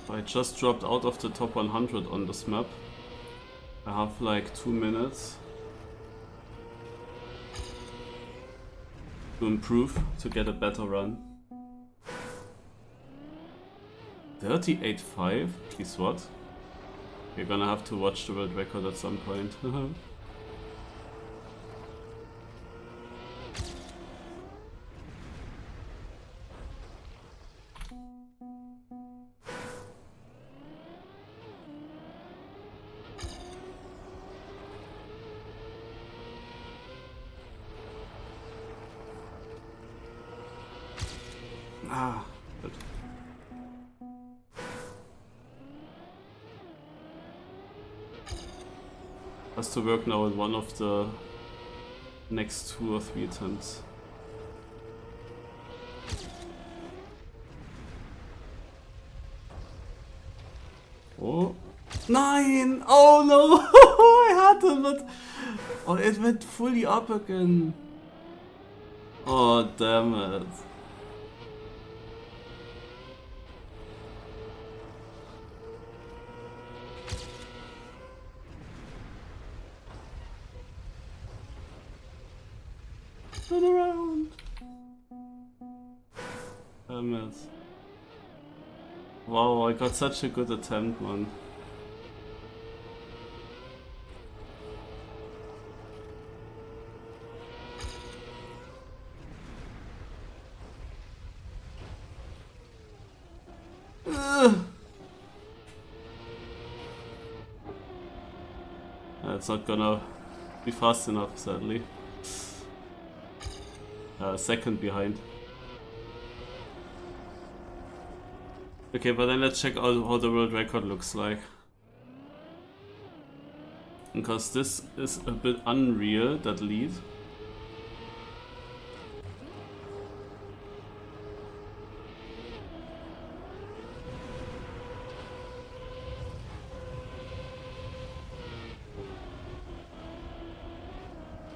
I just dropped out of the top 100 on this map. I have like 2 minutes to improve, to get a better run. 38.5? Please what? You're gonna have to watch the world record at some point. Good. Has to work now in one of the next 2 or 3 attempts. Oh. 9! Oh no! I had him, but oh, it went fully up again. Oh, damn it. Turn around. Damn it. Wow, I got such a good attempt, man. It's not gonna be fast enough, sadly. Second behind. Okay, but then let's check out how the world record looks like. Because this is a bit unreal, that lead.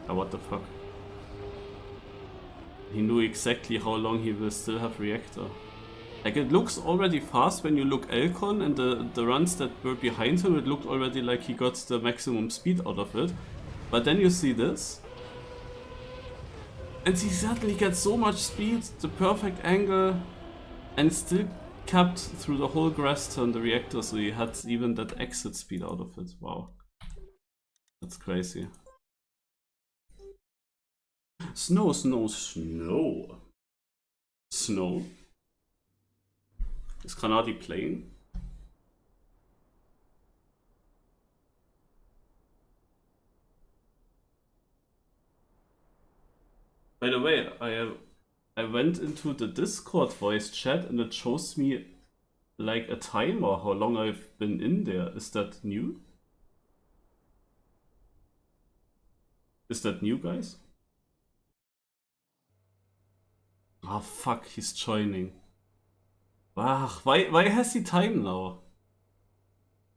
Oh, what the fuck? He knew exactly how long he will still have reactor. Like, it looks already fast when you look Elcon and the runs that were behind him, it looked already like he got the maximum speed out of it. But then you see this. And he suddenly gets so much speed, the perfect angle, and still kept through the whole grass turn the reactor, so he had even that exit speed out of it. Wow. That's crazy. Snow, snow, snow. Snow? Is Granati playing? By the way, I went into the Discord voice chat and it shows me like a timer how long I've been in there. Is that new? Is that new, guys? Ah, oh, fuck, he's joining. Ach, why has he time now?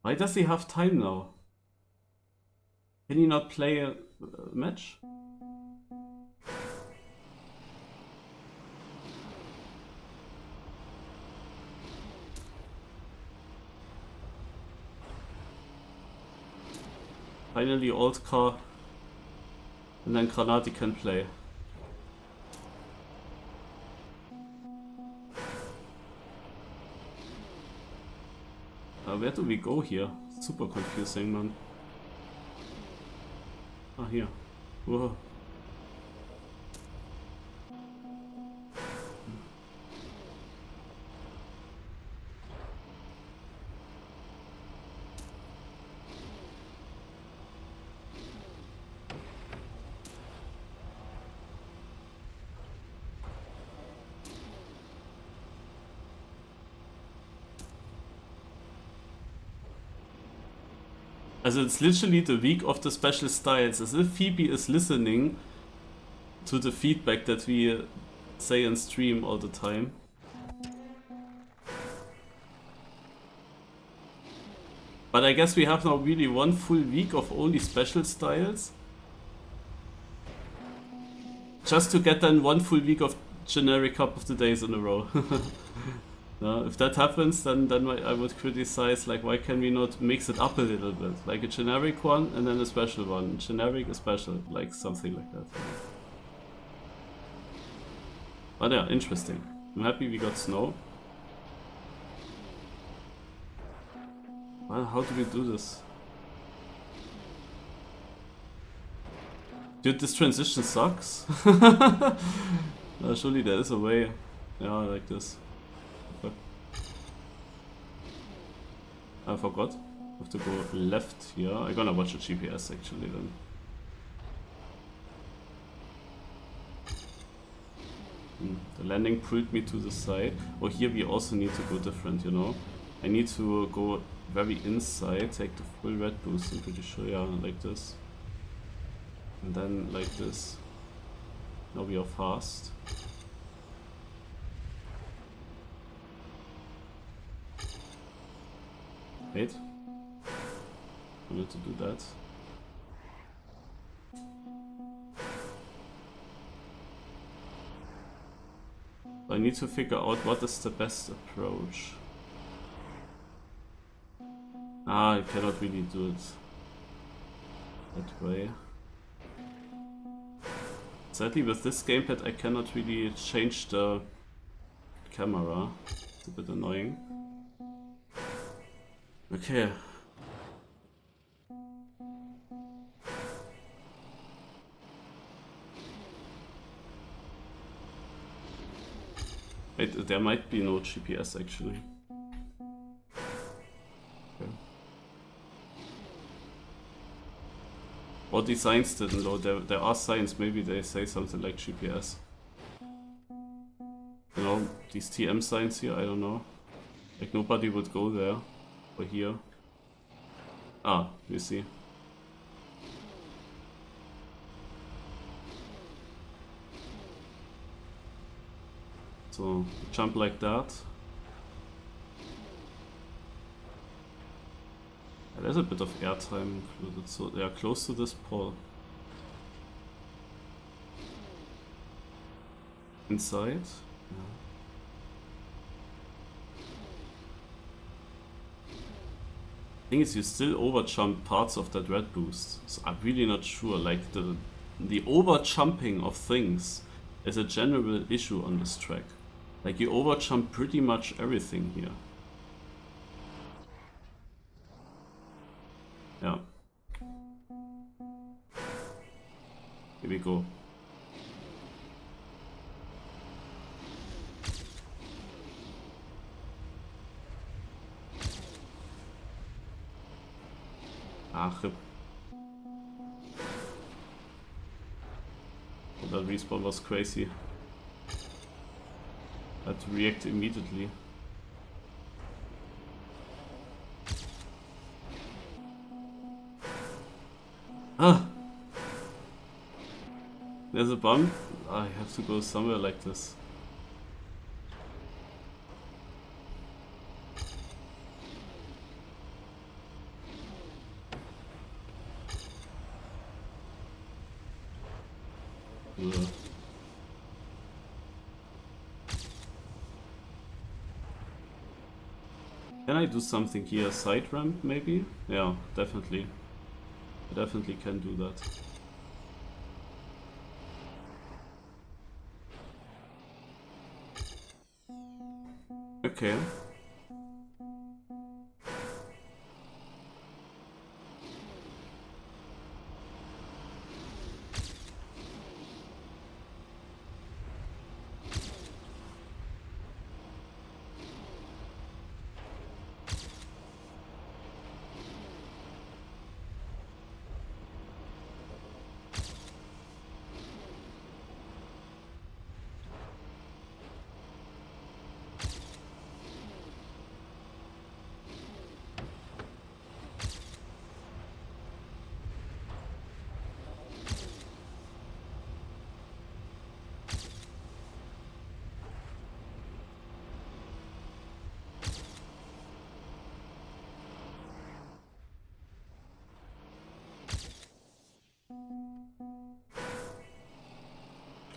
Why does he have time now? Can he not play a match? Finally, old car. And then Granati can play. Where do we go here? Super confusing, man. Ah, here. Whoa. Also it's literally the week of the special styles, as if Phoebe is listening to the feedback that we say and stream all the time. But I guess we have now really one full week of only special styles. Just to get then one full week of generic Cup of the Days in a row. No, if that happens, then I would criticize, like, why can we not mix it up a little bit? Like a generic one and then a special one. Generic, a special, like something like that. But yeah, interesting. I'm happy we got snow. Well, how do we do this? Dude, this transition sucks. Surely there is a way. Yeah, like this. Fuck. I forgot. I have to go left here. I'm gonna watch the GPS actually then. The landing pulled me to the side. Oh, here we also need to go different, you know? I need to go very inside, take the full red boost, I'm pretty sure, yeah, like this. And then like this. Now we are fast. Wait. I need to do that. I need to figure out what is the best approach. Ah, I cannot really do it that way. Sadly, with this gamepad I cannot really change the camera. It's a bit annoying. Okay. Wait, there might be no GPS actually. Okay. Or designs didn't load. There are signs, maybe they say something like GPS. You know, these TM signs here, I don't know. Like nobody would go there. Or here. Ah, you see. So, jump like that. There's a bit of airtime included, so they are close to this pole. Inside? Yeah. Thing is, you still overjump parts of that red boost. So I'm really not sure. Like the overjumping of things is a general issue on this track. Like you overjump pretty much everything here. Yeah. Here we go. Ah, rip. Oh, that respawn was crazy. I had to react immediately. Ah! There's a bump. I have to go somewhere like this. Ugh. Can I do something here? Side ramp maybe? Yeah, definitely. I definitely can do that. Okay.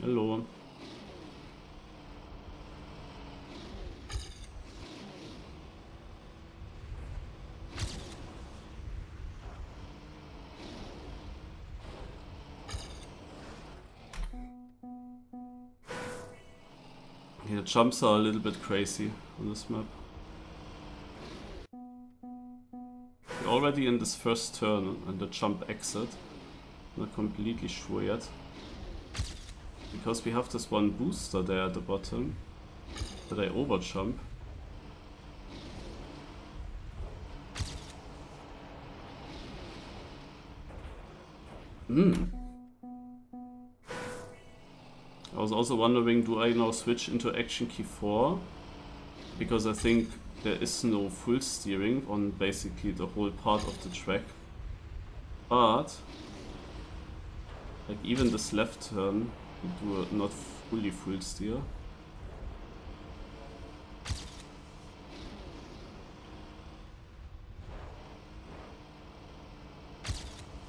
Hello. Yeah, the jumps are a little bit crazy on this map. We're already in this first turn and the jump exit. Not completely sure yet. Because we have this one booster there at the bottom that I overjump. I was also wondering, do I now switch into action key 4? Because I think there is no full steering on basically the whole part of the track. But like even this left turn, you do a not fully full steer.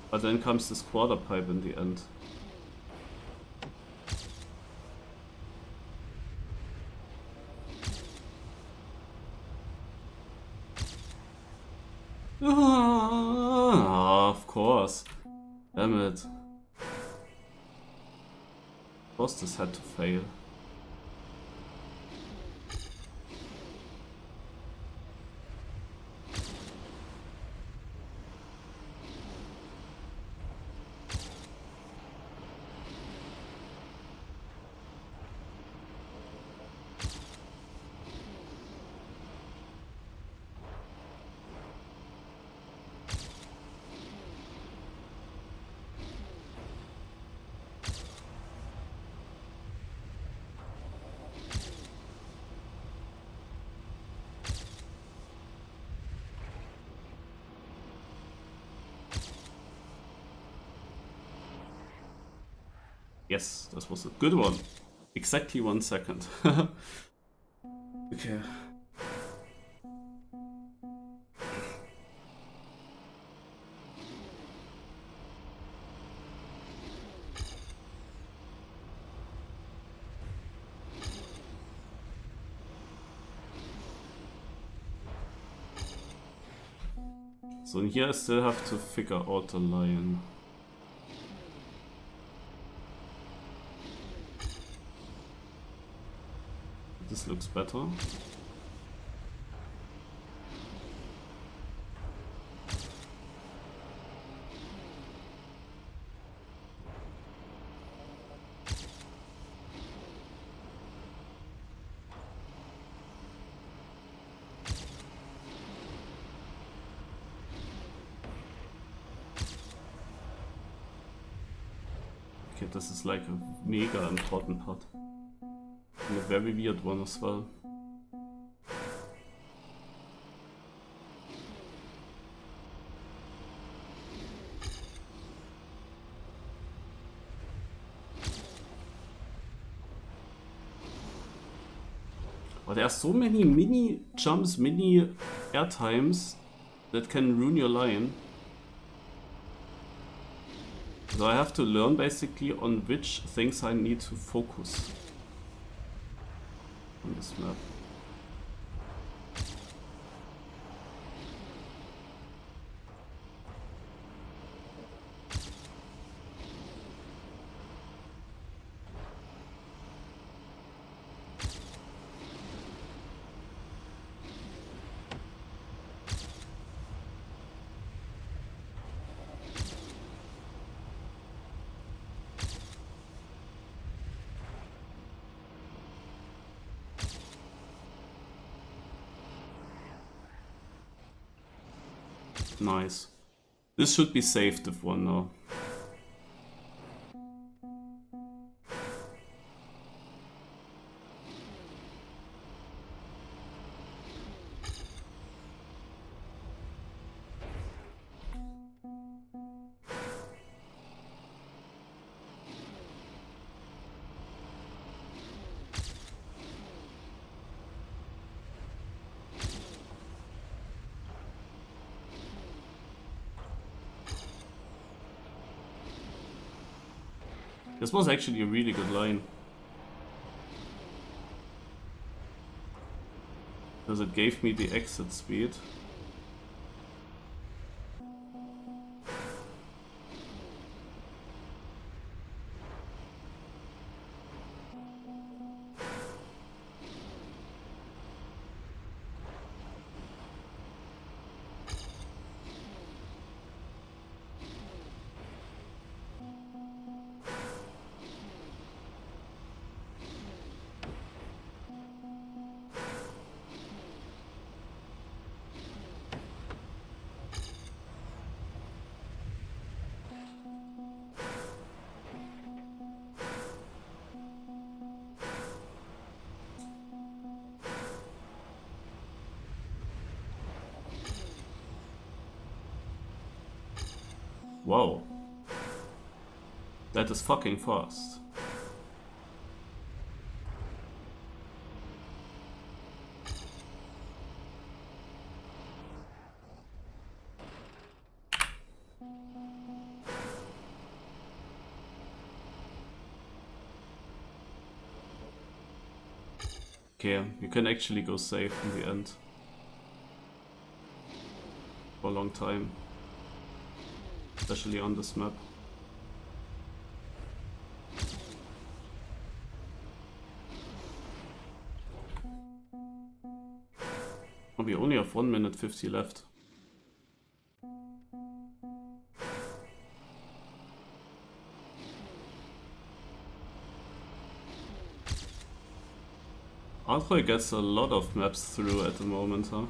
But then comes this quarter pipe in the end. Ah, of course. Damn it. Of course this had to fail. Yes, this was a good one. Exactly 1 second. Okay. So in here I still have to figure out the lion. This looks better. Okay, this is like a mega important part. And a very weird one as well. But there are so many mini jumps, mini air times that can ruin your line. So I have to learn basically on which things I need to focus on this map. Nice. This should be saved if one now. This was actually a really good line. Because it gave me the exit speed. Wow. That is fucking fast. Okay, you can actually go safe in the end. For a long time. Especially on this map. Oh, we only have 1 minute 50 left. Altroy gets a lot of maps through at the moment, huh?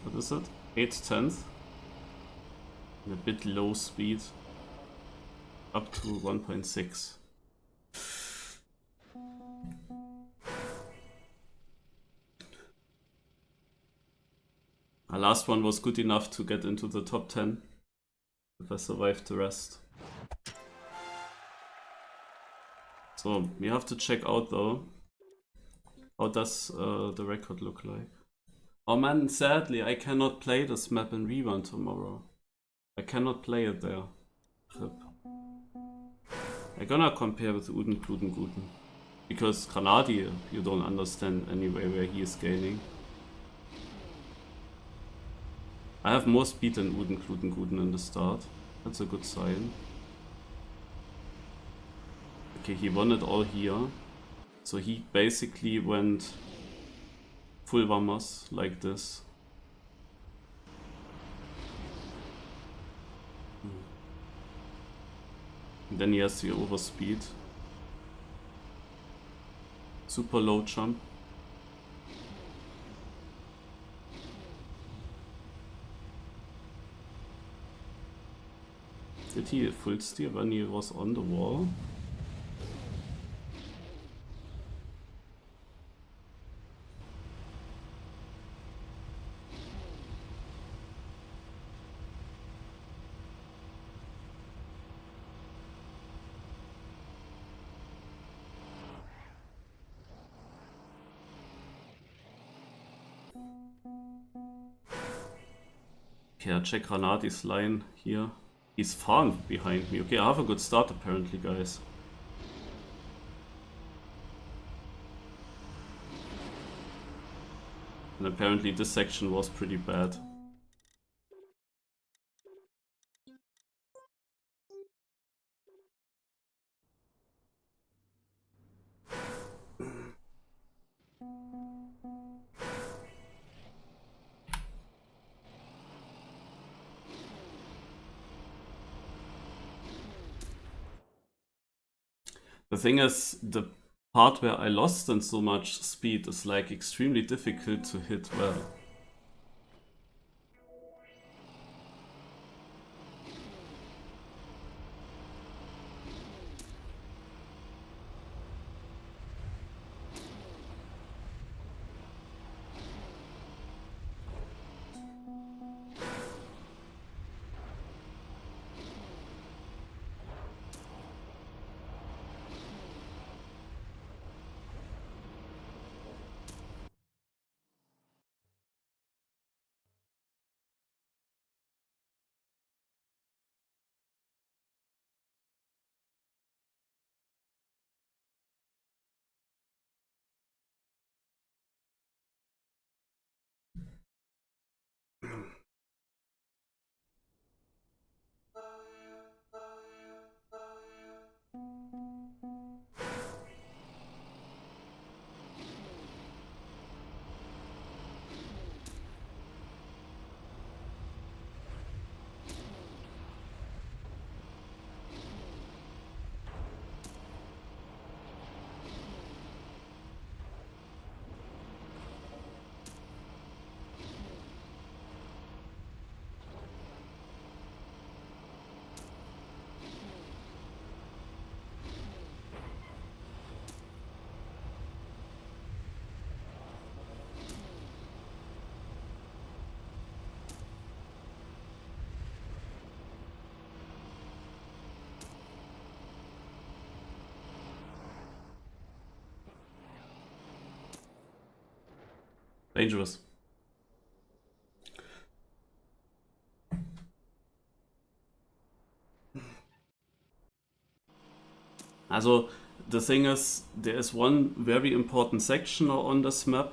What is it? 8/10? And a bit low speed. Up to 1.6. Our last one was good enough to get into the top 10. If I survived the rest. So, we have to check out though. How does the record look like? Oh man, sadly I cannot play this map in Rebound tomorrow. I cannot play it there. Rip. I'm gonna compare with Uden Gluten Guten. Because Granadi, you don't understand anyway where he is gaining. I have more speed than Uden Gluten Guten in the start. That's a good sign. Okay, he won it all here. So he basically went full Vamos like this. And then he has the overspeed. Super low jump. Did he full steer when he was on the wall? Okay, I check Granati's line here. He's far behind me. Okay, I have a good start apparently, guys. And apparently this section was pretty bad. The thing is, the part where I lost in so much speed is like extremely difficult to hit well. Dangerous. Also, the thing is, there is one very important section on this map,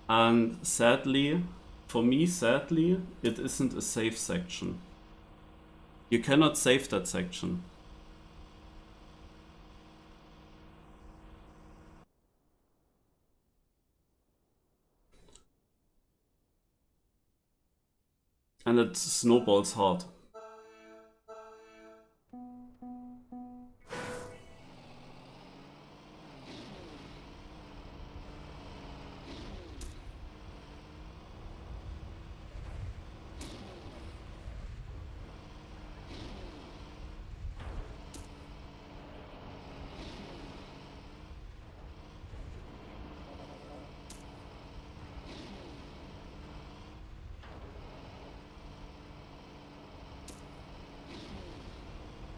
and sadly, for me, sadly, it isn't a safe section. You cannot save that section. And it snowballs hard.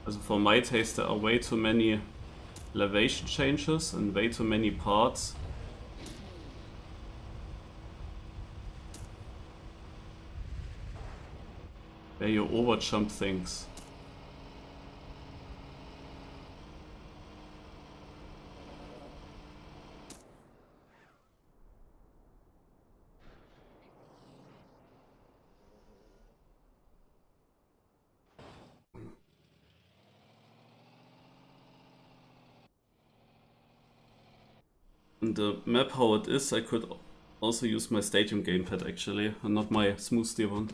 Also for my taste, there are way too many elevation changes and way too many parts where you overjump things. And the map how it is, I could also use my stadium gamepad actually, and not my smooth steer one.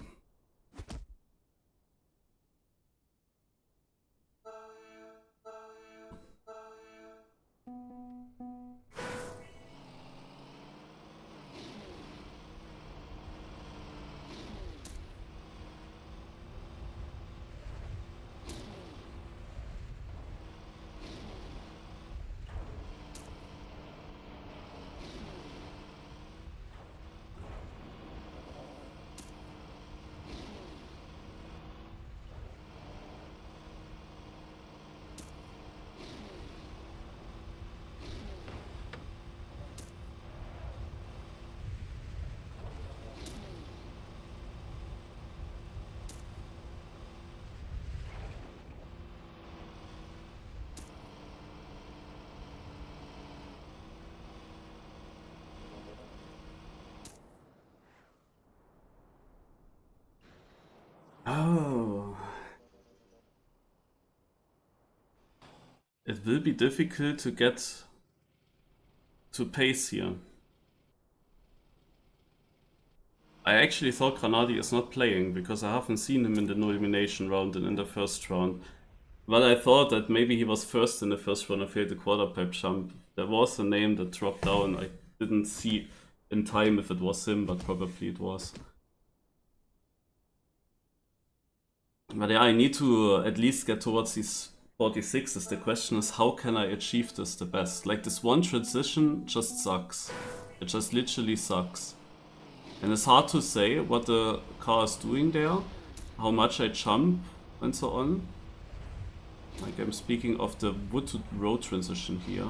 It will be difficult to get to pace here. I actually thought Granadi is not playing because I haven't seen him in the elimination round and in the first round. But I thought that maybe he was first in the first round and failed the quarter pipe jump. There was a name that dropped down. I didn't see in time if it was him, but probably it was. But yeah, I need to at least get towards these 46s. The question is, how can I achieve this the best? Like, this one transition just sucks. It just literally sucks. And it's hard to say what the car is doing there, how much I jump, and so on. Like, I'm speaking of the wood to road transition here.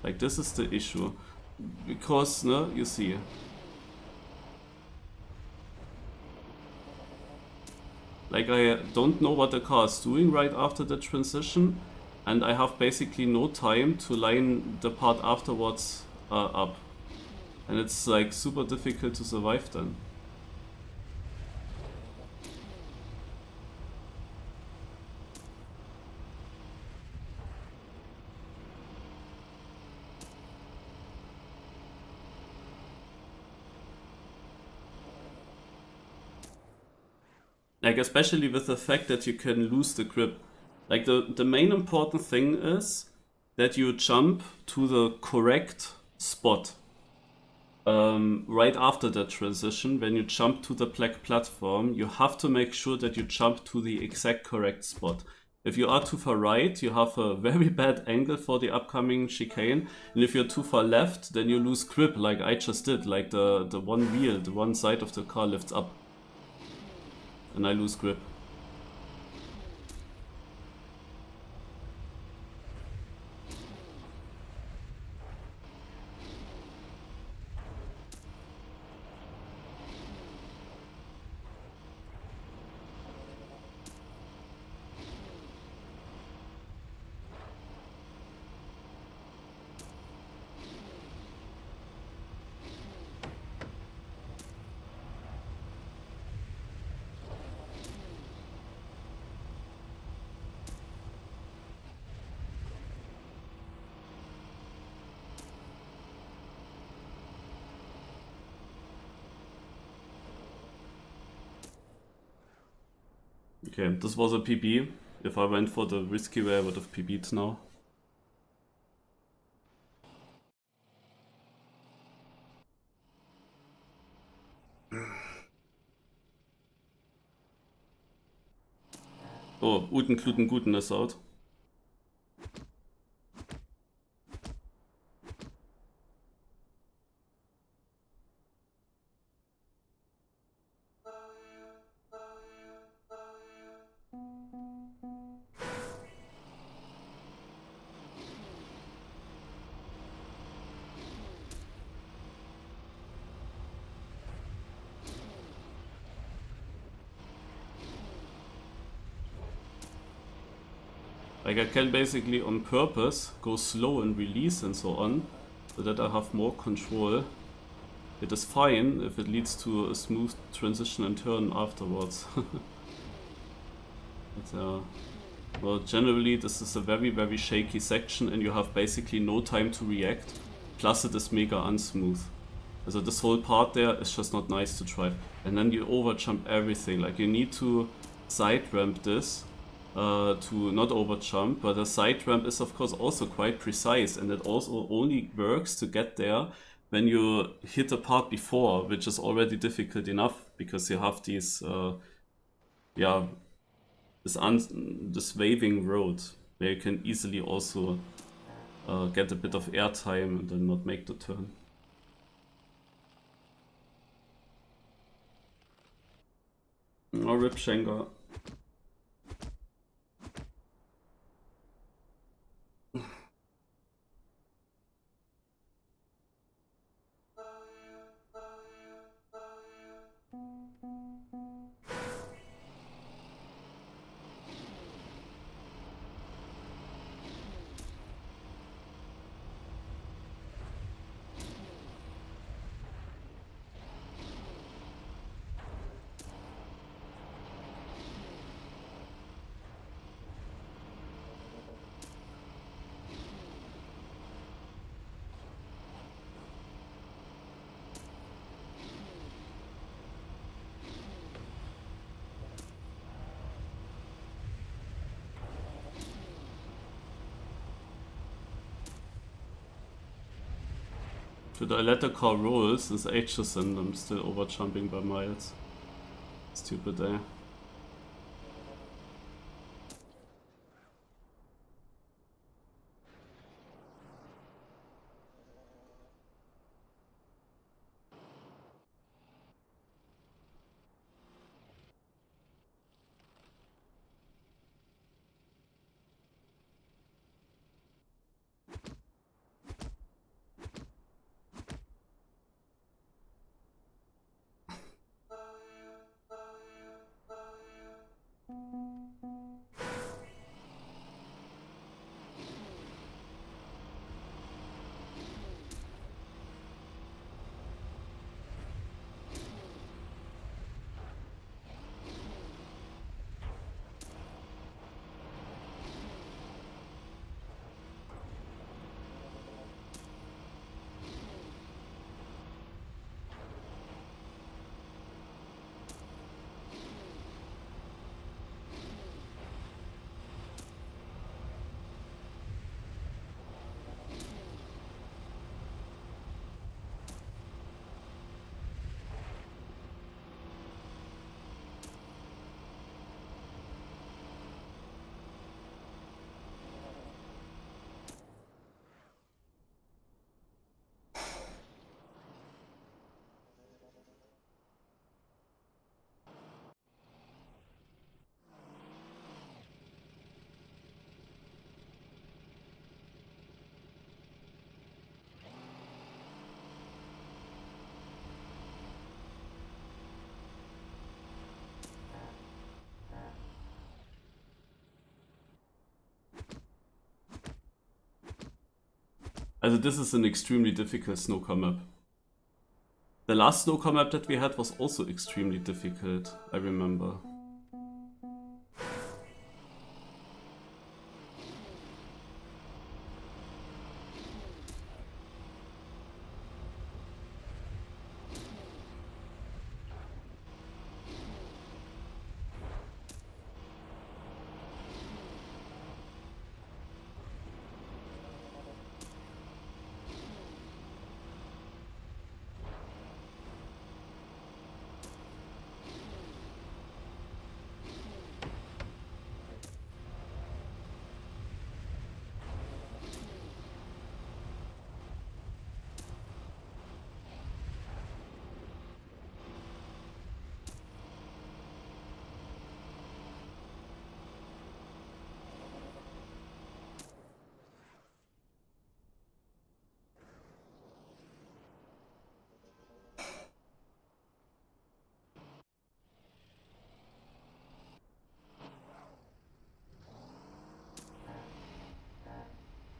Like, this is the issue. Because, no, you see. Like, I don't know what the car is doing right after the transition, and I have basically no time to line the part afterwards up. And it's like super difficult to survive then. Like, especially with the fact that you can lose the grip. Like, the main important thing is that you jump to the correct spot. Right after that transition, when you jump to the black platform, you have to make sure that you jump to the exact correct spot. If you are too far right, you have a very bad angle for the upcoming chicane, and if you're too far left, then you lose grip, like I just did. Like, the one wheel, the one side of the car lifts up, and I lose grip. Okay, this was a PB. If I went for the risky way, I would have PB'd now. Oh, Uten Kluten Guten is out. Like, I can basically on purpose go slow and release and so on, so that I have more control. It is fine if it leads to a smooth transition and turn afterwards. But, well, generally this is a very, very shaky section and you have basically no time to react. Plus it is mega unsmooth. So this whole part there is just not nice to drive. And then you overjump everything. Like, you need to side ramp this to not overjump, but the side ramp is of course also quite precise, and it also only works to get there when you hit a part before, which is already difficult enough because you have these yeah, this waving road where you can easily also get a bit of air time and then not make the turn. Oh, rip Schenker. Should I let the car roll since ages and I'm still over jumping by miles? Stupid, eh? Also this is an extremely difficult snowcar map. The last snowcar map that we had was also extremely difficult, I remember.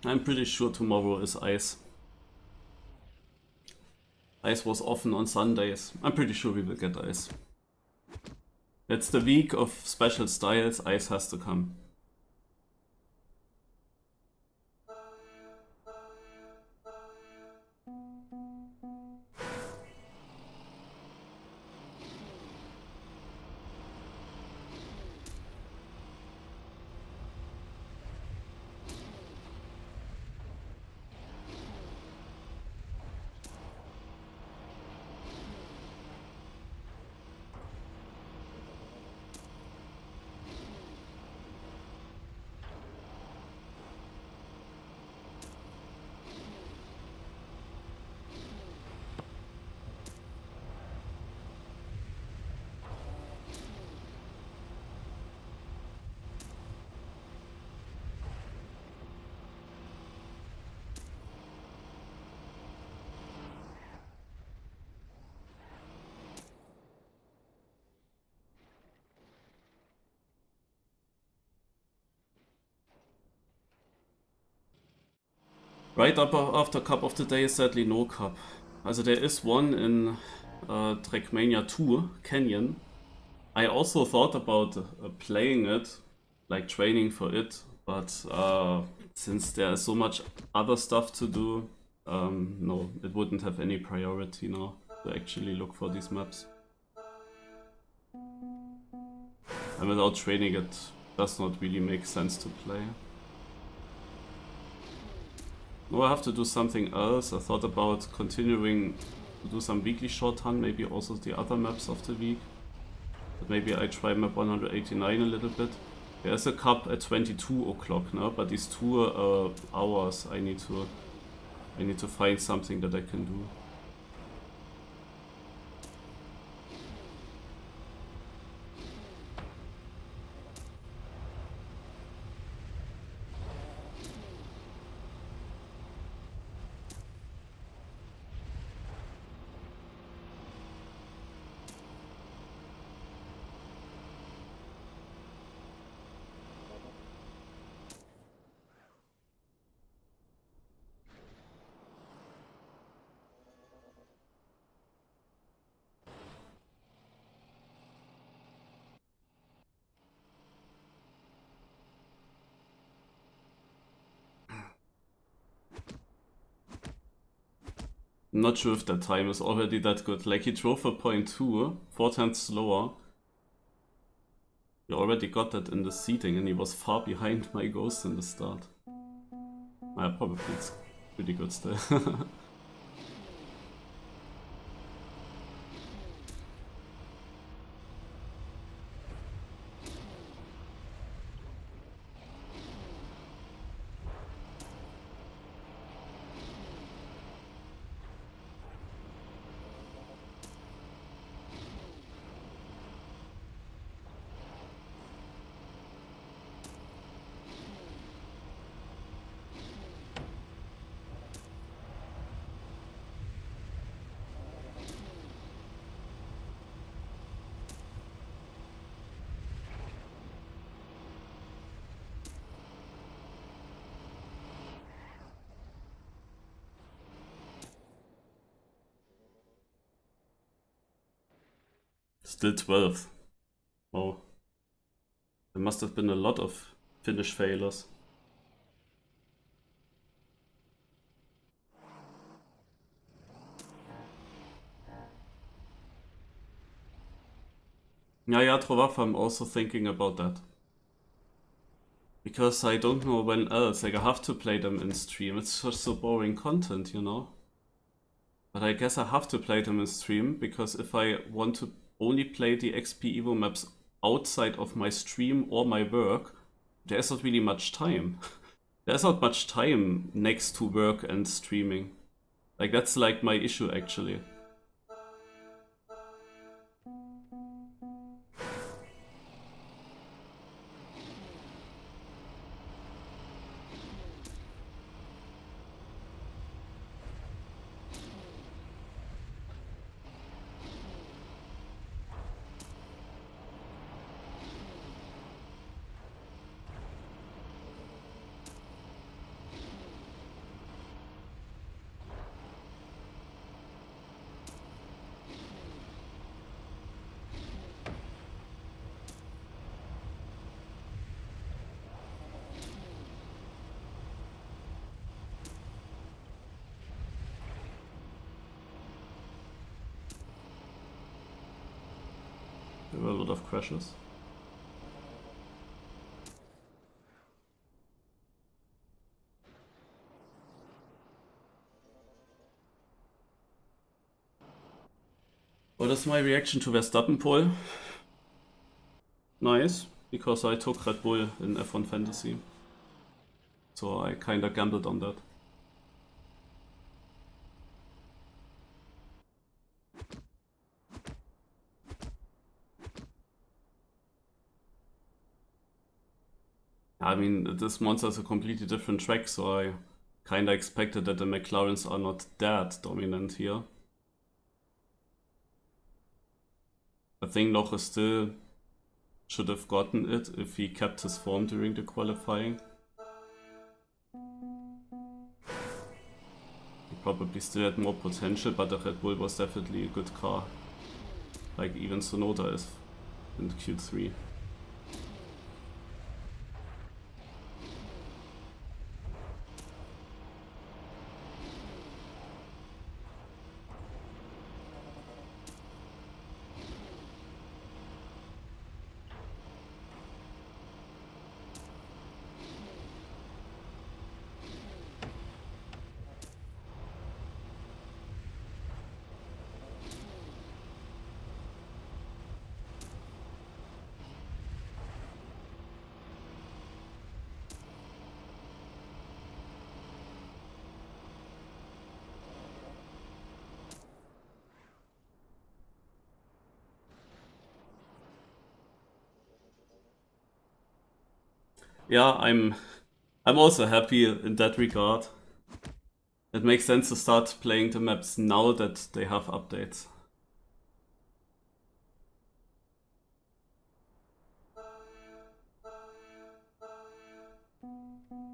I'm pretty sure tomorrow is ice. Ice was often on Sundays. I'm pretty sure we will get ice. It's the week of special styles, ice has to come. Right up after Cup of the Day is sadly no cup. Also there is one in Trackmania 2, Canyon. I also thought about playing it, like training for it, but since there is so much other stuff to do, no, it wouldn't have any priority now to actually look for these maps. And without training it does not really make sense to play. No, I have to do something else. I thought about continuing to do some weekly shorthand, maybe also the other maps of the week. But maybe I try map 189 a little bit. There's a cup at 22 o'clock now, but these 2 hours I need to find something that I can do. I'm not sure if that time is already that good. Like, he drove a 0.2, 4 times slower. He already got that in the seating and he was far behind my ghost in the start. Probably it's pretty good still. Still 12th. Oh. There must have been a lot of finish failures. Yeah, Trovaf, I'm also thinking about that. Because I don't know when else. Like, I have to play them in stream. It's just so boring content, you know? But I guess I have to play them in stream, because if I want to only play the XP Evo maps outside of my stream or my work, there's not really much time. There's not much time next to work and streaming. Like, that's like my issue, actually. There were a lot of crashes. What is my reaction to Verstappen pole? Nice, because I took Red Bull in F1 Fantasy. So I kinda gambled on that. I mean, this Monza is a completely different track, so I kinda expected that the McLarens are not that dominant here. I think Loche still should have gotten it if he kept his form during the qualifying. He probably still had more potential, but the Red Bull was definitely a good car. Like even Tsunoda is in Q3. Yeah, I'm also happy in that regard. It makes sense to start playing the maps now that they have updates.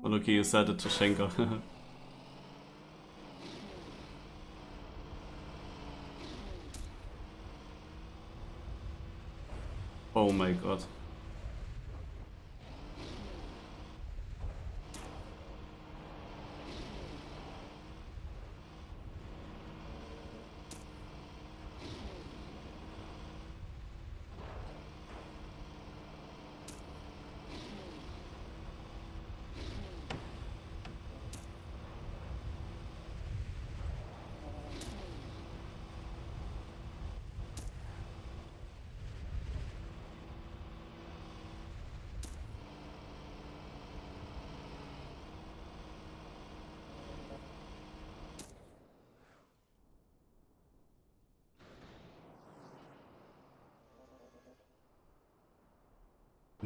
Well, okay, you said it to Schenker. Oh my god.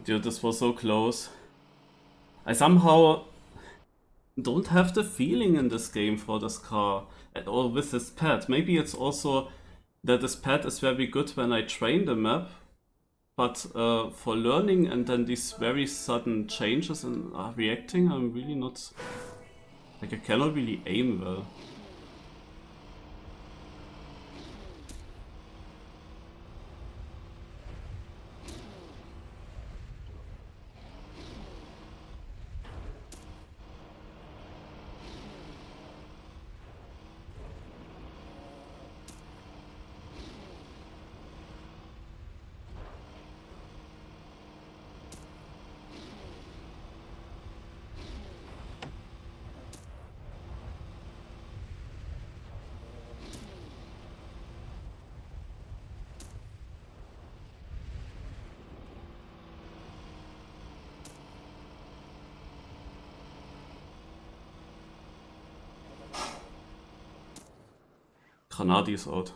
Dude, this was so close. I somehow don't have the feeling in this game for this car at all with this pad. Maybe it's also that this pad is very good when I train the map, but for learning and then these very sudden changes in reacting, I'm really not... Like, I cannot really aim well. Granadi is out.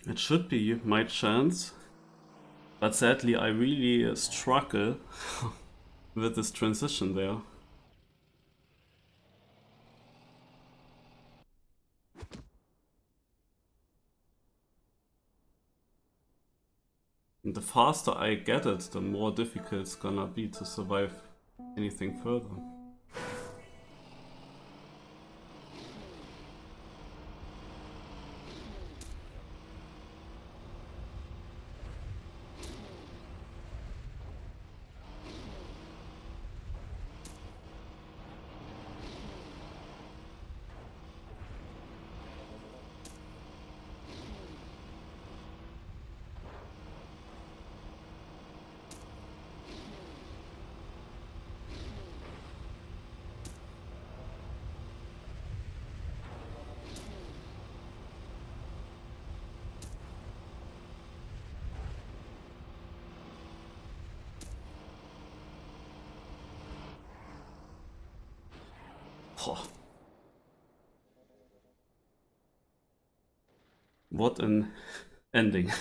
It should be my chance, but sadly I really struggle with this transition there. And the faster I get it, the more difficult it's gonna be to survive anything further. Oh. What an ending.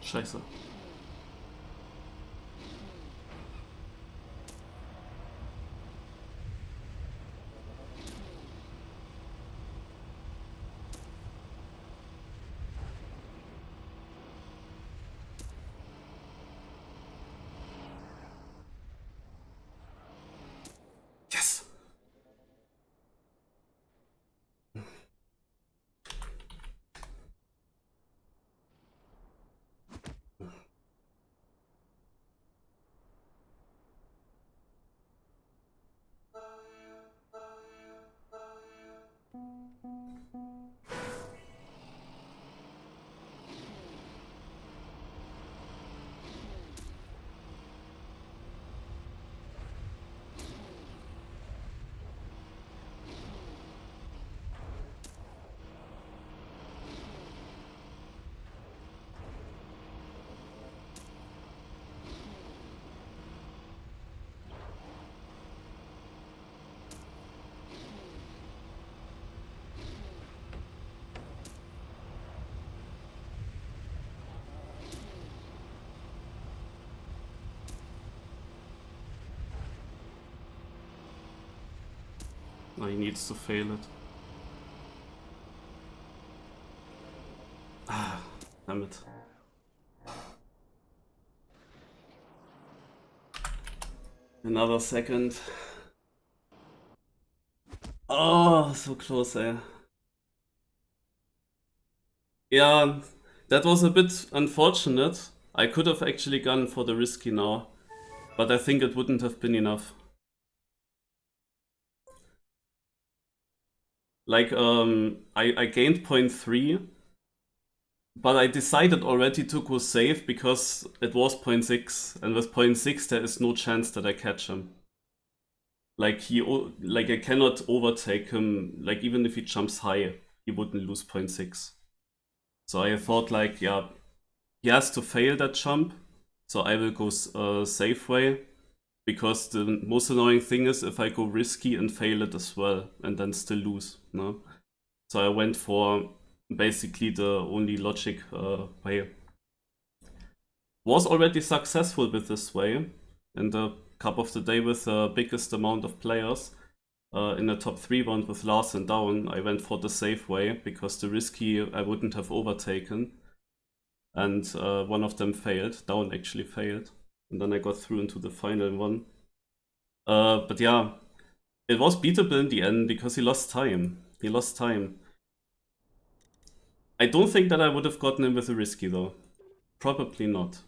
Scheiße. Yes! No, he needs to fail it. Ah, damn it. Another second. Oh, so close, eh. Yeah, that was a bit unfortunate. I could have actually gone for the risky now, but I think it wouldn't have been enough. Like, I gained 0.3, but I decided already to go safe because it was 0.6, and with 0.6 there is no chance that I catch him. Like like I cannot overtake him. Like even if he jumps high, he wouldn't lose 0.6. So I thought like, yeah, he has to fail that jump. So I will go safe way, because the most annoying thing is if I go risky and fail it as well and then still lose. No, so I went for basically the only logic way. Was already successful with this way in the Cup of the Day with the biggest amount of players. In the top 3 round with Larsen down, I went for the safe way because the risky I wouldn't have overtaken. And one of them failed. Down actually failed. And then I got through into the final one. But yeah, it was beatable in the end because he lost time. He lost time. I don't think that I would have gotten him with a risky though. Probably not.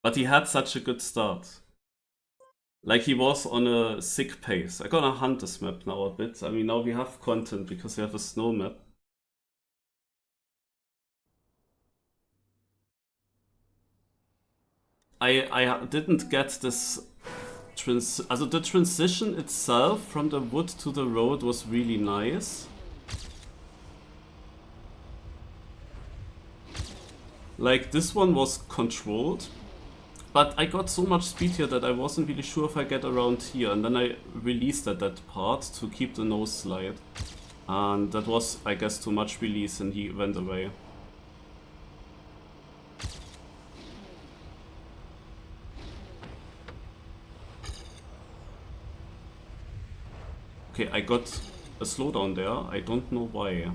But he had such a good start. Like he was on a sick pace. I'm gonna hunt this map now a bit. I mean, now we have content because we have a snow map. I didn't get this also the transition itself from the wood to the road was really nice. Like this one was controlled, but I got so much speed here that I wasn't really sure if I get around here, and then I released at that part to keep the nose slide. And that was, I guess, too much release and he went away. Okay, I got a slowdown there. I don't know why.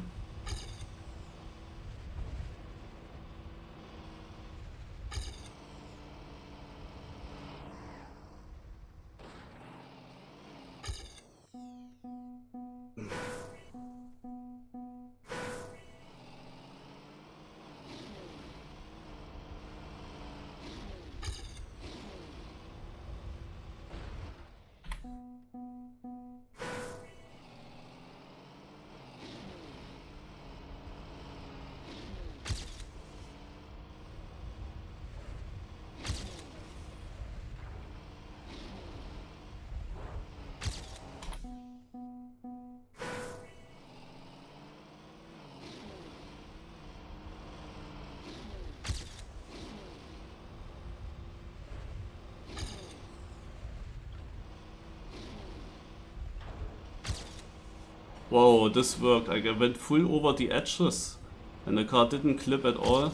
Whoa, this worked. I went full over the edges and the car didn't clip at all.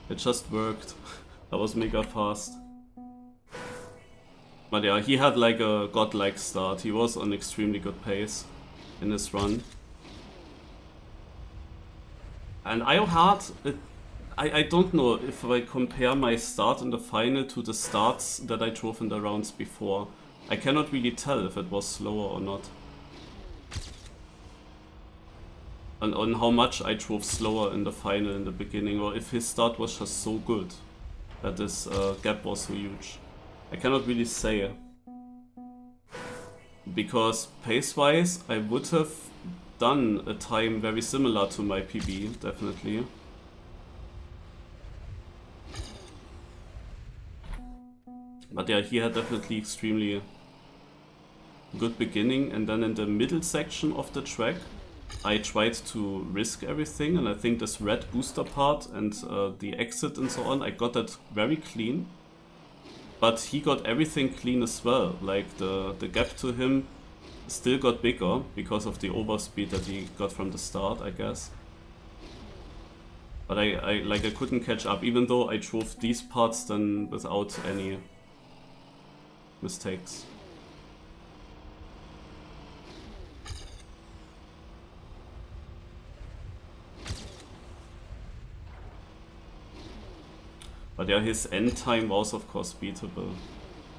It just worked. That was mega fast. But yeah, he had like a godlike start. He was on extremely good pace in his run. And I had, I don't know if I compare my start in the final to the starts that I drove in the rounds before. I cannot really tell if it was slower or not. And on how much I drove slower in the final in the beginning, or if his start was just so good that this gap was so huge. I cannot really say. Because pace-wise, I would have done a time very similar to my PB, definitely. But yeah, he had definitely extremely good beginning, and then in the middle section of the track, I tried to risk everything, and I think this red booster part and the exit and so on, I got that very clean. But he got everything clean as well, like the gap to him still got bigger because of the overspeed that he got from the start, I guess. But I couldn't catch up, even though I drove these parts then without any mistakes. But yeah, his end time was of course beatable.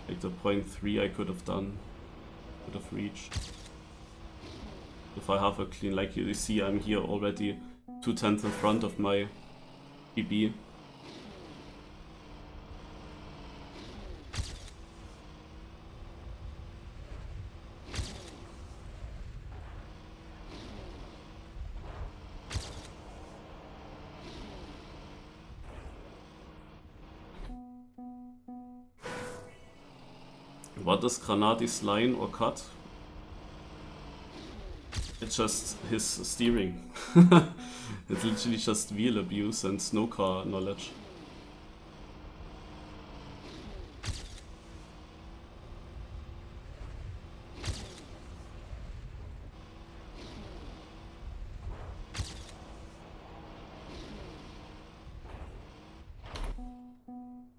Like the 0.3 I could have done, could have reached. If I have a clean, like you see, I'm here already 2/10 in front of my PB. What is Granati's line or cut? It's just his steering. It's literally just wheel abuse and snow car knowledge.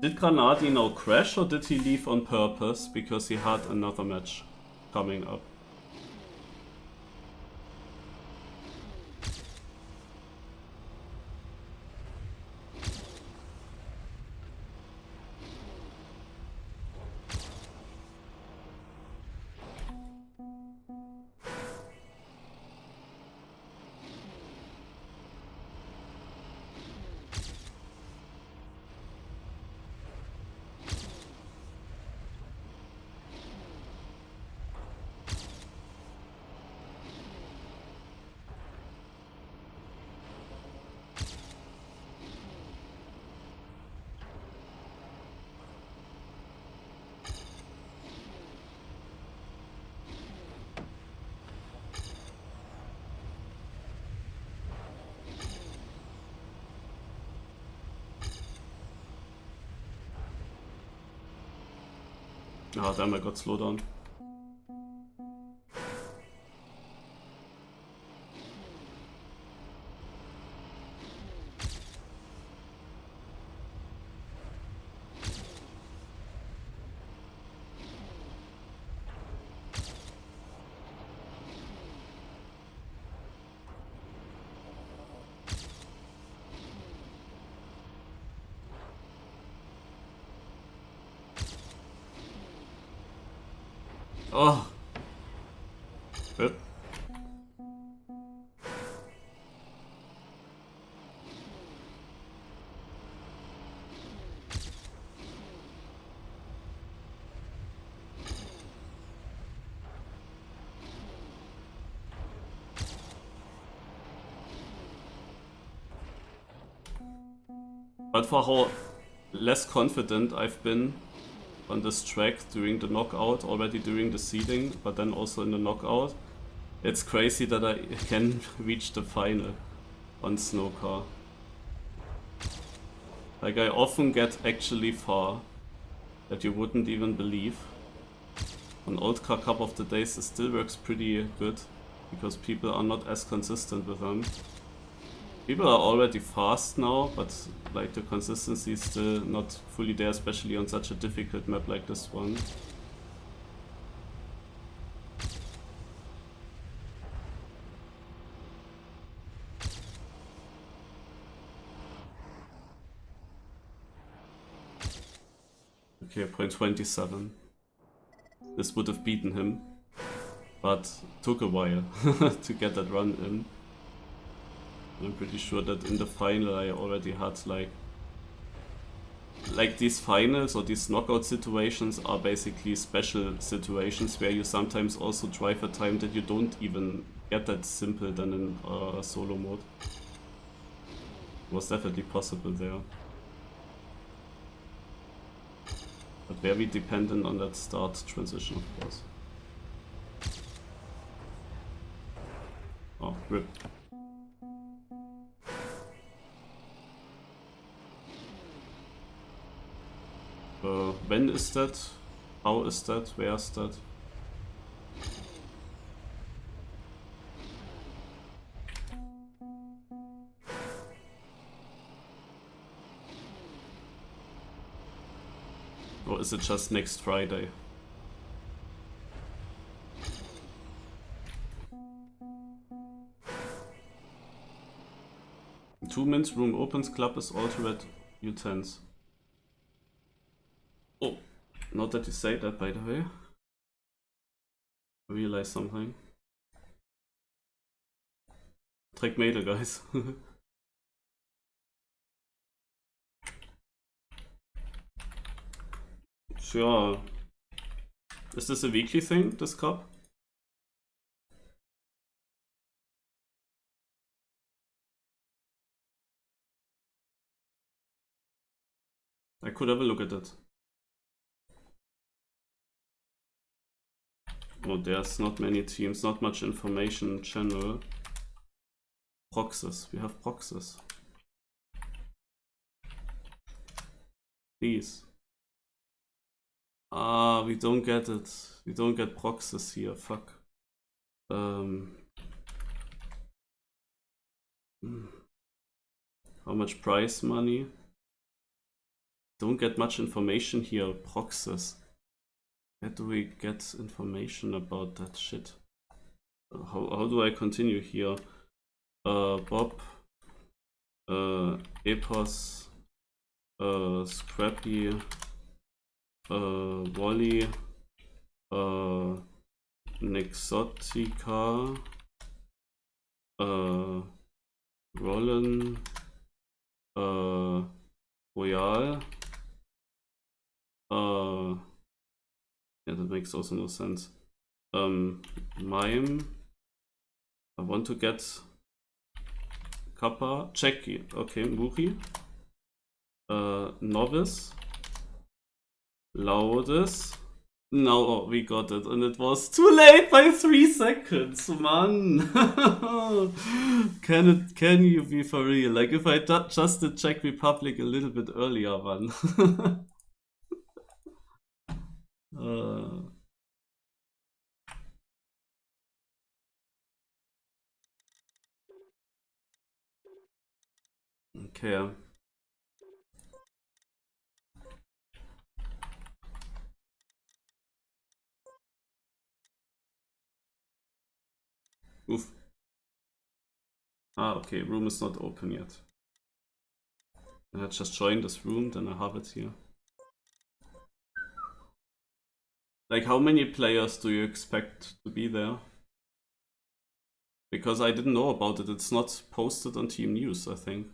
Did Granati now crash or did he leave on purpose because he had another match coming up? Ah, damn, I got slowed down. Oh! Good. But for how less confident I've been on this track during the knockout, already during the seeding, but then also in the knockout, it's crazy that I can reach the final on snowcar. Like, I often get actually far that you wouldn't even believe. On Old Car Cup of the Days it still works pretty good. because people are not as consistent with them. People are already fast now, but like the consistency is still not fully there, especially on such a difficult map like this one. Okay, 0.27. This would have beaten him, but took a while to get that run in. I'm pretty sure that in the final I already had like these finals or these knockout situations are basically special situations where you sometimes also drive a time that you don't even get that simple than in solo mode. It was definitely possible there. But very dependent on that start transition, of course. Oh, rip. When is that? How is that? Where is that? Or is it just next Friday? In 2 minutes, room opens, club is altered, U10s. Oh, not that you say that, by the way. I realized something. Track Mädel, guys. Sure. Is this a weekly thing, this cup? I could have a look at it. Oh, there's not many teams, not much information in general. Proxies, we have proxies. Please. Ah, we don't get it. We don't get proxies here, fuck. How much prize money? Don't get much information here, proxies. Where do we get information about that shit? How do I continue here? Bob, Epos, Scrappy, Wally, Nexotica, Rollin, Royal. Yeah, that makes also no sense. Mime. I want to get Kappa. Checky. Okay, Muri. Novice. Laudes. Now we got it, and it was too late by 3 seconds, man. Can you be for real? Like if I just did Czech Republic a little bit earlier, man. Okay. Oof. Ah, okay, room is not open yet. I just joined this room, then I have it here. Like, how many players do you expect to be there? Because I didn't know about it. It's not posted on Team News, I think.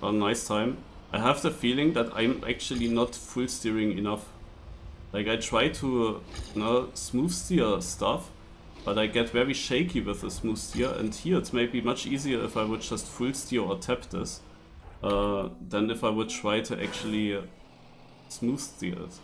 A nice time. I have the feeling that I'm actually not full steering enough. Like I try to, smooth steer stuff, but I get very shaky with the smooth steer, and here it's maybe much easier if I would just full steer or tap this, than if I would try to actually smooth steer it.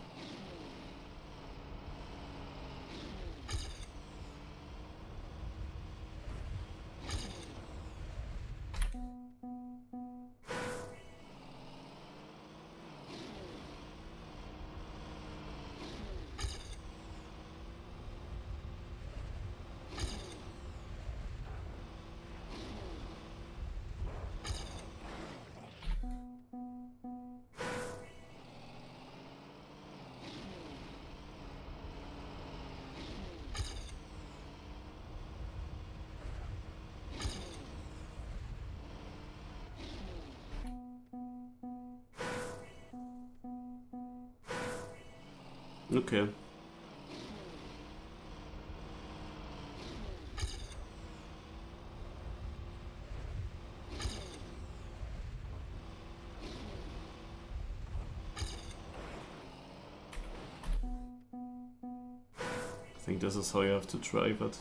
Okay. I think this is how you have to drive it.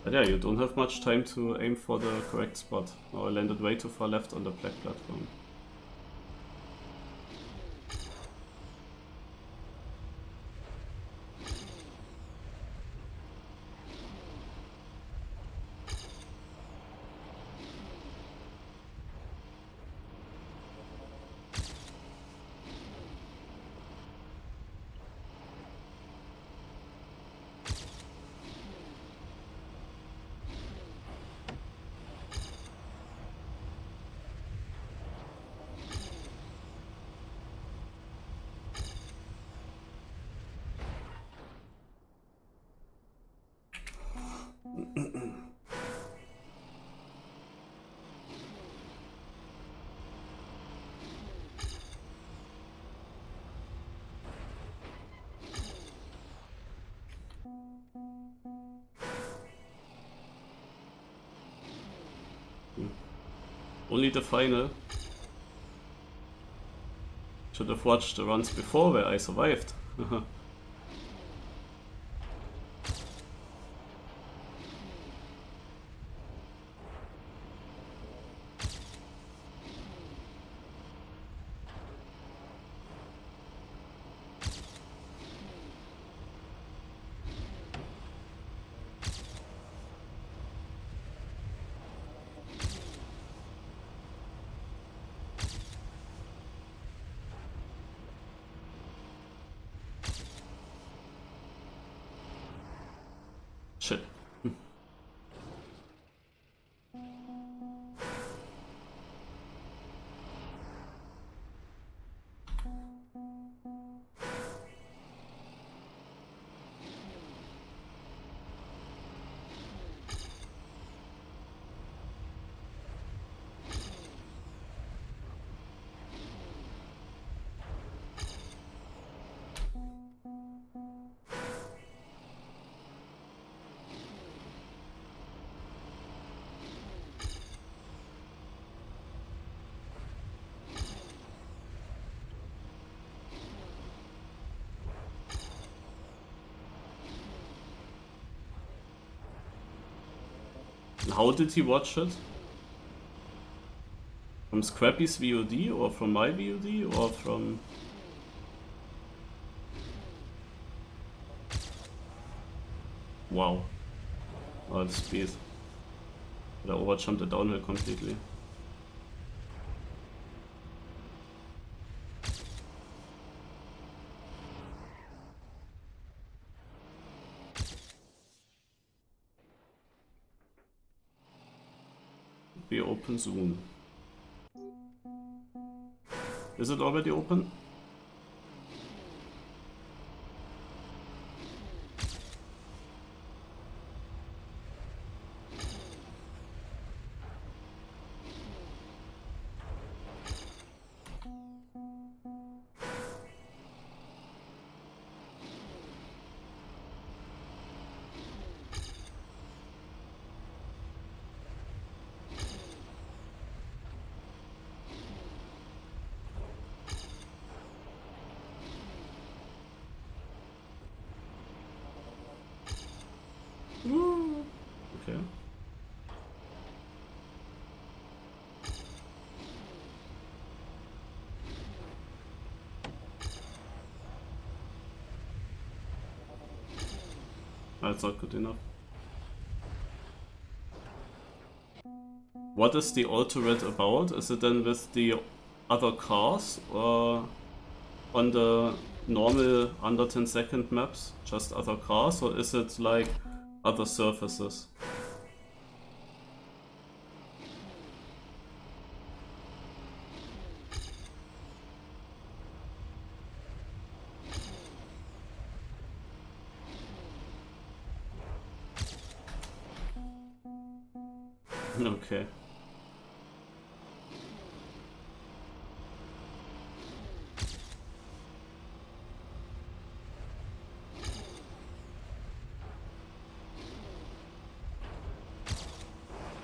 But yeah, you don't have much time to aim for the correct spot. Oh, I landed way too far left on the black platform. Only the final. Should have watched the runs before where I survived. Shit. How did he watch it? From Scrappy's VOD or from my VOD or from... Wow. Oh, the speed. But I overjumped the downhill completely. Be open soon. Is it already open? That's not good enough. What is the Altered about? Is it then with the other cars or on the normal under 10-second maps, just other cars, or is it like other surfaces? Okay.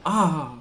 Ah!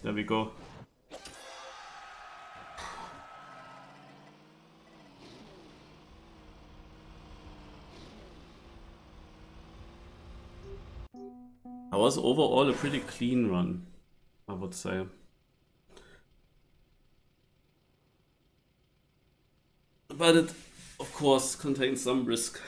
There we go. That was overall a pretty clean run, I would say. But it, of course, contains some risk.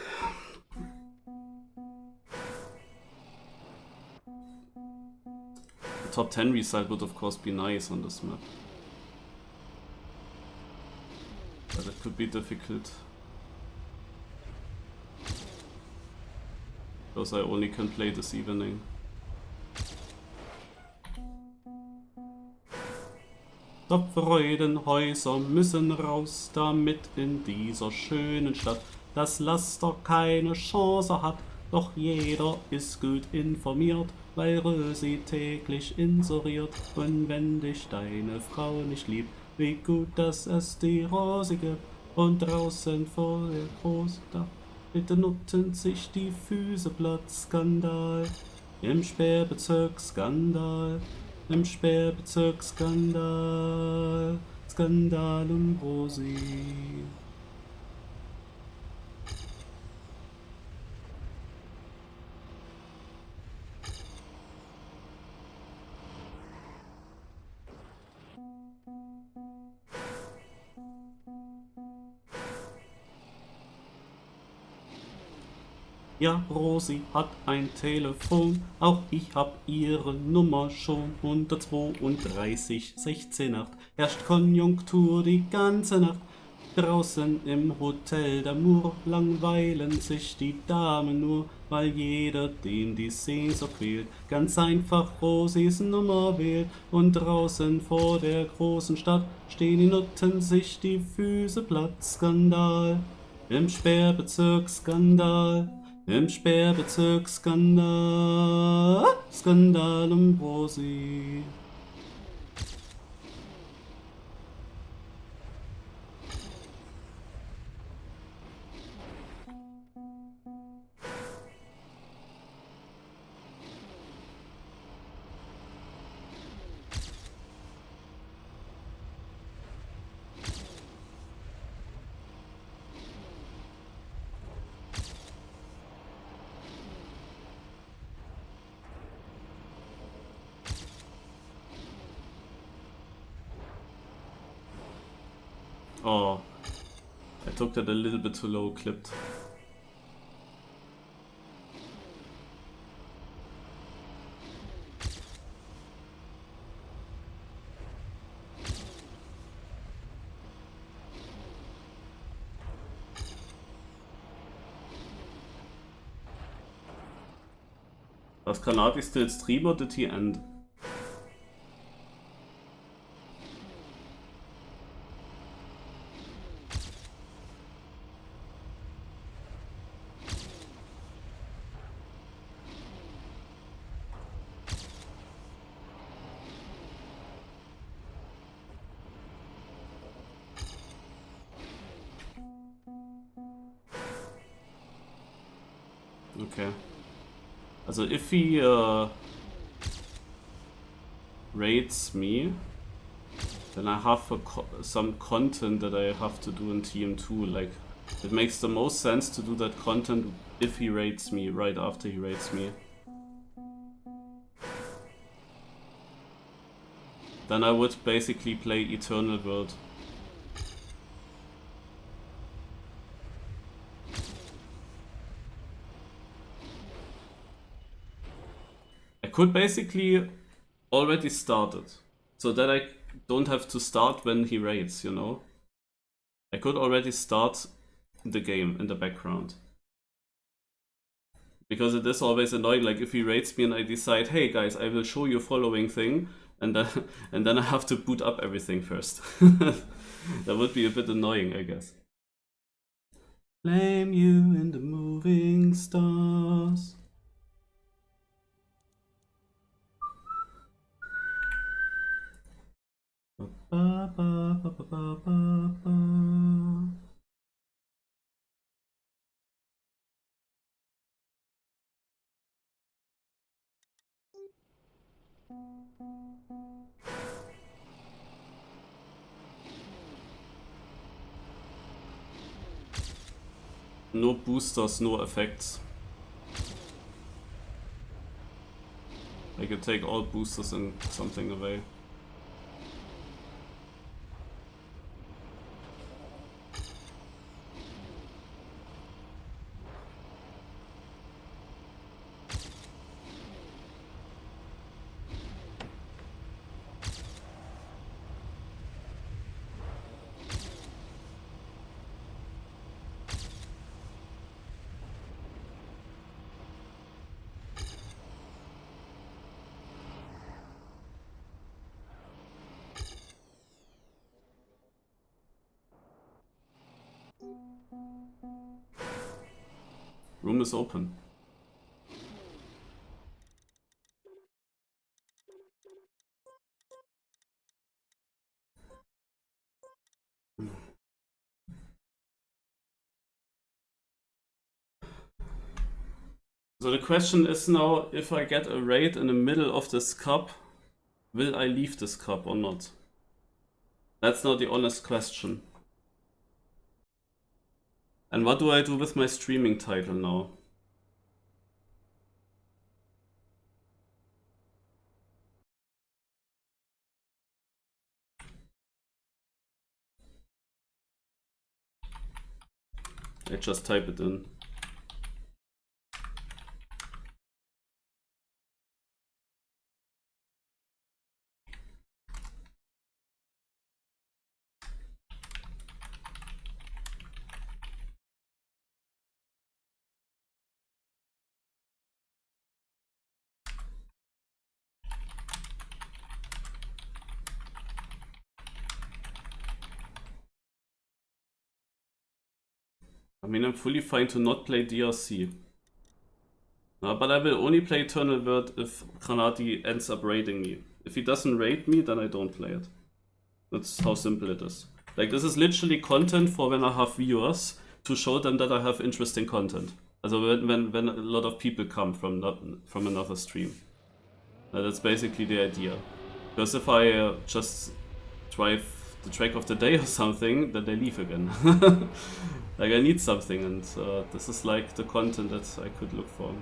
The top 10 result would, of course, be nice on this map. But it could be difficult. Because I only can play this evening. Freudenhäuser müssen raus, damit in dieser schönen Stadt das Laster keine Chance hat. Doch jeder ist gut informiert, weil Rösi täglich inseriert. Und wenn dich deine Frau nicht liebt, wie gut, dass es die Rosi gibt. Und draußen vor der Großstadt bitte nutzen sich die Füße platt. Skandal im Sperrbezirk, Skandal. Im Sperrbezirk Skandal, Skandal um Rosi. Ja, Rosi hat ein Telefon, auch ich hab ihre Nummer schon. 132 16 8, herrscht Konjunktur die ganze Nacht. Draußen im Hotel d'Amour langweilen sich die Damen nur, weil jeder, den die Sehnsucht quält, ganz einfach Rosis Nummer wählt. Und draußen vor der großen Stadt stehen die Nutten sich die Füße platt. Skandal im Sperrbezirk, Skandal. Im Sperrbezirk Skandal, Skandal um Rosi. Oh, I took that a little bit too low clipped. Was Kanadi still stream or did he end? Okay. Also if he raids me, then I have some content that I have to do in TM2. Like, it makes the most sense to do that content if he raids me, right after he raids me. Then I would basically play Eternal World. I could basically already start it, so that I don't have to start when he raids, you know? I could already start the game in the background. Because it is always annoying, like if he raids me and I decide, hey guys, I will show you following thing, and then I have to boot up everything first. That would be a bit annoying, I guess. Blame you in the moving stars. Ba, ba, ba, ba, ba, ba, ba. No boosters, no effects. I could take all boosters and something away. Room is open. So the question is now, if I get a raid in the middle of this cup, will I leave this cup or not? That's now the honest question. And what do I do with my streaming title now? I just type it in. I mean, I'm fully fine to not play DRC. No, but I will only play Eternal World if Granati ends up raiding me. If he doesn't raid me, then I don't play it. That's how simple it is. Like, this is literally content for when I have viewers, to show them that I have interesting content. Also when a lot of people come from another stream. That's basically the idea. Because if I just drive the track of the day or something, then they leave again. Like, I need something, and this is like the content that I could look for.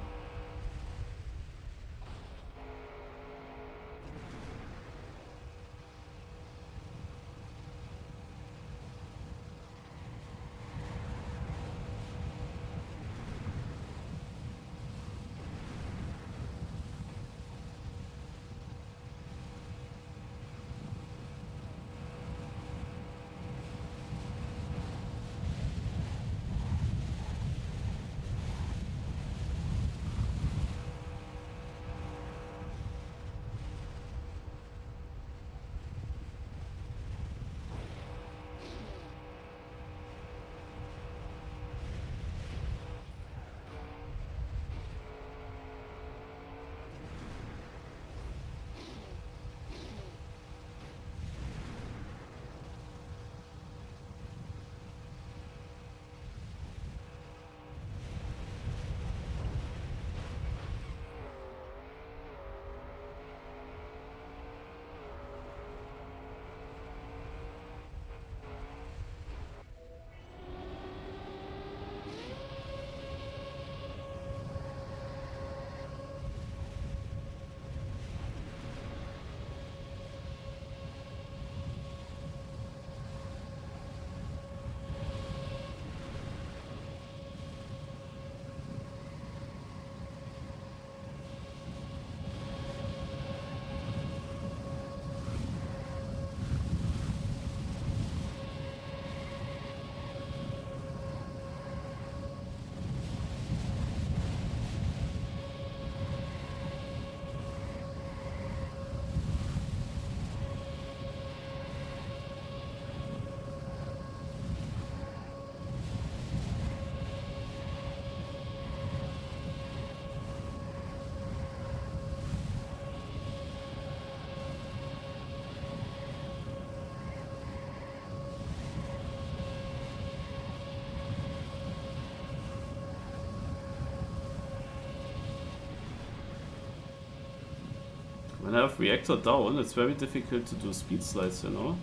When I have reactor down, it's very difficult to do speed slides, you know?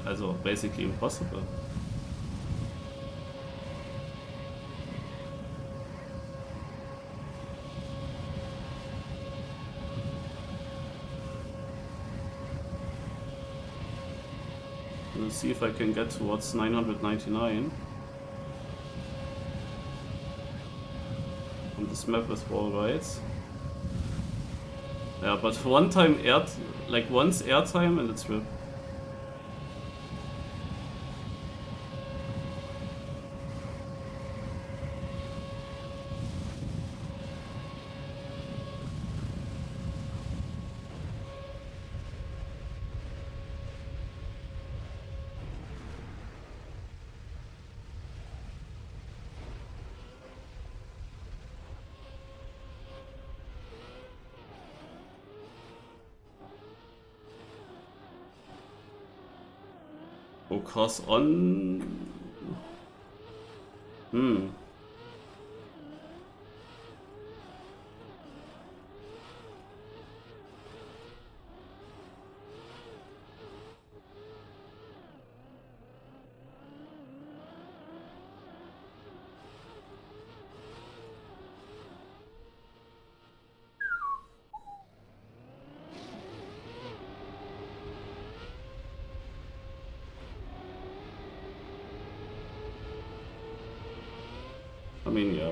Also basically impossible. We'll see if I can get towards 999 on this map with wall rides. Yeah, but for one time once airtime and it's RIP. Focus on... I mean, yeah.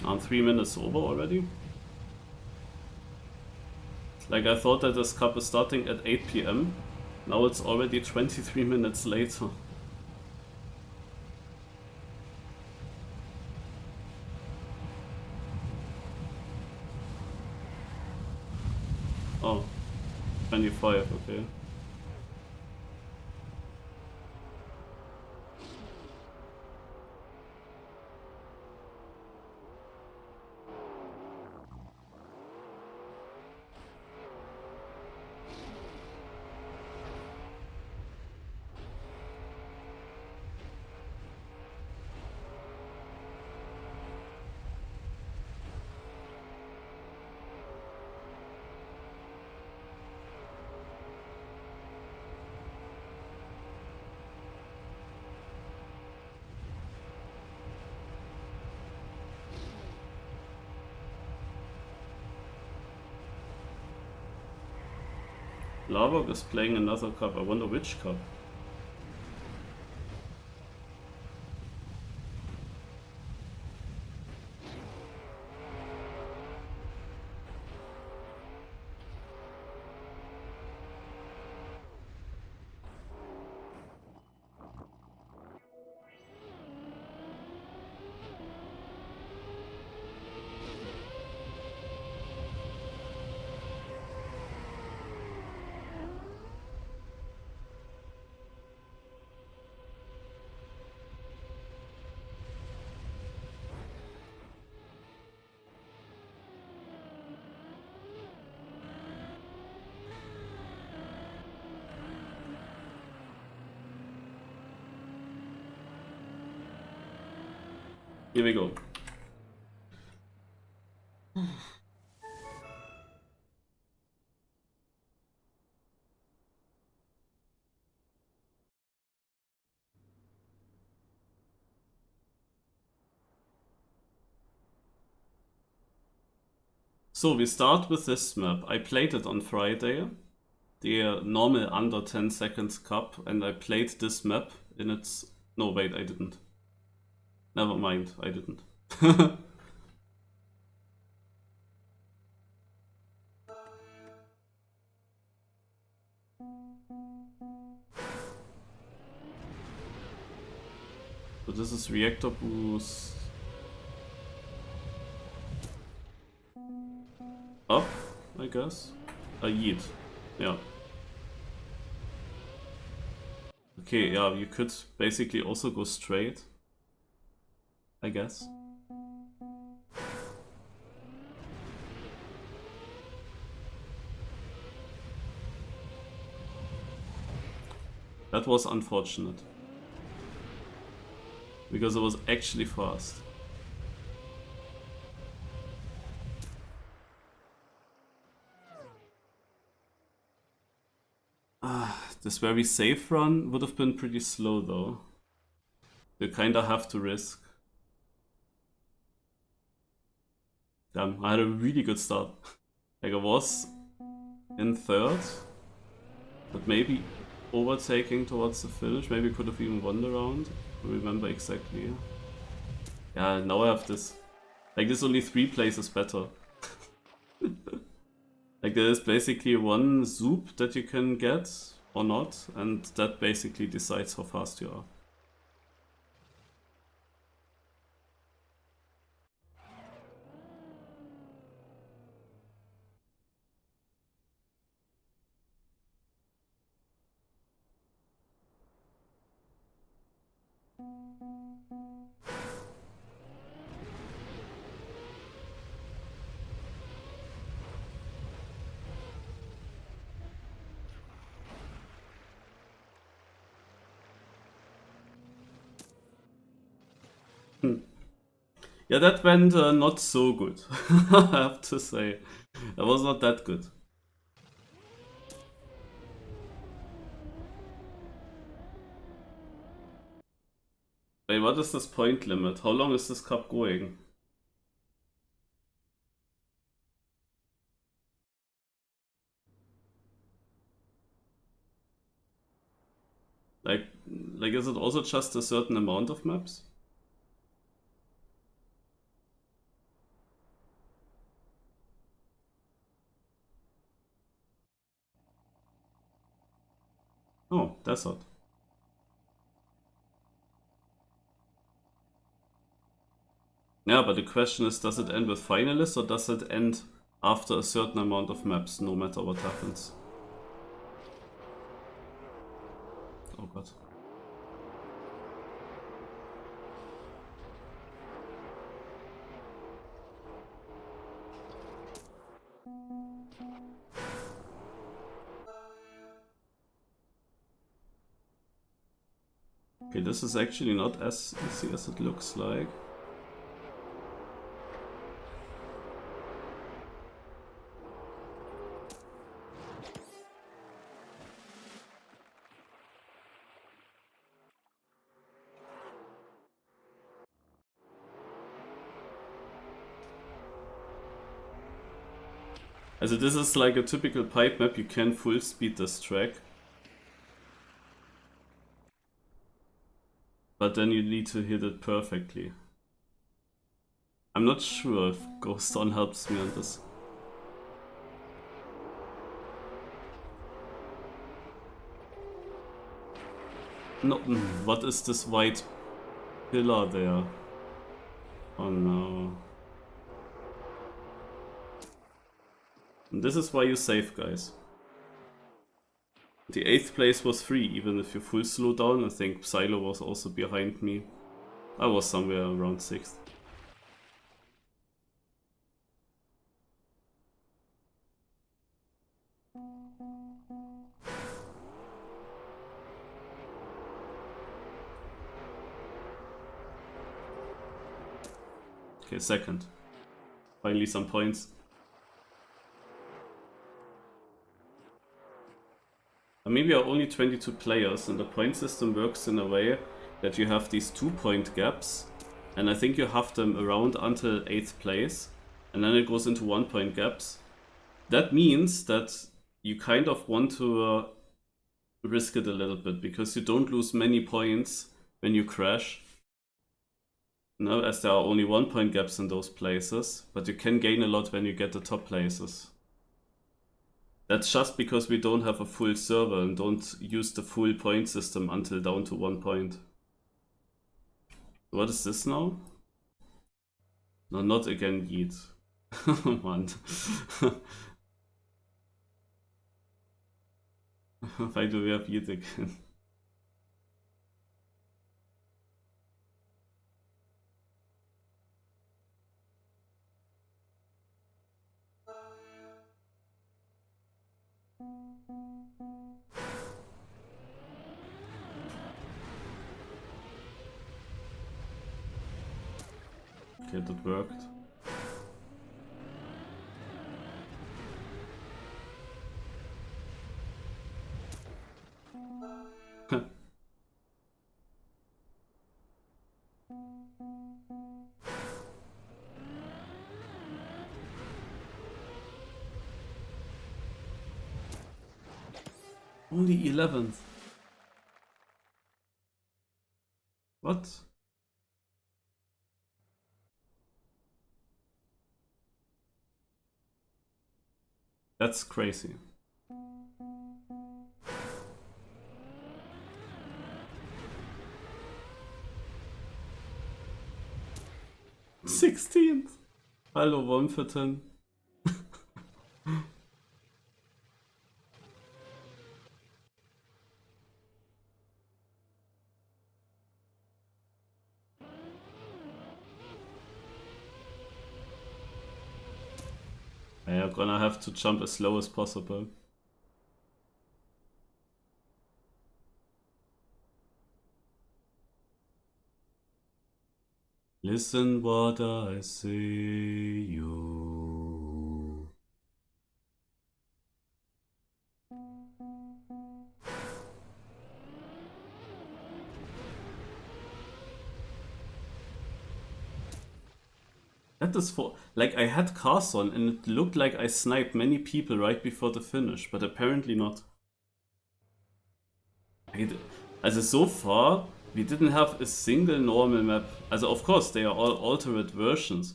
I'm 3 minutes over already. Like, I thought that this cup is starting at 8 PM. Now it's already 23 minutes later. Oh, 25, okay. Larvok is playing another cup. I wonder which cup. Here we go. So we start with this map. I played it on Friday, the normal under 10 seconds cup, and I played this map in its... No, wait, I didn't. Never mind, I didn't. So this is reactor boost. Up, I guess. A yeet. Yeah. Okay, yeah, you could basically also go straight, I guess. That was unfortunate. Because it was actually fast. This very safe run would have been pretty slow though. You kinda have to risk. Damn, I had a really good start. Like I was in third, but maybe overtaking towards the finish. Maybe could have even won the round. I remember exactly. Yeah, now I have this. Like this only 3 places better. Like there is basically one zoop that you can get or not, and that basically decides how fast you are. Yeah, that went not so good, I have to say. That was not that good. Wait, what is this point limit? How long is this cup going? Like is it also just a certain amount of maps? Oh, desert. Yeah, but the question is, does it end with finalists or does it end after a certain amount of maps, no matter what happens? Oh god. Okay, this is actually not as easy as it looks like. Also this is like a typical pipe map, you can full speed this track. But then you need to hit it perfectly. I'm not sure if Ghost On helps me on this. No, what is this white pillar there? Oh no. And this is why you save, guys. The 8th place was free, even if you full slow down. I think Psylo was also behind me. I was somewhere around 6th. Okay, second. Finally some points. I mean, we are only 22 players, and the point system works in a way that you have these 2-point gaps, and I think you have them around until 8th place, and then it goes into 1-point gaps. That means that you kind of want to risk it a little bit, because you don't lose many points when you crash. No, as there are only 1-point gaps in those places, but you can gain a lot when you get the top places. That's just because we don't have a full server and don't use the full point system until down to 1 point. What is this now? No, not again Yeet. Man. Why do we have Yeet again? Okay, that worked. Only 11th. What? That's crazy. '16th. Hallo, Womfitten. I'm gonna have to jump as slow as possible. Listen what I say, you. That is for, like, I had Carson and it looked like I sniped many people right before the finish, but apparently not. Also so far, we didn't have a single normal map. Also of course they are all altered versions,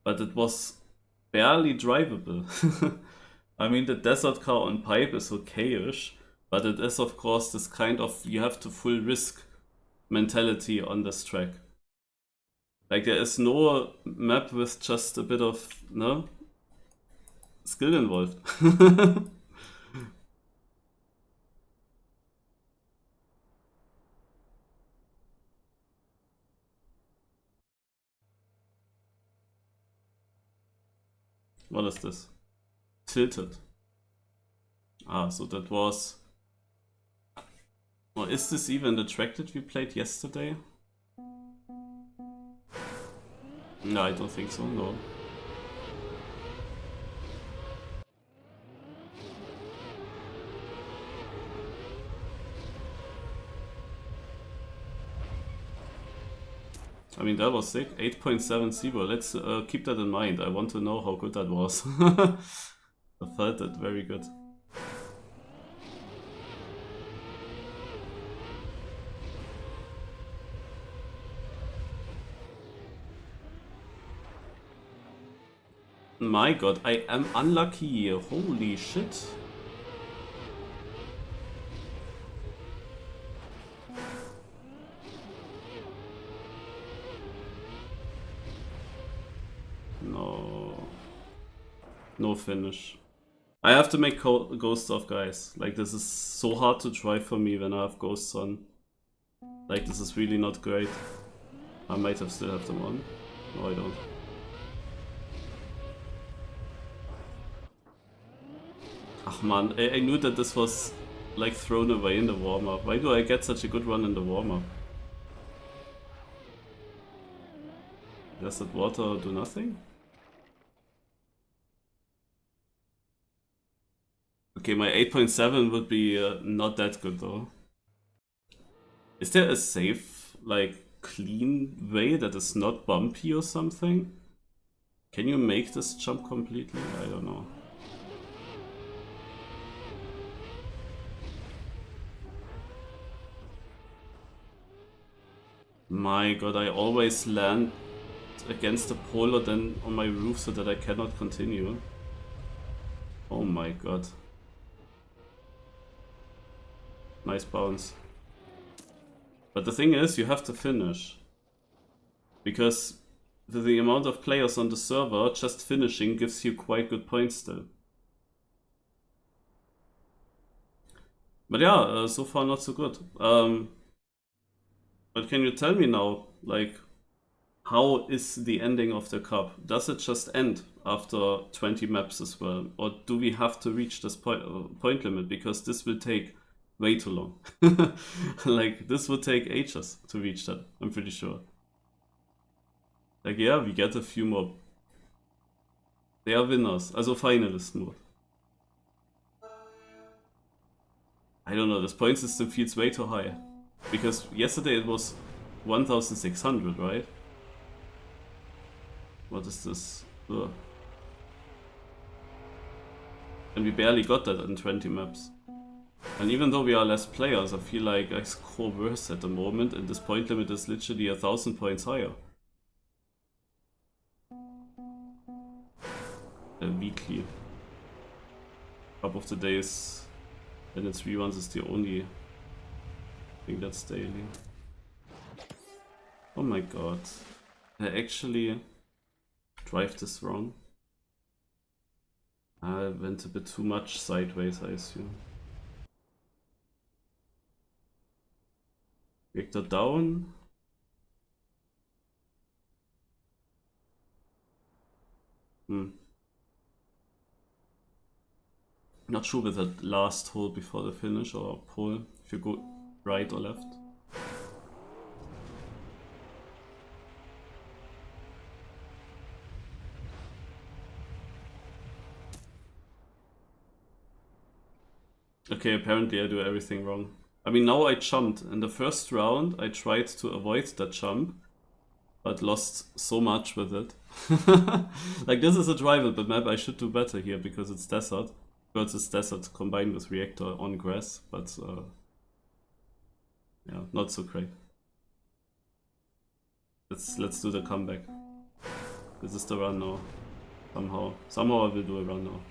but it was barely drivable. I mean, the desert car on pipe is okay-ish, but it is of course this kind of, you have to full risk mentality on this track. Like, there is no map with just a bit of, no, skill involved. What is this? Tilted. Ah, so that was... Or is this even the track that we played yesterday? No, I don't think so, no. I mean, that was sick. 8.70. Let's keep that in mind. I want to know how good that was. I felt that very good. My god, I am unlucky. Holy shit. No. No finish. I have to make ghosts off, guys. Like, this is so hard to try for me when I have ghosts on. Like, this is really not great. I might have still have them on. No, I don't. Ach man, I knew that this was like thrown away in the warm-up. Why do I get such a good run in the warm-up? Does that water do nothing? Okay, my 8.7 would be not that good though. Is there a safe, like, clean way that is not bumpy or something? Can you make this jump completely? I don't know. My god, I always land against the pole or then on my roof so that I cannot continue. Oh my god. Nice bounce. But the thing is, you have to finish. Because the amount of players on the server, just finishing gives you quite good points still. But yeah, so far not so good. But can you tell me now, like, how is the ending of the cup? Does it just end after 20 maps as well? Or do we have to reach this point limit? Because this will take way too long. Like, this would take ages to reach that, I'm pretty sure. Like, yeah, we get a few more. They are winners, also finalist mode. I don't know, this point system feels way too high. Because yesterday it was 1600, right? What is this? Ugh. And we barely got that in 20 maps. And even though we are less players, I feel like I score worse at the moment, and this point limit is literally 1000 points higher. Weekly. Cup of the Days, and its reruns is the only thing that's daily. Oh my god. I actually drive this wrong. I went a bit too much sideways, I assume. Reactor down. Not sure with that last hole before the finish or pole, if you go right or left. Okay, apparently I do everything wrong. I mean, now I jumped. In the first round, I tried to avoid that jump, but lost so much with it. Like, this is a drivable map, I should do better here, because it's desert. Because it's desert combined with reactor on grass, but yeah, not so great. Let's do the comeback. This is the run now. Somehow I will do a run now.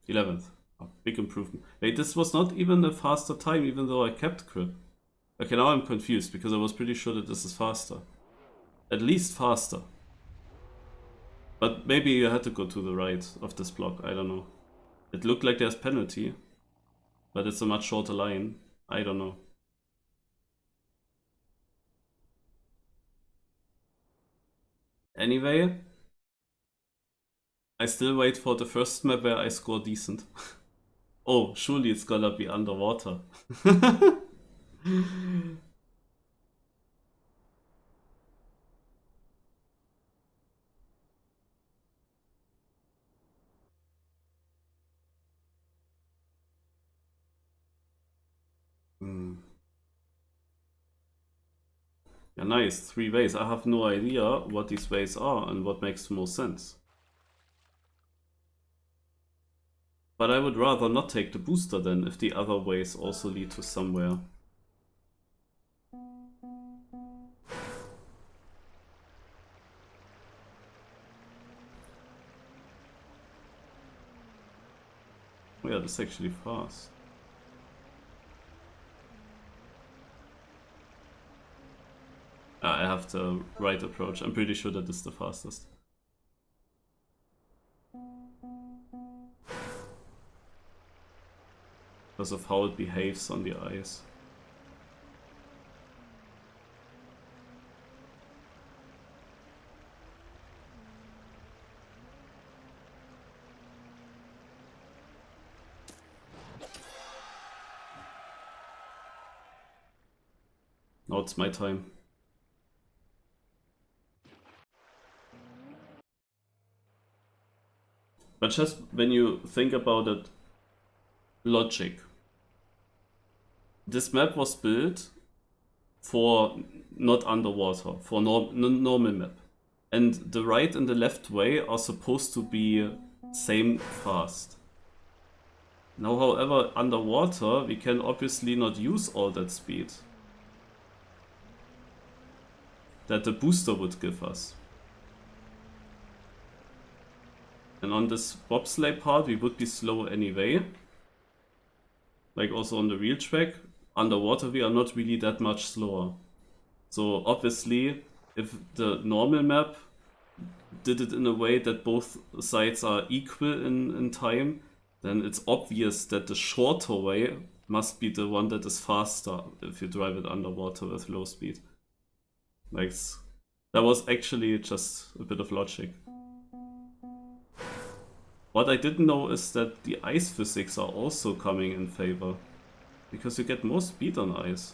11th. Oh, big improvement. Wait, this was not even a faster time, even though I kept grip. Okay, now I'm confused, because I was pretty sure that this is faster. At least faster. But maybe you had to go to the right of this block, I don't know. It looked like there's penalty, but it's a much shorter line. I don't know. Anyway, I still wait for the first map where I score decent. Oh, surely it's gonna be underwater. Hmm. Yeah, nice. 3 ways. I have no idea what these ways are and what makes the most sense. But I would rather not take the booster then, if the other ways also lead to somewhere. Oh yeah, that's actually fast. I have the right approach. I'm pretty sure that is the fastest. Because of how it behaves on the ice. Now it's my time. But just when you think about it, logic. This map was built for not underwater, for normal map. And the right and the left way are supposed to be same fast. Now, however, underwater, we can obviously not use all that speed that the booster would give us. And on this bobsleigh part, we would be slow anyway. Like also on the real track. Underwater, we are not really that much slower. So obviously, if the normal map did it in a way that both sides are equal in time, then it's obvious that the shorter way must be the one that is faster if you drive it underwater with low speed. Like, that was actually just a bit of logic. What I didn't know is that the ice physics are also coming in favor, because you get more speed on ice.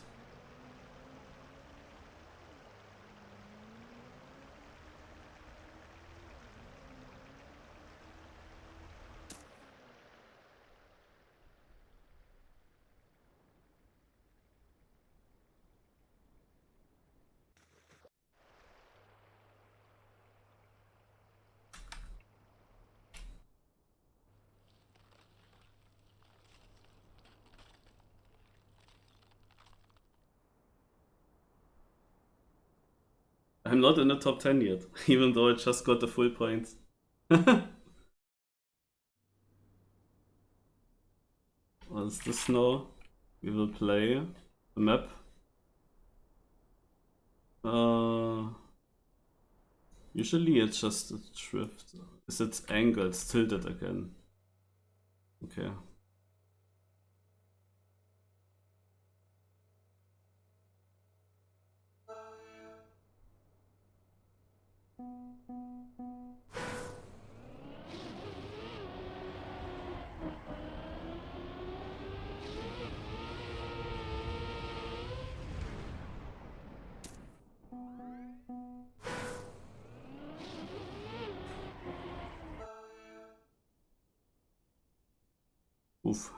I'm not in the top 10 yet, even though I just got the full points. What is this now? We will play the map. Usually it's just a drift. Is it angle? It's tilted again. Okay. Oof.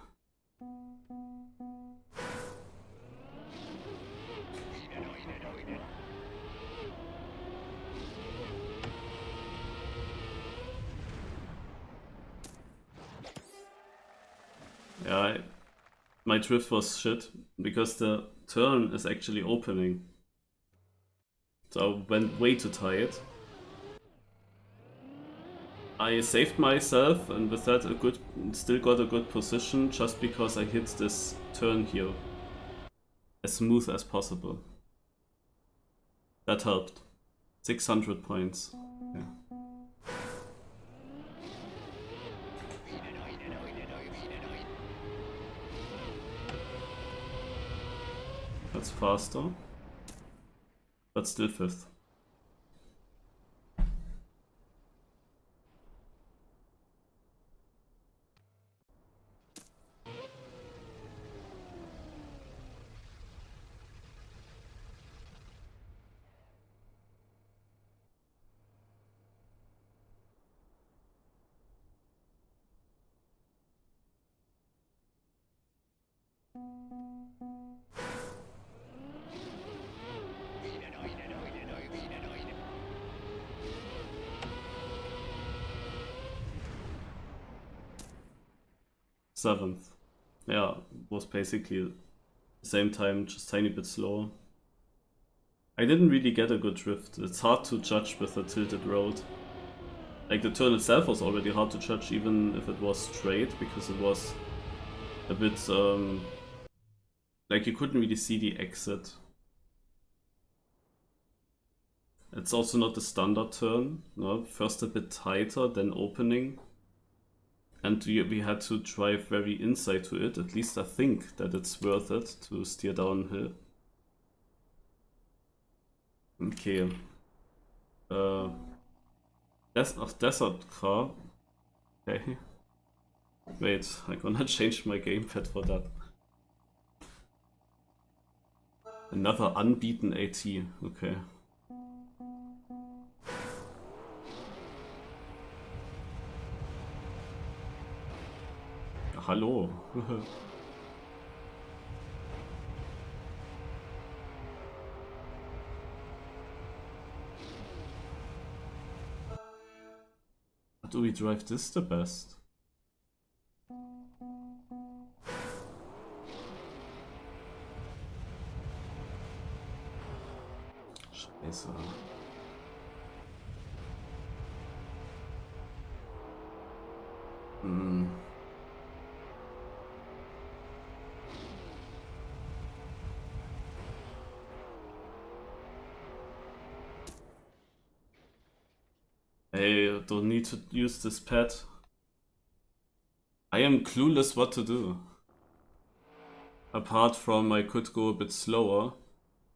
Yeah, my drift was shit because the turn is actually opening. So I went way too tight. I saved myself and with that still got a good position just because I hit this turn here as smooth as possible. That helped. 600 points. Yeah. That's faster, but still 5th. Seventh. Yeah, was basically the same time, just tiny bit slower. I didn't really get a good drift. It's hard to judge with a tilted road. Like the turn itself was already hard to judge even if it was straight, because it was a bit like you couldn't really see the exit. It's also not the standard turn, no? First a bit tighter, then opening. And we had to drive very inside to it. At least I think that it's worth it to steer downhill. Okay. Desert car. Okay. Wait, I'm gonna change my gamepad for that. Another unbeaten AT, okay. Hallo. How do we drive this the best? Scheiße. Hm. Hey, don't need to use this pad. I am clueless what to do. Apart from I could go a bit slower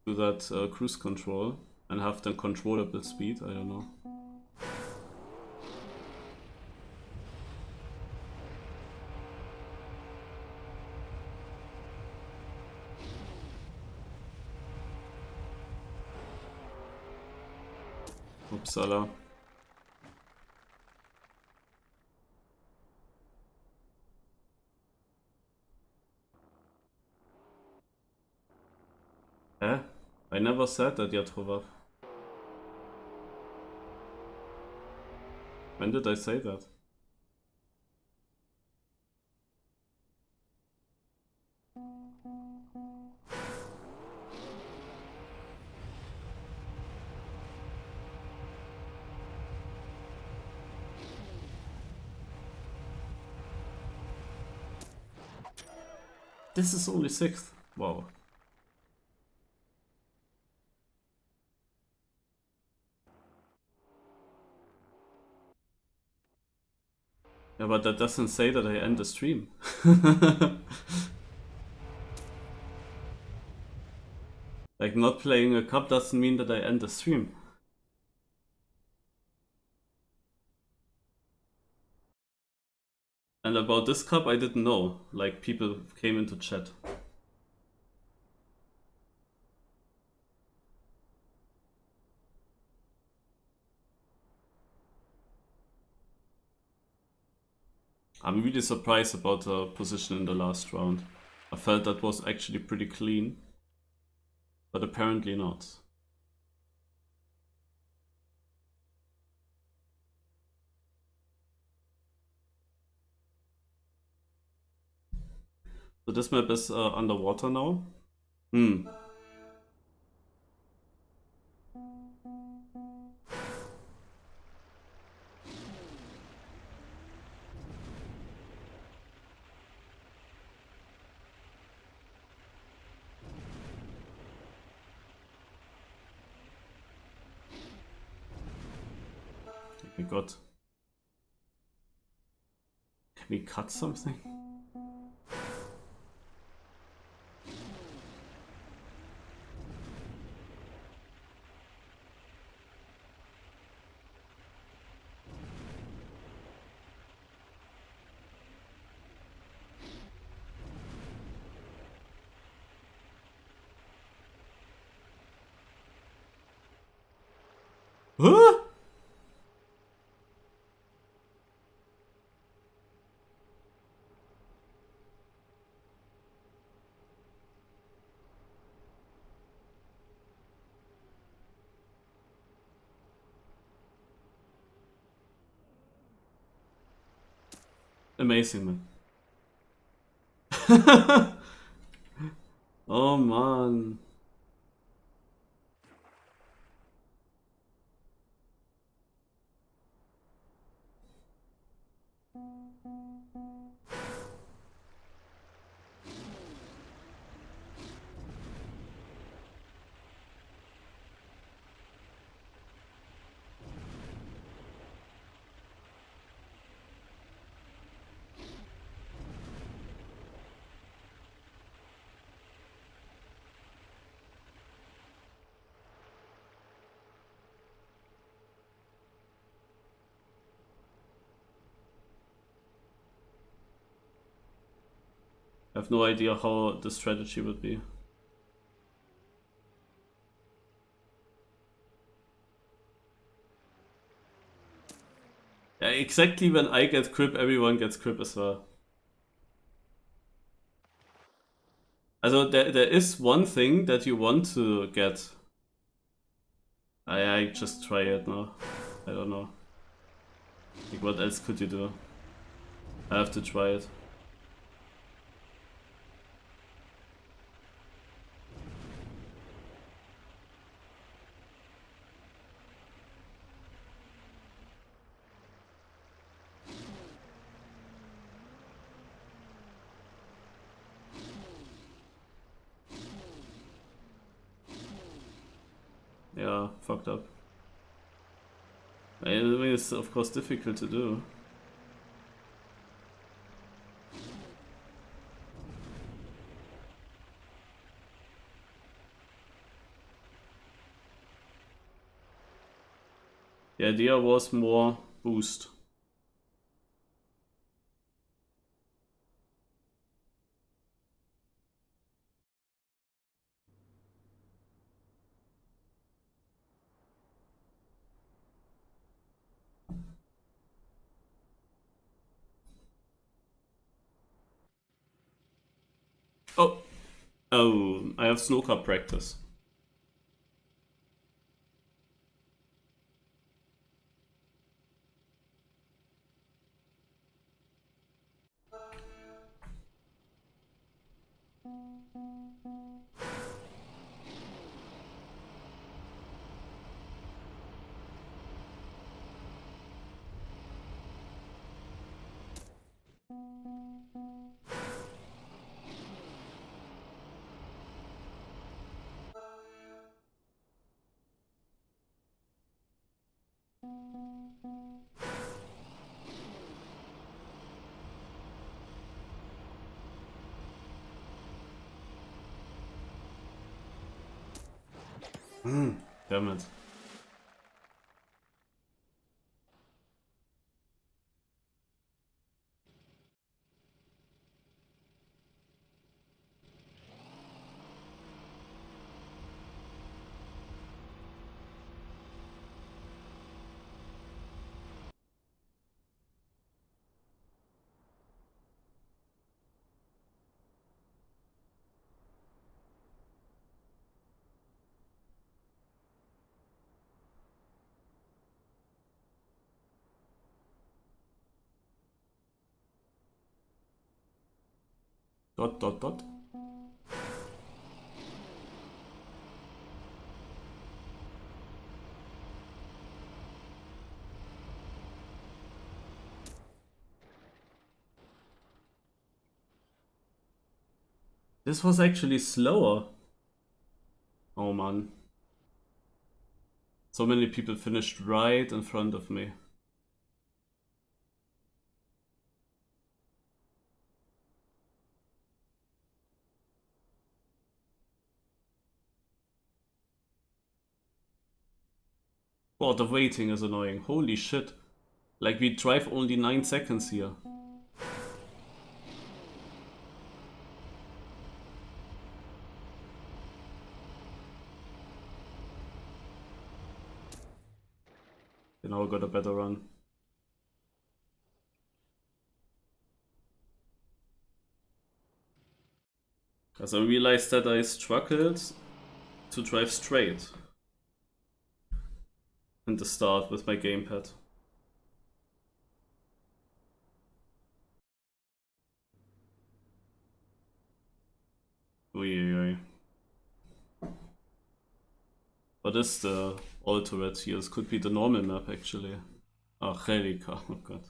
to that cruise control and have the controllable speed, I don't know. Uppsala. Hä? I never said that yet, Trovav. When did I say that? This is only 6th. Wow. Yeah, but that doesn't say that I end the stream. Like, not playing a cup doesn't mean that I end the stream. And about this cup, I didn't know. Like, people came into chat. I'm really surprised about the position in the last round. I felt that was actually pretty clean, but apparently not. So this map is underwater now. Hmm. Oh my god. Can we cut something? Huh? Amazing, man. Oh man. I have no idea how the strategy would be. Exactly when I get grip, everyone gets grip as well. Also, there is one thing that you want to get. I just try it now. I don't know. Like, what else could you do? I have to try it. Yeah, fucked up. I mean, it's of course difficult to do. The idea was more boost. Oh! Oh, I have snooker practice. Damn it. Dot dot dot. This was actually slower. Oh man. So many people finished right in front of me. Oh, the waiting is annoying. Holy shit. Like, we drive only 9 seconds here. You know, got a better run. As I realized that I struggled to drive straight in the start with my gamepad. Ui, ui, ui. What is the alternate here? This could be the normal map actually. Angelica, oh god.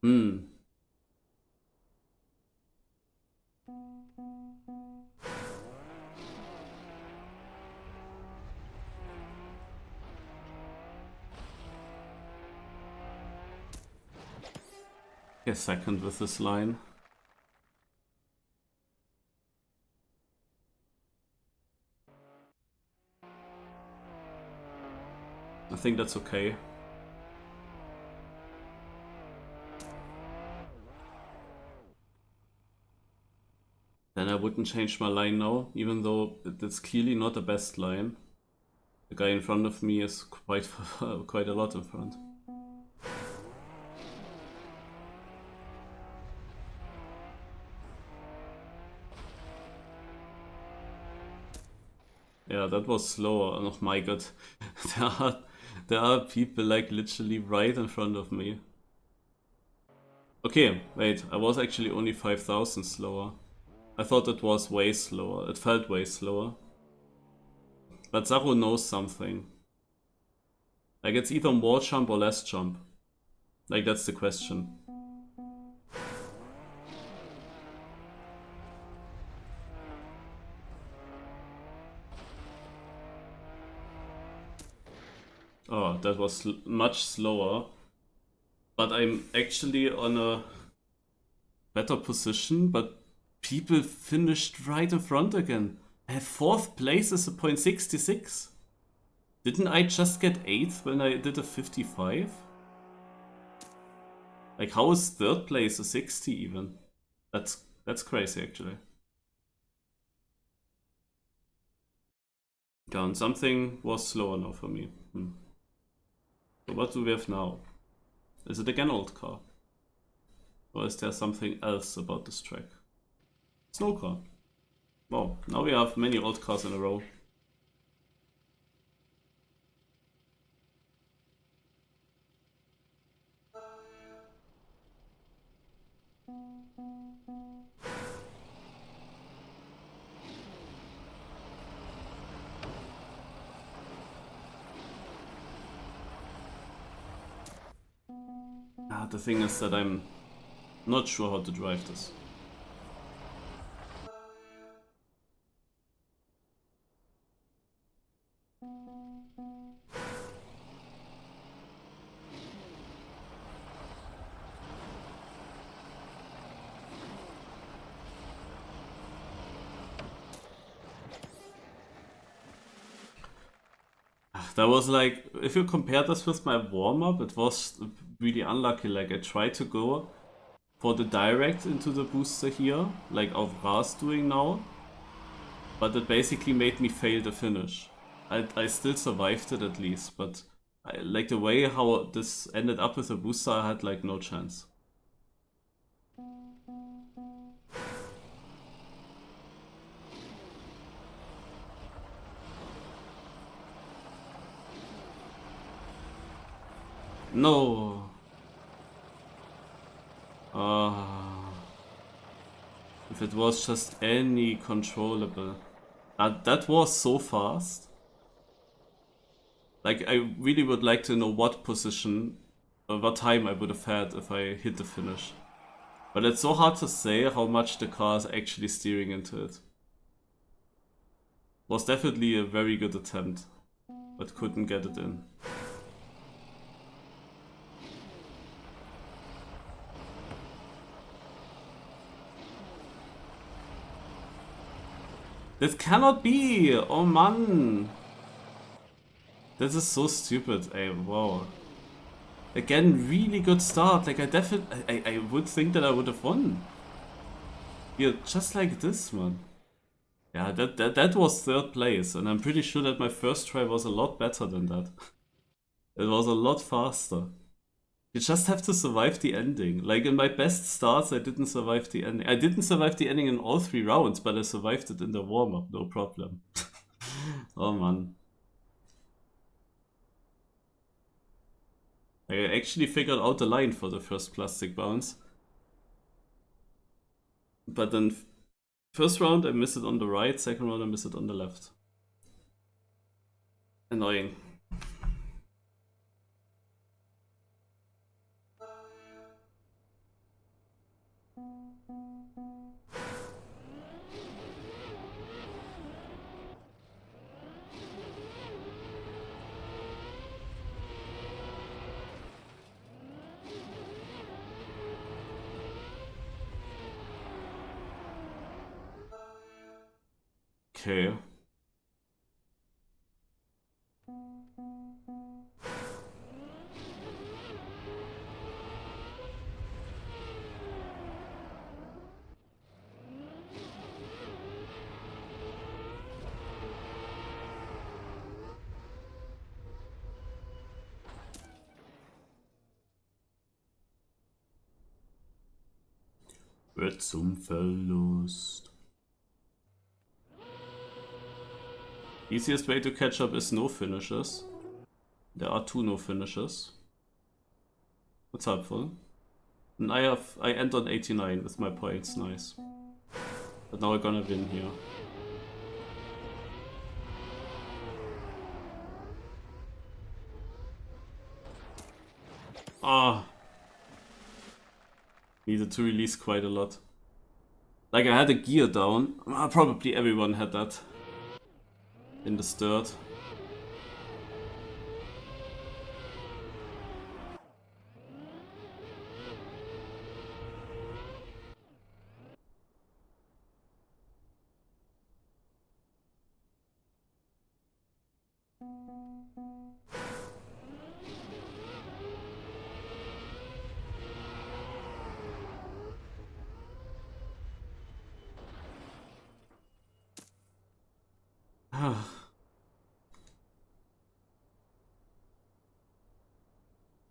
Hmm. Get second with this line. I think that's okay. Then I wouldn't change my line now, even though it's clearly not the best line. The guy in front of me is quite quite a lot in front. Yeah, that was slower. Oh my god. there are people like literally right in front of me. Okay, wait, I was actually only 5,000 slower. I thought it was way slower. It felt way slower. But Zaru knows something. Like it's either more jump or less jump. Like that's the question. Oh, that was much slower. But I'm actually on a better position, but people finished right in front again. I have 4th place as a .66. Didn't I just get 8th when I did a 55? Like how is 3rd place a 60 even? That's crazy actually. Yeah, and something was slower now for me. So what do we have now? Is it again old car? Or is there something else about this track? Snow car. Wow, now we have many old cars in a row. The thing is that I'm not sure how to drive this. That was like, if you compare this with my warm-up, it was really unlucky. Like I tried to go for the direct into the booster here, like Avra's doing now, but it basically made me fail the finish. I still survived it at least, but like the way how this ended up with the booster, I had like no chance. No. If it was just any controllable. That was so fast. Like, I really would like to know what position, or what time I would have had if I hit the finish. But it's so hard to say how much the car is actually steering into it. Was definitely a very good attempt, but couldn't get it in. This cannot be! Oh man! This is so stupid, wow. Again, really good start. Like I would think that I would have won. Yeah, just like this, man. Yeah, that was 3rd place, and I'm pretty sure that my first try was a lot better than that. It was a lot faster. You just have to survive the ending. Like in my best starts, I didn't survive the ending. I didn't survive the ending in all 3 rounds, but I survived it in the warm-up, no problem. Oh man. I actually figured out the line for the first plastic bounce. But then first round I missed it on the right, second round I missed it on the left. Annoying. Okay. Wird zum Verlust. Easiest way to catch up is no finishes. There are 2 no finishes. That's helpful. And I end on 89 with my points, nice. But now I'm gonna win here. Ah! Needed to release quite a lot. Like I had a gear down. Probably everyone had that in the start.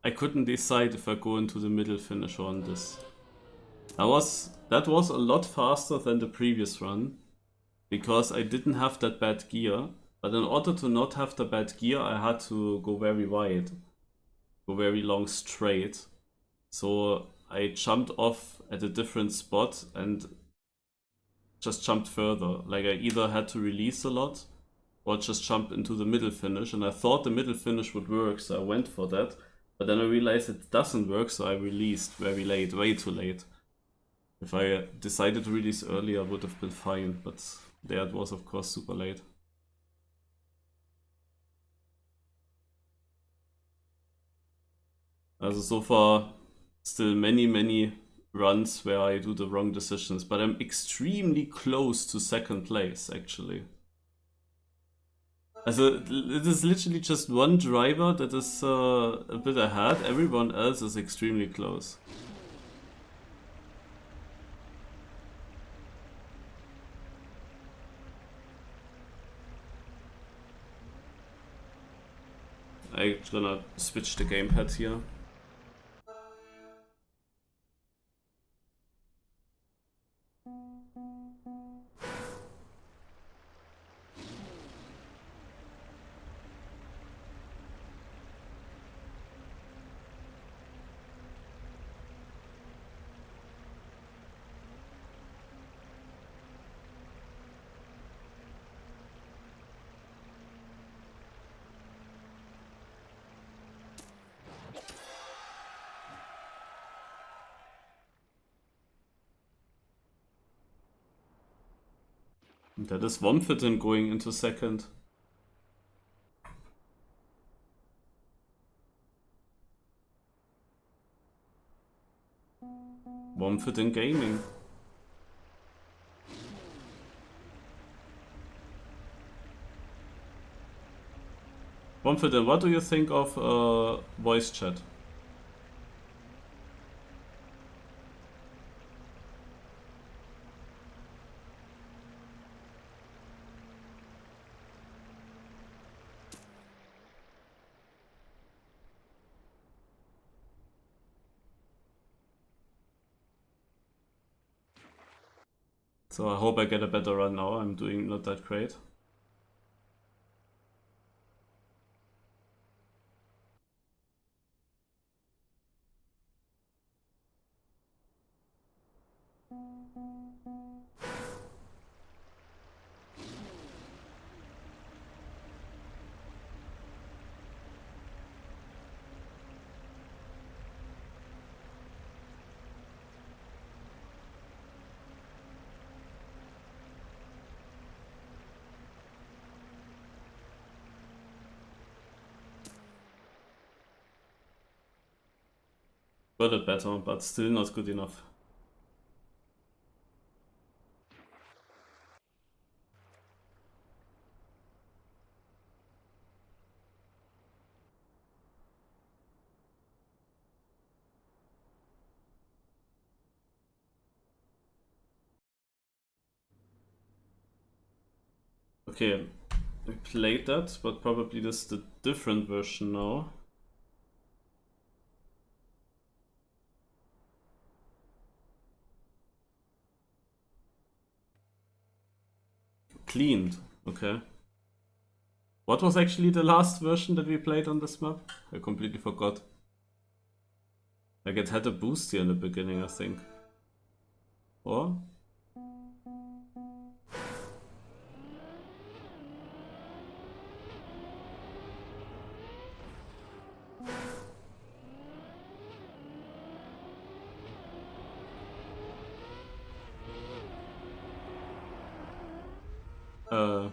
I couldn't decide if I go into the middle finisher on this. That was a lot faster than the previous run, because I didn't have that bad gear. But in order to not have the bad gear, I had to go very wide, go very long straight. So I jumped off at a different spot and just jumped further. Like I either had to release a lot or just jump into the middle finish, and I thought the middle finish would work, so I went for that. But then I realized it doesn't work, so I released very late, way too late. If I decided to release earlier, would have been fine, but there it was of course super late. Also so far, still many runs where I do the wrong decisions, but I'm extremely close to second place actually. Also it is literally just one driver that is a bit ahead, everyone else is extremely close. I'm gonna switch the gamepad here. That is Womfitten going into second. Womfitten Gaming. Womfitten, what do you think of voice chat? So I hope I get a better run now. I'm doing not that great. Got it better, but still not good enough. Okay, we played that, but probably this is the different version now. Cleaned, okay. What was actually the last version that we played on this map? I completely forgot. Like it had a boost here in the beginning, I think. Or? Uh,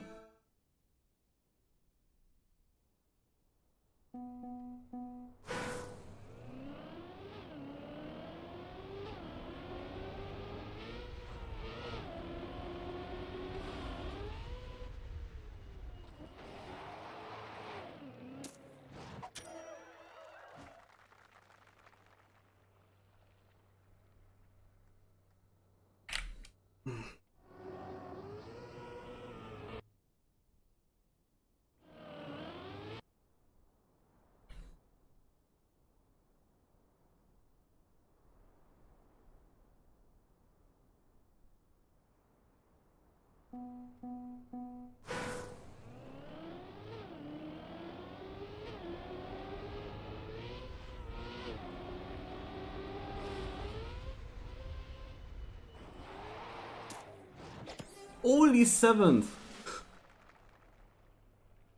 only 7th!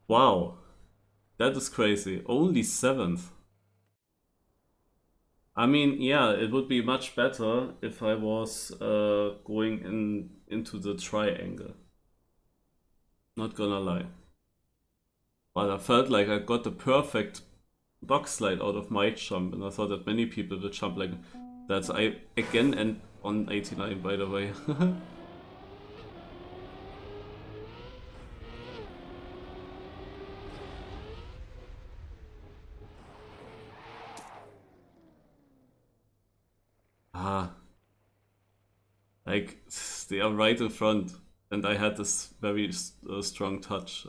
Wow. That is crazy. Only 7th. I mean, yeah, it would be much better if I was going into the triangle. Not gonna lie. But I felt like I got the perfect box slide out of my jump, and I thought that many people would jump like that. I again and on 89, by the way. Ah, like they are right in front, and I had this very strong touch.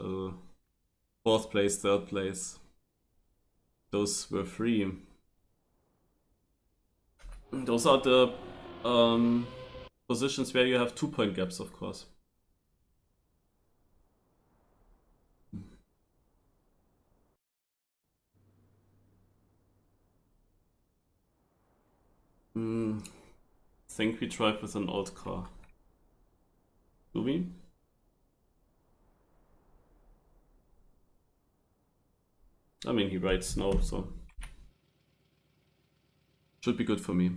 4th place, 3rd place, those were free. Those are the positions where you have 2-point gaps, of course. Think we drive with an old car. Do we? I mean, he rides snow, so should be good for me.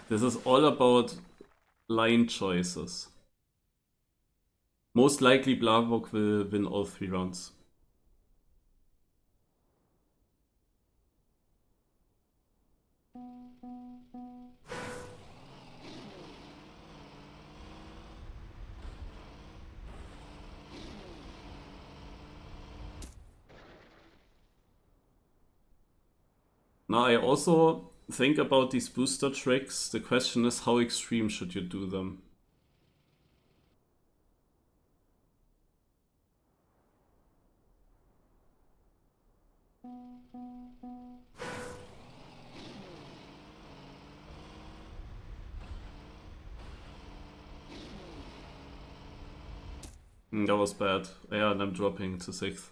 This is all about line choices. Most likely Blavok will win all 3 rounds. Now I also think about these booster tricks. The question is, how extreme should you do them? That was bad. Yeah, and I'm dropping to 6th.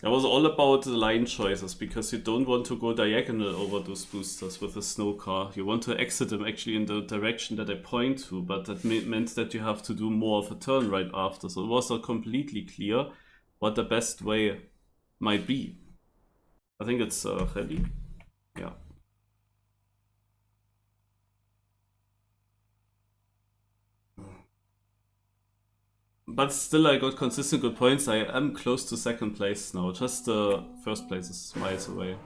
It was all about the line choices because you don't want to go diagonal over those boosters with a snow car. You want to exit them actually in the direction that I point to, but that meant that you have to do more of a turn right after. So it was not completely clear what the best way might be. I think it's ready. Yeah. But still, I got consistent good points. I am close to second place now. Just first place is miles away.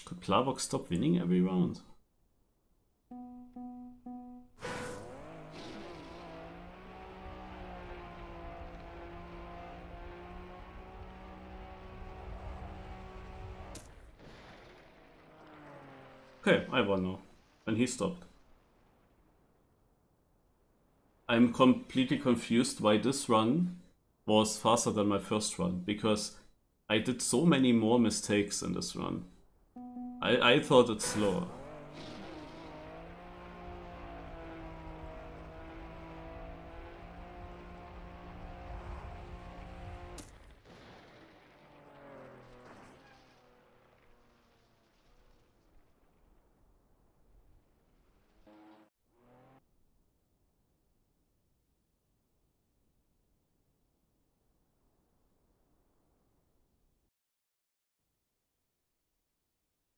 Could Plavok stop winning every round? Okay, I won now. And he stopped. I'm completely confused why this run was faster than my first run, because I did so many more mistakes in this run. I thought it's slower.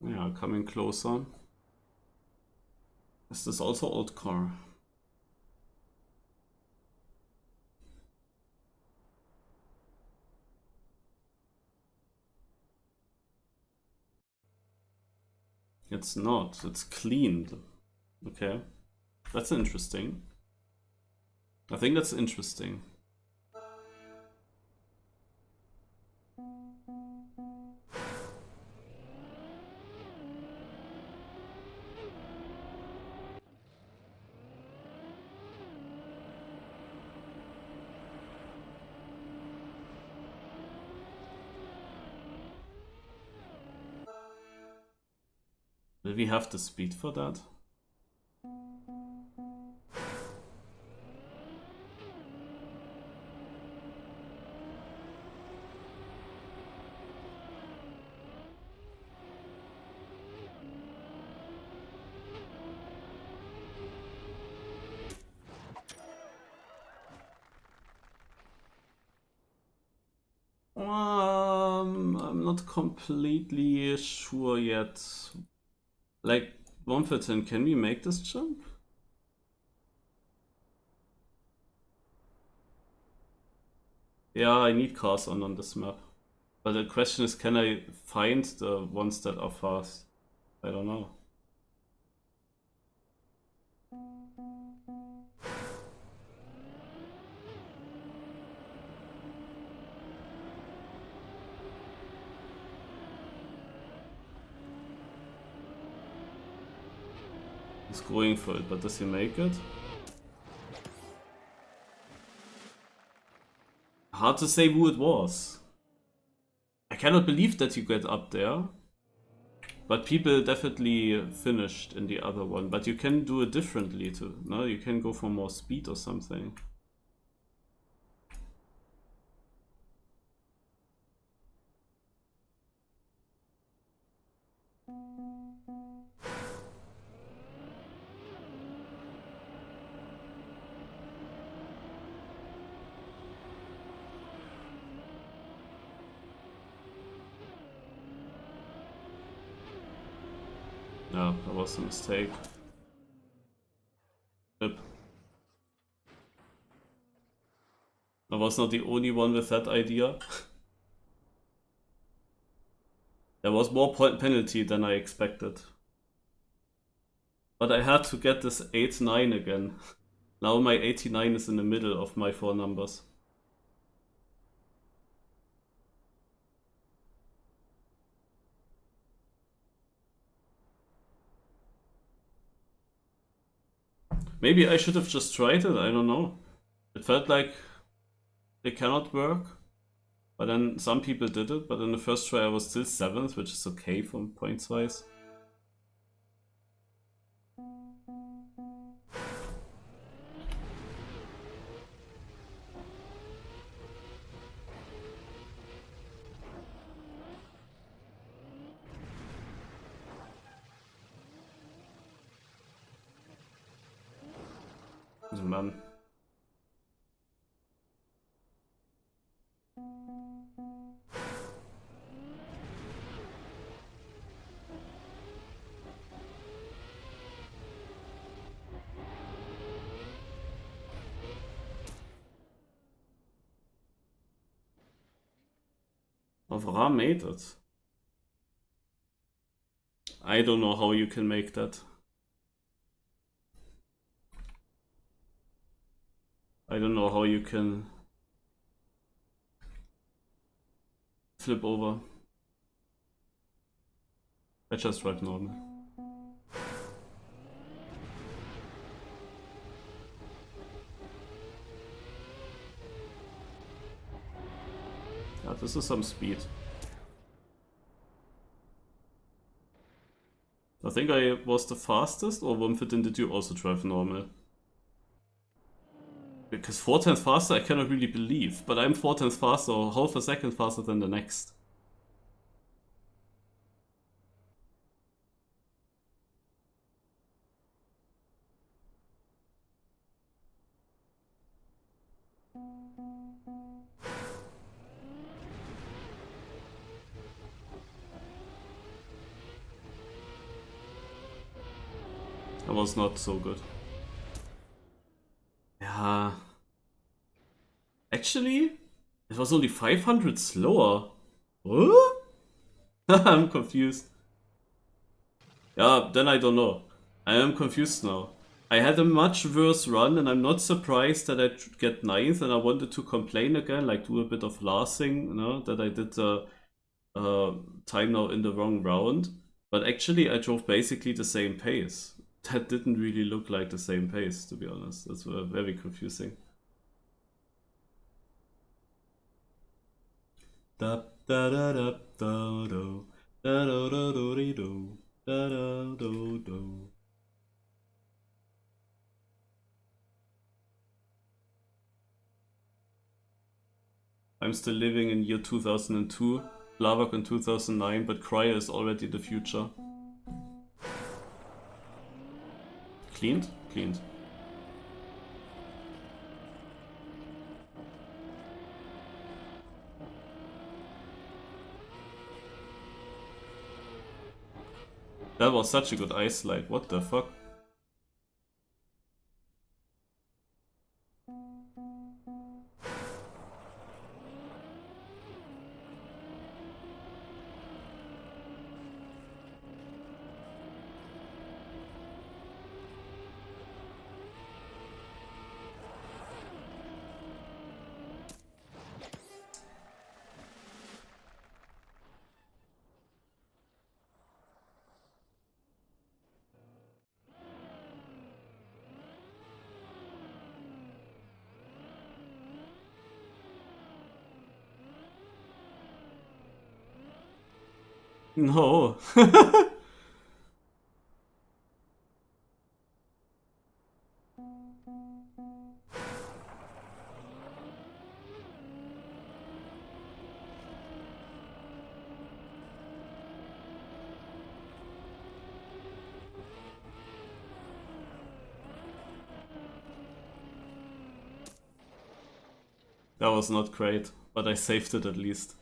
Yeah, coming closer. Is this also old car? It's not. It's cleaned. Okay. That's interesting. I think that's interesting. Will we have the speed for that? I'm not completely sure yet. Like, 1 for 10, can we make this jump? Yeah, I need cars on this map. But the question is, can I find the ones that are fast? I don't know. He's going for it, but does he make it? Hard to say who it was. I cannot believe that you get up there. But people definitely finished in the other one. But you can do it differently too. No, you can go for more speed or something. Yeah, that was a mistake. Yep. I was not the only one with that idea. There was more point penalty than I expected. But I had to get this 8-9 again. Now my 89 is in the middle of my 4 numbers. Maybe I should have just tried it, I don't know. It felt like it cannot work. But then some people did it, but in the first try I was still 7th, which is okay from points wise. Man. Avra made it. I don't know how you can make that. I don't know how you can flip over. I just drive normal. Yeah, this is some speed. I think I was the fastest, or Womfitten, did you also drive normal? Because 4 times faster I cannot really believe, but I'm 4 times faster or half a second faster than the next. That was not so good. Yeah. Actually, it was only 500 slower. What? I'm confused. Yeah, then I don't know. I am confused now. I had a much worse run and I'm not surprised that I get 9th, and I wanted to complain again, like do a bit of laughing, you know, that I did the time now in the wrong round. But actually I drove basically the same pace. That didn't really look like the same pace, to be honest. That's very confusing. Da da da da da do da da da do do da da do do. I'm still living in year 2002, Blavak in 2009, but Cryer is already the future. Cleaned? Cleaned. That was such a good ice slide, what the fuck? No. That was not great, but I saved it at least.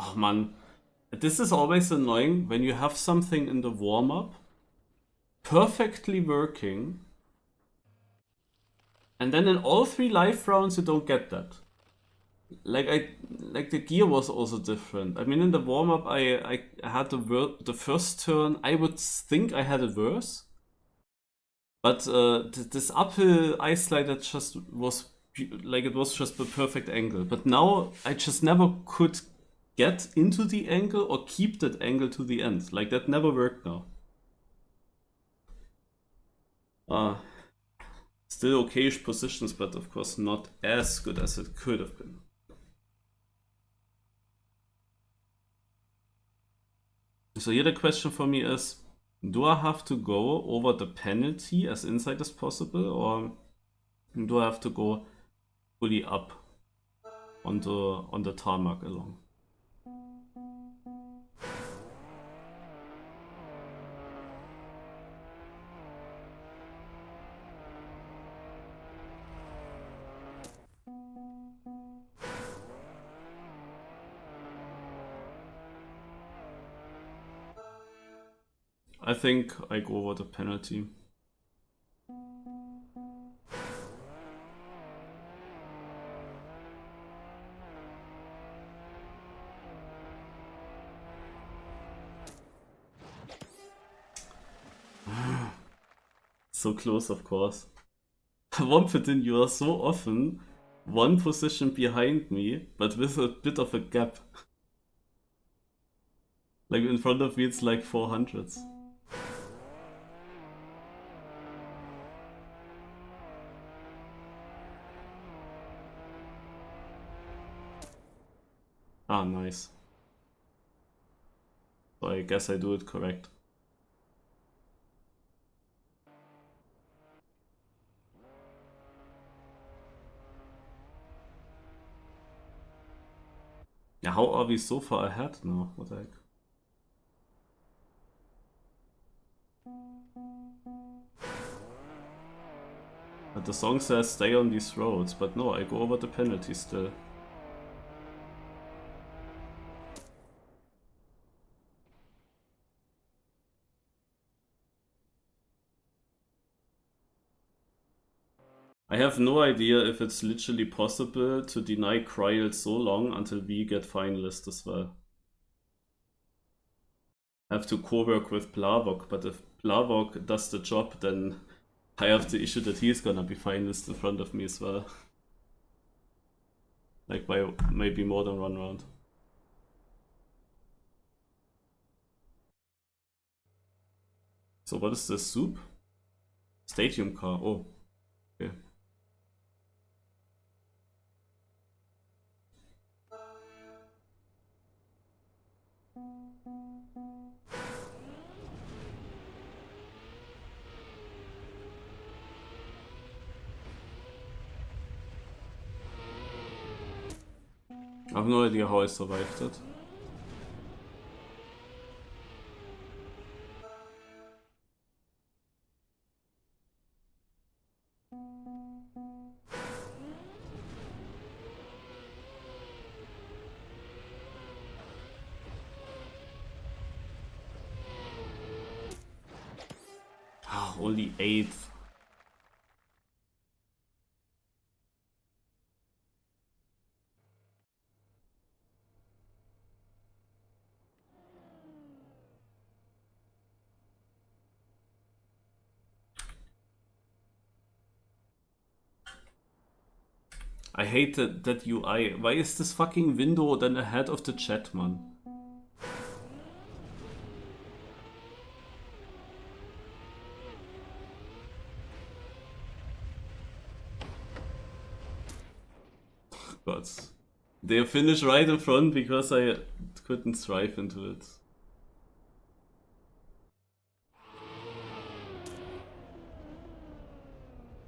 Oh man, this is always annoying when you have something in the warm-up perfectly working, and then in all 3 live rounds you don't get that. Like the gear was also different. I mean, in the warm-up I had the first turn. I would think I had it worse, but this uphill ice slider just was like it was just the perfect angle. But now I just never could get into the angle or keep that angle to the end. Like that never worked now. Still okayish positions, but of course not as good as it could have been. So here the question for me is, do I have to go over the penalty as inside as possible, or do I have to go fully up on the tarmac along? I think I go over the penalty. So close, of course. Wompitin, you are so often one position behind me, but with a bit of a gap. Like in front of me, it's like 400s. Ah, nice. So I guess I do it correct. Yeah, how are we so far ahead now? What the heck? But the song says stay on these roads, but no, I go over the penalty still. I have no idea if it's literally possible to deny Kryl so long until we get finalist as well. I have to co-work with Plavok, but if Plavok does the job, then I have the issue that he's gonna be finalist in front of me as well. Like by maybe more than 1 round. So what is this soup? Stadium car, oh. Okay. I have no idea how I survived it. Ah, only 8th. I hate that UI. Why is this fucking window then ahead of the chat, man? God. They finish right in front because I couldn't strive into it.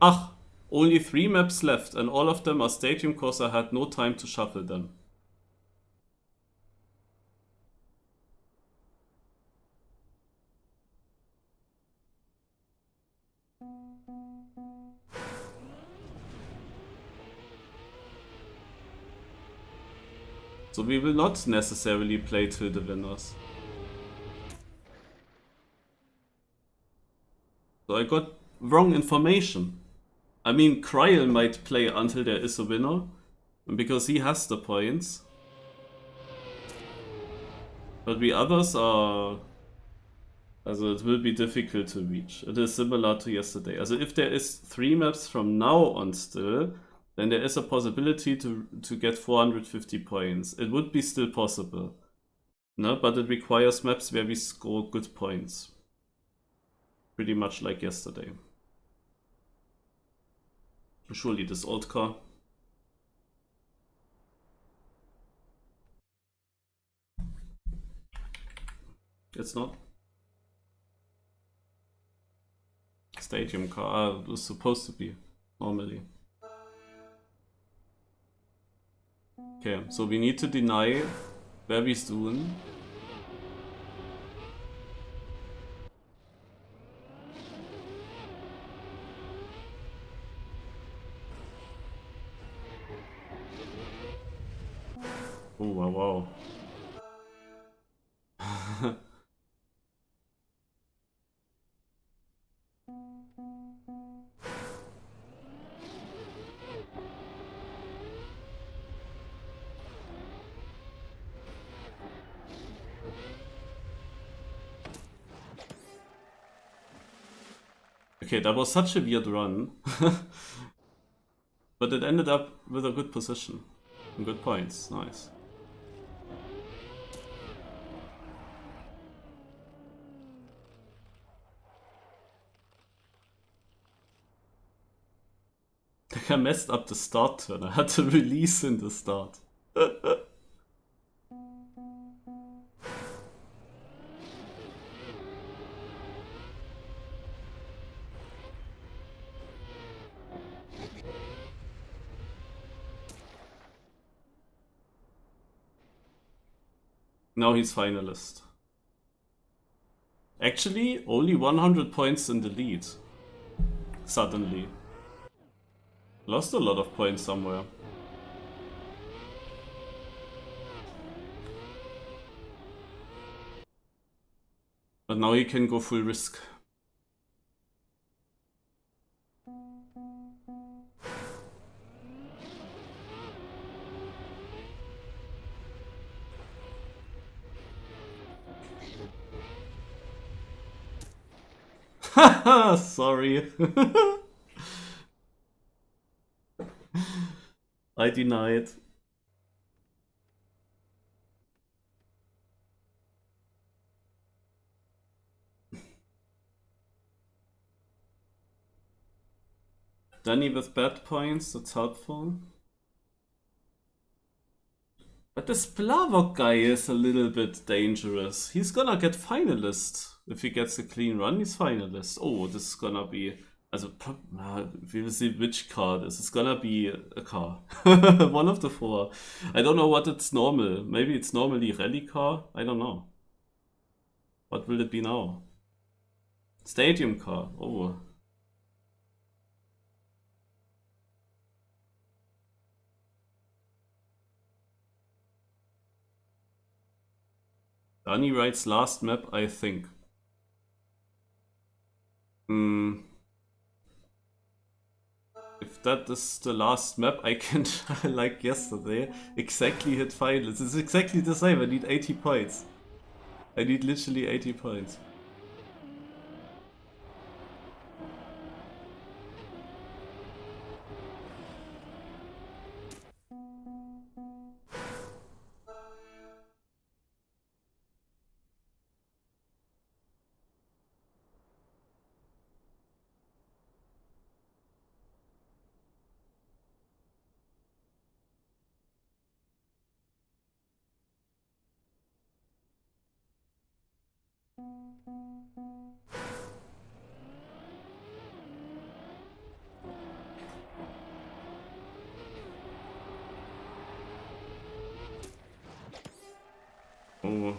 Ach, only 3 maps left, and all of them are stadium cause I had no time to shuffle them. So we will not necessarily play till the winners. So I got wrong information. I mean, Kryl might play until there is a winner, because he has the points. But we others are... Also it will be difficult to reach. It is similar to yesterday. Also if there is 3 maps from now on still, then there is a possibility to get 450 points. It would be still possible. No, but it requires maps where we score good points. Pretty much like yesterday. Surely this old car. It's not. Stadium car. It was supposed to be, normally. Okay, so we need to deny very soon. Oh, wow, wow. Okay, that was such a weird run. But it ended up with a good position. And good points. Nice. I messed up the start turn. I had to release in the start. Now he's finalist. Actually, only 100 points in the lead. Suddenly. Lost a lot of points somewhere. But now he can go full risk. Haha, sorry. I denied. Danny with bad points, that's helpful. But the Splavok guy is a little bit dangerous. He's gonna get finalist. If he gets a clean run, he's finalist. Oh, this is gonna be... Also, we will see which car this is. Gonna be a car. One of the 4. I don't know what it's normal. Maybe it's normally rally car? I don't know. What will it be now? Stadium car. Oh. Danny writes last map, I think. If that is the last map, I can, like yesterday, exactly hit finals. It's exactly the same. I need 80 points. I need literally 80 points. Oh.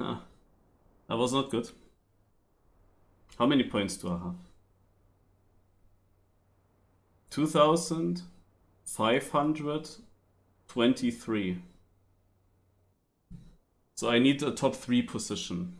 Ah, that was not good. How many points do I have? 2,523. So I need a top 3 position.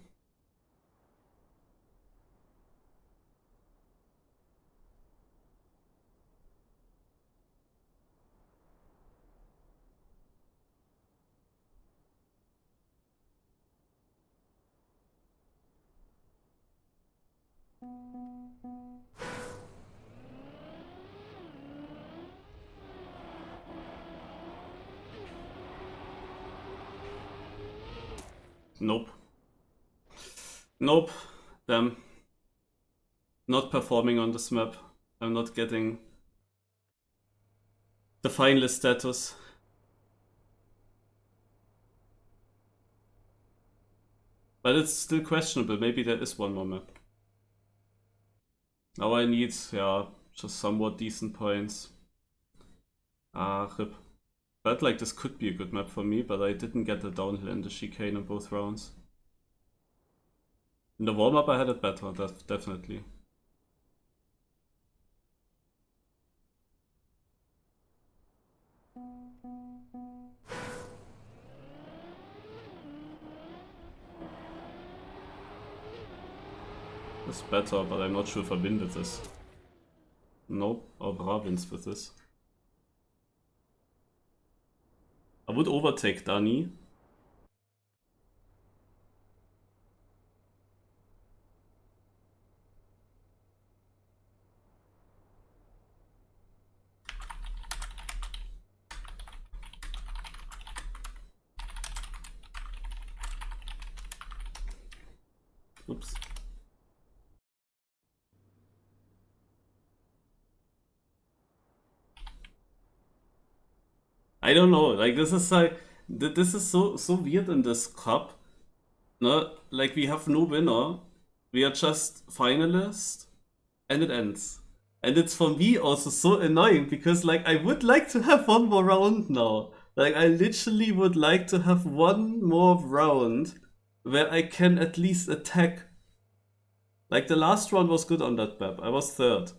Nope. Nope. Damn. Not performing on this map. I'm not getting the finalist status. But it's still questionable. Maybe there is one more map. Now I need, yeah, just somewhat decent points. Ah, rip. Felt like this could be a good map for me, but I didn't get the downhill and the chicane in both rounds. In the warm-up I had it better, definitely. It's better, but I'm not sure if I win with this. Nope, or Bra wins with this. I would overtake Dani. Oops. I don't know, like this is like, this is so weird in this cup. No, like we have no winner. We are just finalists and it ends. And it's for me also so annoying because like I would like to have one more round now. Like I literally would like to have one more round where I can at least attack. Like the last round was good on that map. I was third.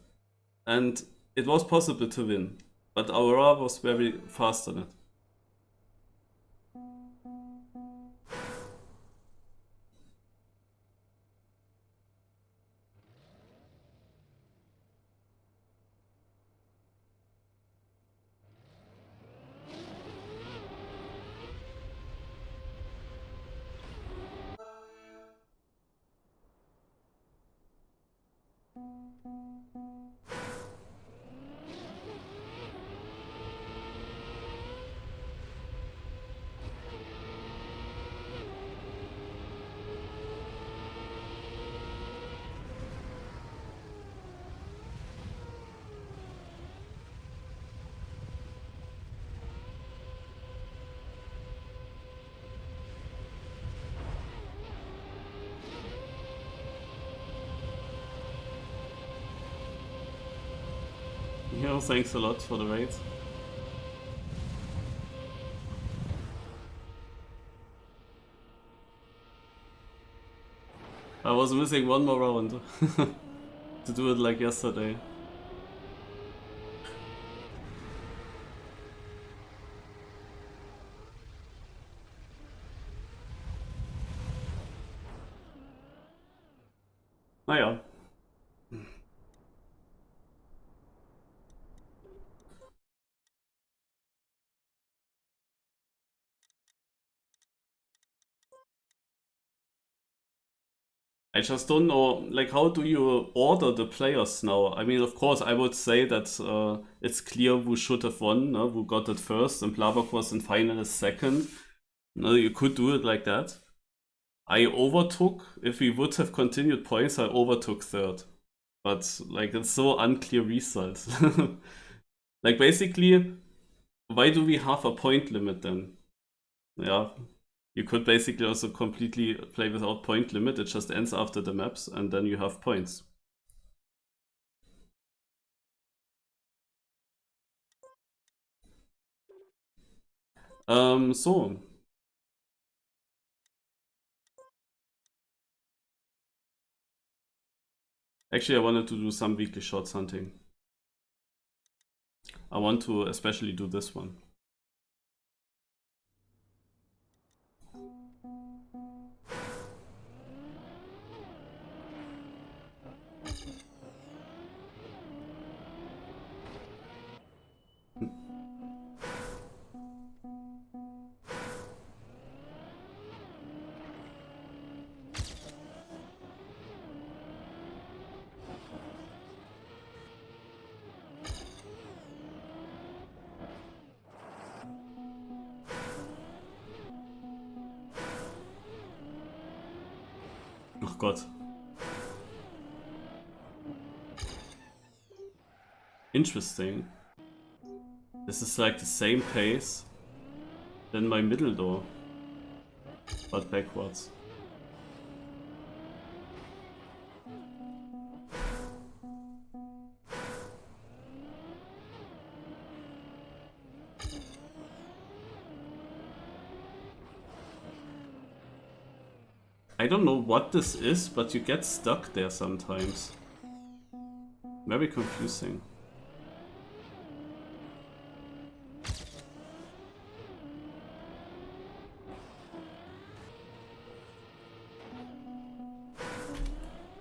And it was possible to win. But Aurora was very fast on it. Yo, thanks a lot for the raid. I was missing one more round to do it like yesterday. Naja. I just don't know, like, how do you order the players now? I mean, of course, I would say that it's clear who should have won, no? Who got it first, and Blavak was in finalist second. No, you could do it like that. I overtook, if we would have continued points, I overtook third. But, like, it's so unclear results. Like, basically, why do we have a point limit then? Yeah, you could basically also completely play without point limit. It just ends after the maps and then you have points. So. Actually, I wanted to do some weekly shorts hunting. I want to especially do this one. Oh Gott. Interesting. This is like the same pace than my middle door, but backwards. I don't know what this is, but you get stuck there sometimes. Very confusing.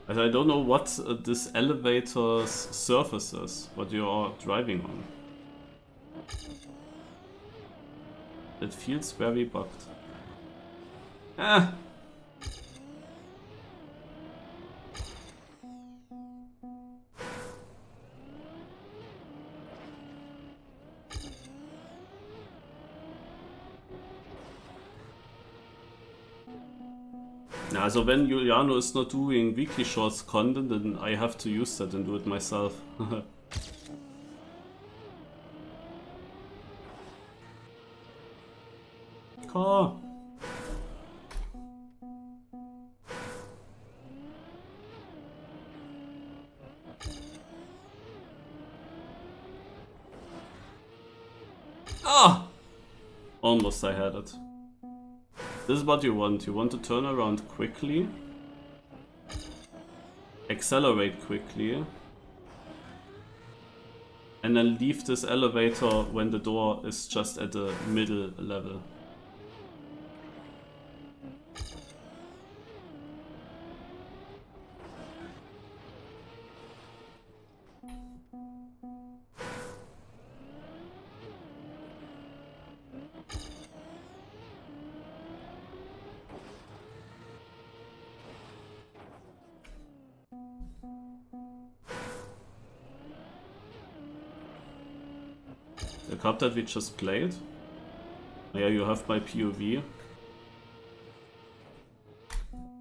And I don't know what this elevator's surface is, what you are driving on. It feels very bugged. Ah! Also when Juliano is not doing weekly shorts content, then I have to use that and do it myself. Car. Ah! Almost I had it. This is what you want. You want to turn around quickly, accelerate quickly, and then leave this elevator when the door is just at the middle level. The cup that we just played. Yeah, you have my POV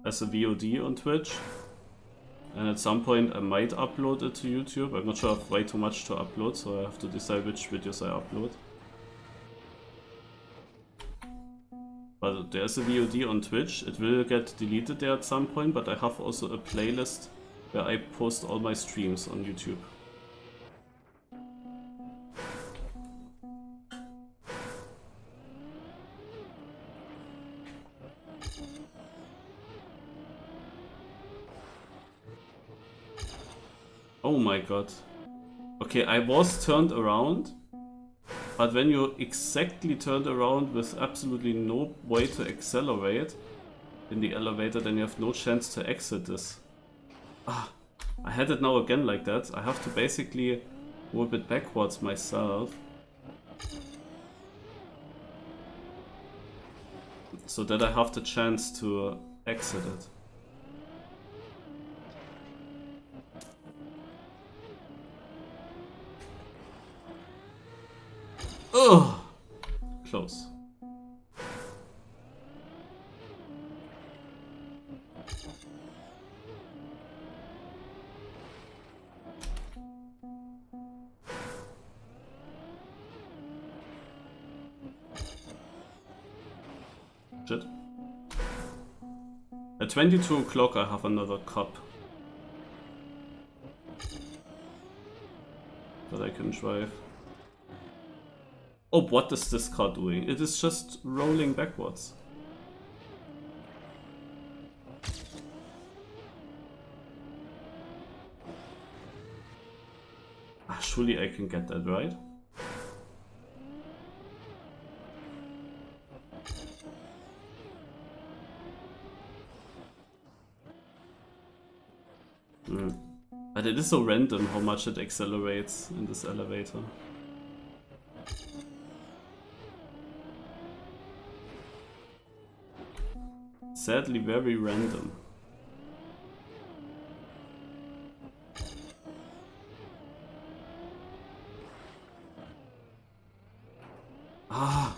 as a VOD on Twitch. And at some point I might upload it to YouTube. I'm not sure I have way too much to upload, so I have to decide which videos I upload. But there's a VOD on Twitch. It will get deleted there at some point, but I have also a playlist where I post all my streams on YouTube. Oh my god. Okay, I was turned around, but when you exactly turned around with absolutely no way to accelerate in the elevator, then you have no chance to exit this. Ah, I had it now again like that. I have to basically go a bit backwards myself, so that I have the chance to exit it. Ugh! Close. Shit. At 22 o'clock I have another cup that I can drive. Oh, what is this car doing? It is just rolling backwards. Ah, surely I can get that right. But it is so random how much it accelerates in this elevator. Sadly, very random. Ah!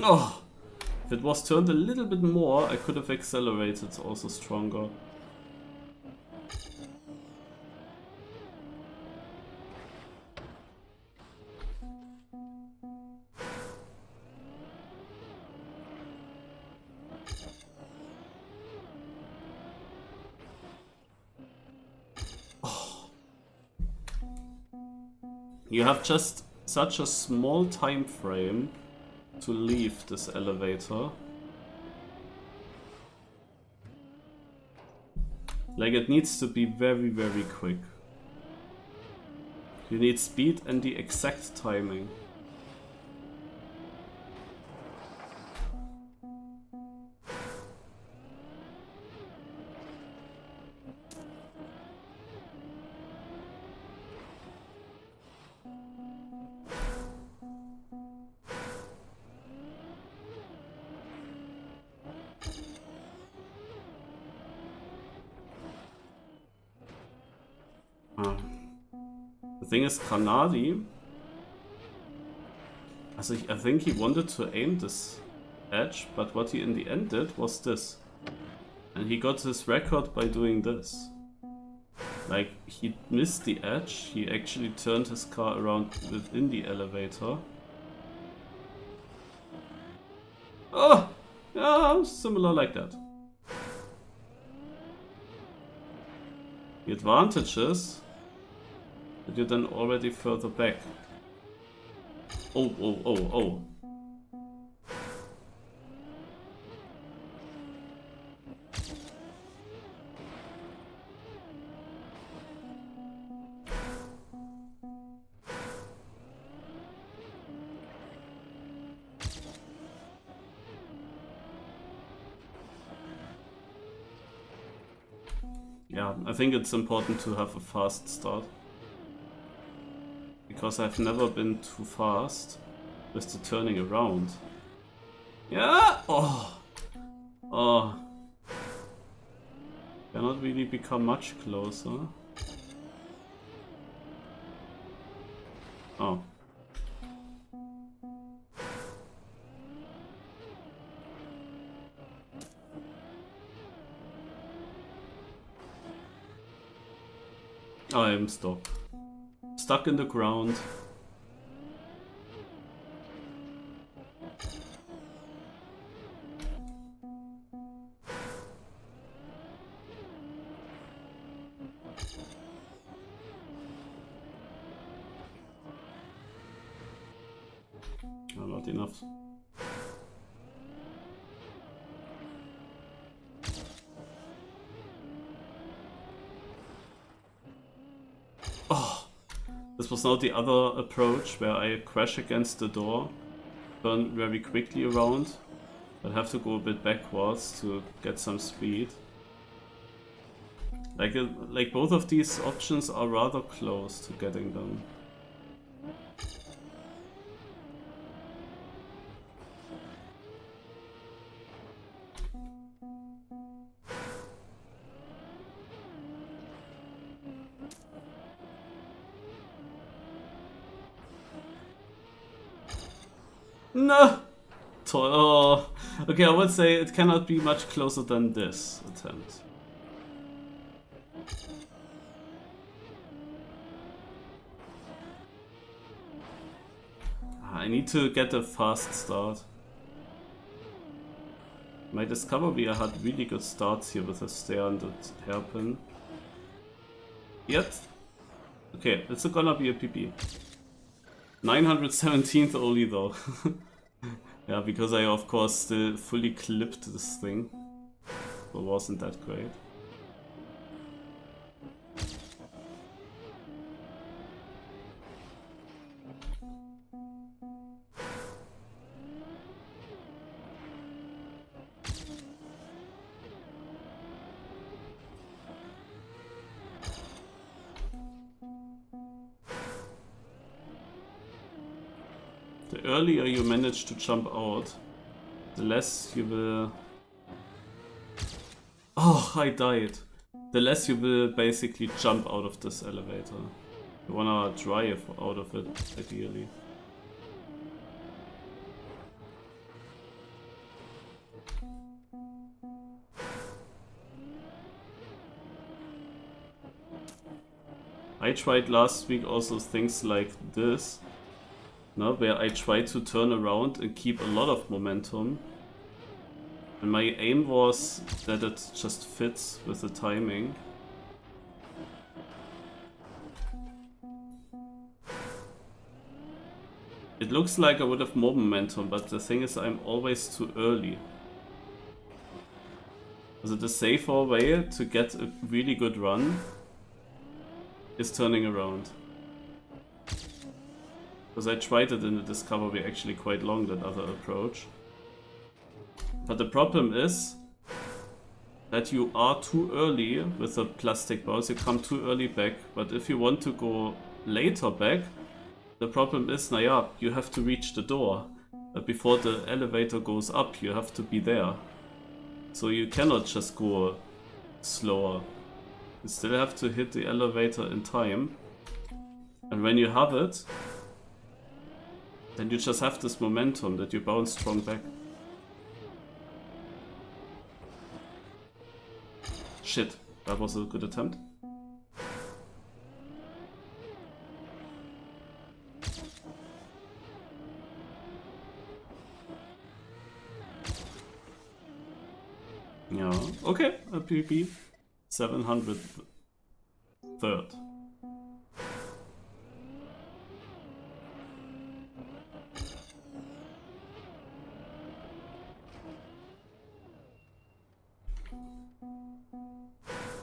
Oh! If it was turned a little bit more, I could have accelerated also stronger. Oh. You have just such a small time frame to leave this elevator. Like, it needs to be very, very quick. You need speed and the exact timing. The thing is, Granadi, I think he wanted to aim this edge, but what he in the end did was this. And he got his record by doing this. Like, he missed the edge, he actually turned his car around within the elevator. Oh! Yeah, similar like that. The advantage is that you're then already further back. Oh, oh, oh, oh. Yeah, I think it's important to have a fast start. Because I've never been too fast with the turning around. Yeah! Oh! Oh. Cannot really become much closer. Oh. I am stuck. Stuck in the ground. Oh, not enough. Oh! This was now the other approach where I crash against the door, turn very quickly around, but have to go a bit backwards to get some speed. Like both of these options are rather close to getting them. No! Oh. Okay, I would say it cannot be much closer than this attempt. I need to get a fast start. My Discover Beer had really good starts here with a stair and a hairpin. Yet. Okay, it's gonna be a PP. 917th only though. Yeah, because I of course still fully clipped this thing. So it wasn't that great. The earlier you manage to jump out, the less you will... Oh, I died. The less you will basically jump out of this elevator. You wanna drive out of it, ideally. I tried last week also things like this, no, where I tried to turn around and keep a lot of momentum. And my aim was that it just fits with the timing. It looks like I would have more momentum, but the thing is I'm always too early. So the safer way to get a really good run is turning around. Because I tried it in the Discovery actually quite long, that other approach. But the problem is that you are too early with the plastic balls, you come too early back, but if you want to go later back, the problem is, naja, you have to reach the door. But before the elevator goes up, you have to be there. So you cannot just go slower. You still have to hit the elevator in time. And when you have it, then you just have this momentum that you bounce strong back. Shit, that was a good attempt. Yeah, okay, a PvP. 700 third.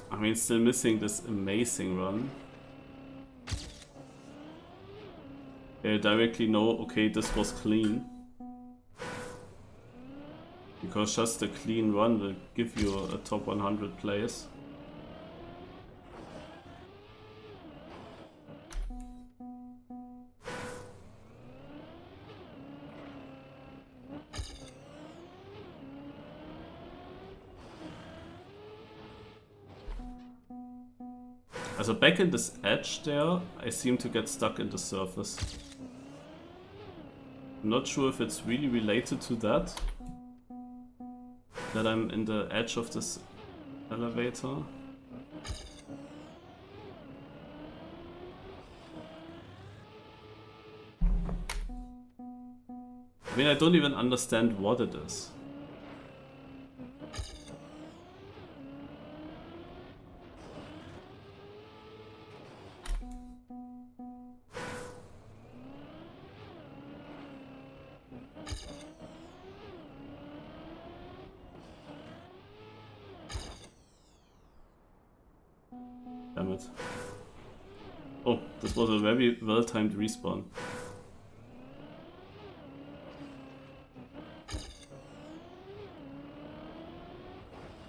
I mean, still missing this amazing run. I directly know, okay, this was clean. Because just a clean run will give you a top 100 place. Also back in this edge there, I seem to get stuck in the surface. I'm not sure if it's really related to that I'm in the edge of this elevator. I mean, I don't even understand what it is. Damn it. Oh, this was a very well-timed respawn.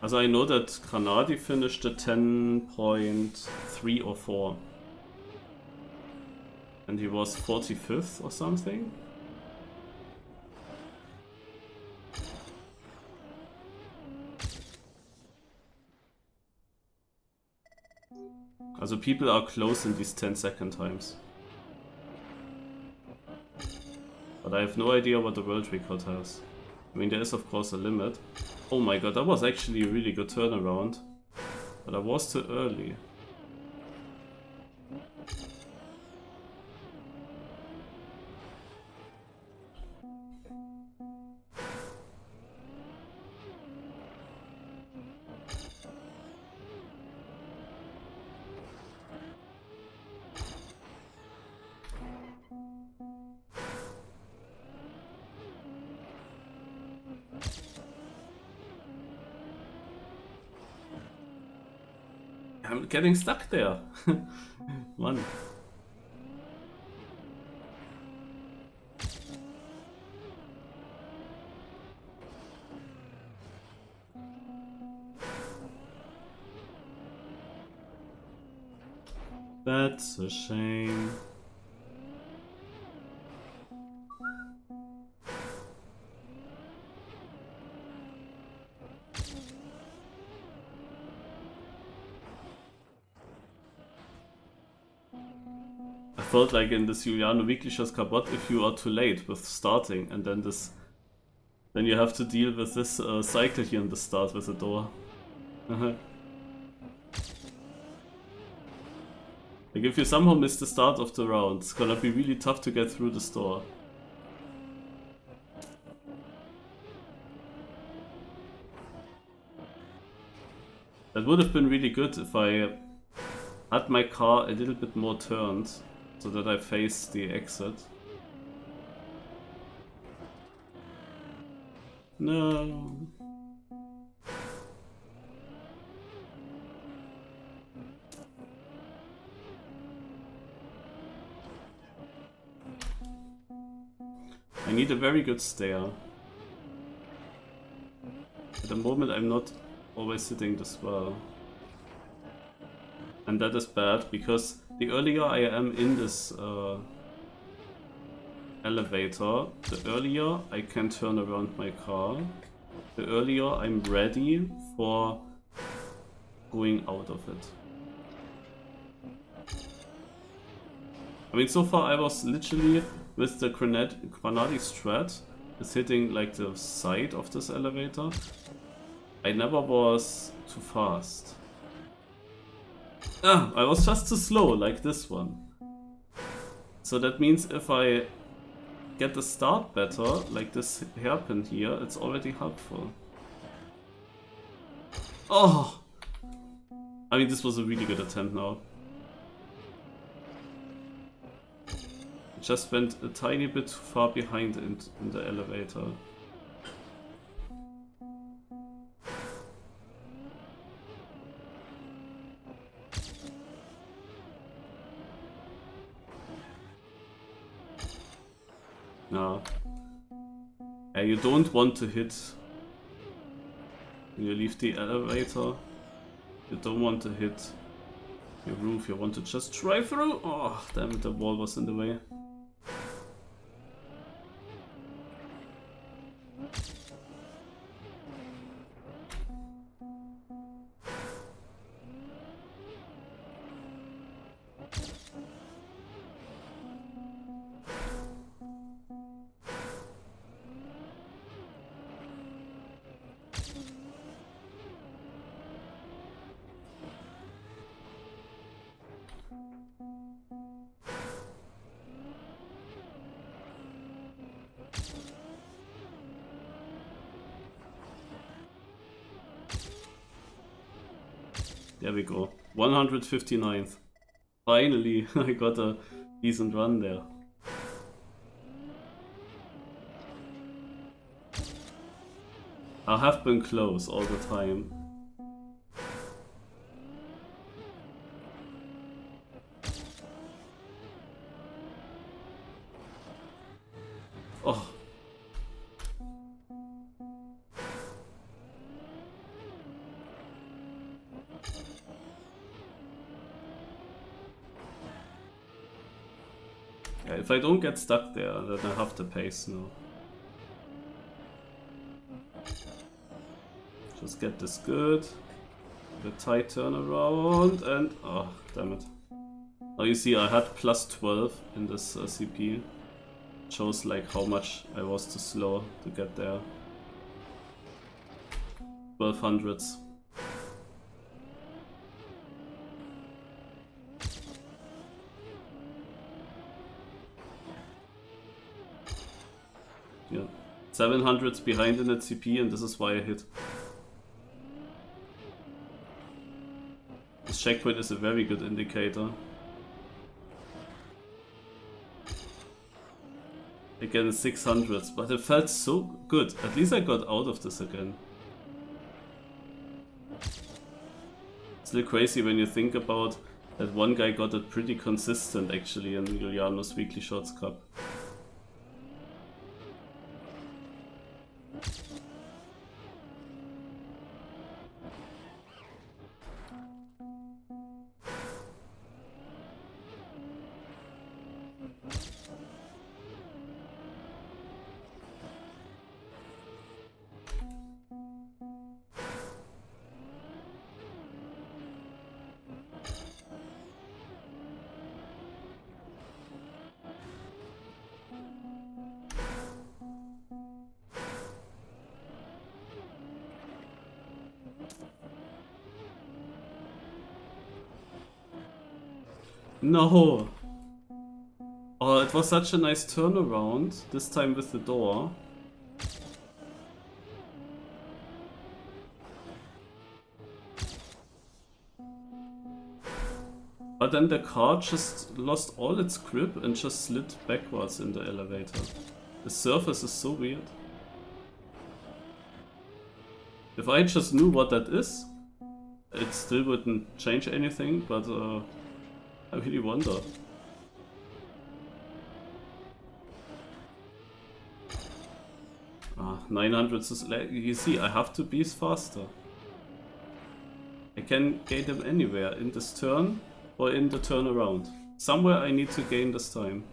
Also I know that Granadi finished at 10.3 or 4. And he was 45th or something? Also people are close in these 10-second times. But I have no idea what the world record has. I mean, there is of course a limit. Oh my god, that was actually a really good turnaround. But I was too early. I'm getting stuck there. One. That's a shame. I felt like in this Juliano Wiglisch's Cabot, if you are too late with starting, and then then you have to deal with this cycle here in the start with the door. Like if you somehow miss the start of the round, it's gonna be really tough to get through the store. That would have been really good if I had my car a little bit more turned, so that I face the exit. No. I need a very good stair. At the moment I'm not always sitting this well. And that is bad, because the earlier I am in this elevator, the earlier I can turn around my car, the earlier I'm ready for going out of it. I mean, so far I was literally with the Granadi Strat, is hitting like the side of this elevator. I never was too fast. Ah, I was just too slow, like this one. So that means if I get the start better, like this hairpin here, it's already helpful. Oh! I mean, this was a really good attempt now. I just went a tiny bit too far behind in the elevator. No. Yeah, you don't want to hit when you leave the elevator. You don't want to hit your roof, you want to just drive through. Oh, damn it, the wall was in the way. There we go. 159th. Finally, I got a decent run there. I have been close all the time. Oh. Yeah, if I don't get stuck there, then I have the pace now. Just get this good. The tight turnaround and... oh, damn it. Now you see I had plus 12 in this CP. Shows like how much I was too slow to get there. 1200s. Yeah. 700s behind in the CP, and this is why I hit. This checkpoint is a very good indicator. Again 600s, but it felt so good. At least I got out of this again. Still crazy when you think about that one guy got it pretty consistent actually in Juliano's Weekly Shorts Cup. No! Oh, it was such a nice turnaround, this time with the door. But then the car just lost all its grip and just slid backwards in the elevator. The surface is so weird. If I just knew what that is, it still wouldn't change anything, but I really wonder. Ah, 900 is like, you see, I have to be faster. I can gain them anywhere, in this turn or in the turnaround. Somewhere I need to gain this time.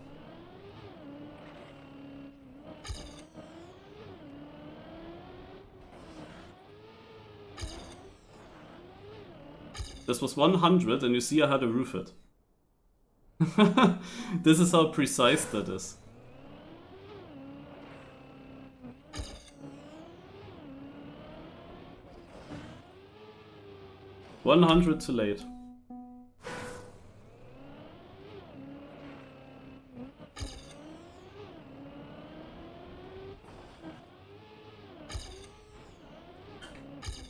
This was 100 and you see I had to roof it. This is how precise that is. $100 too late.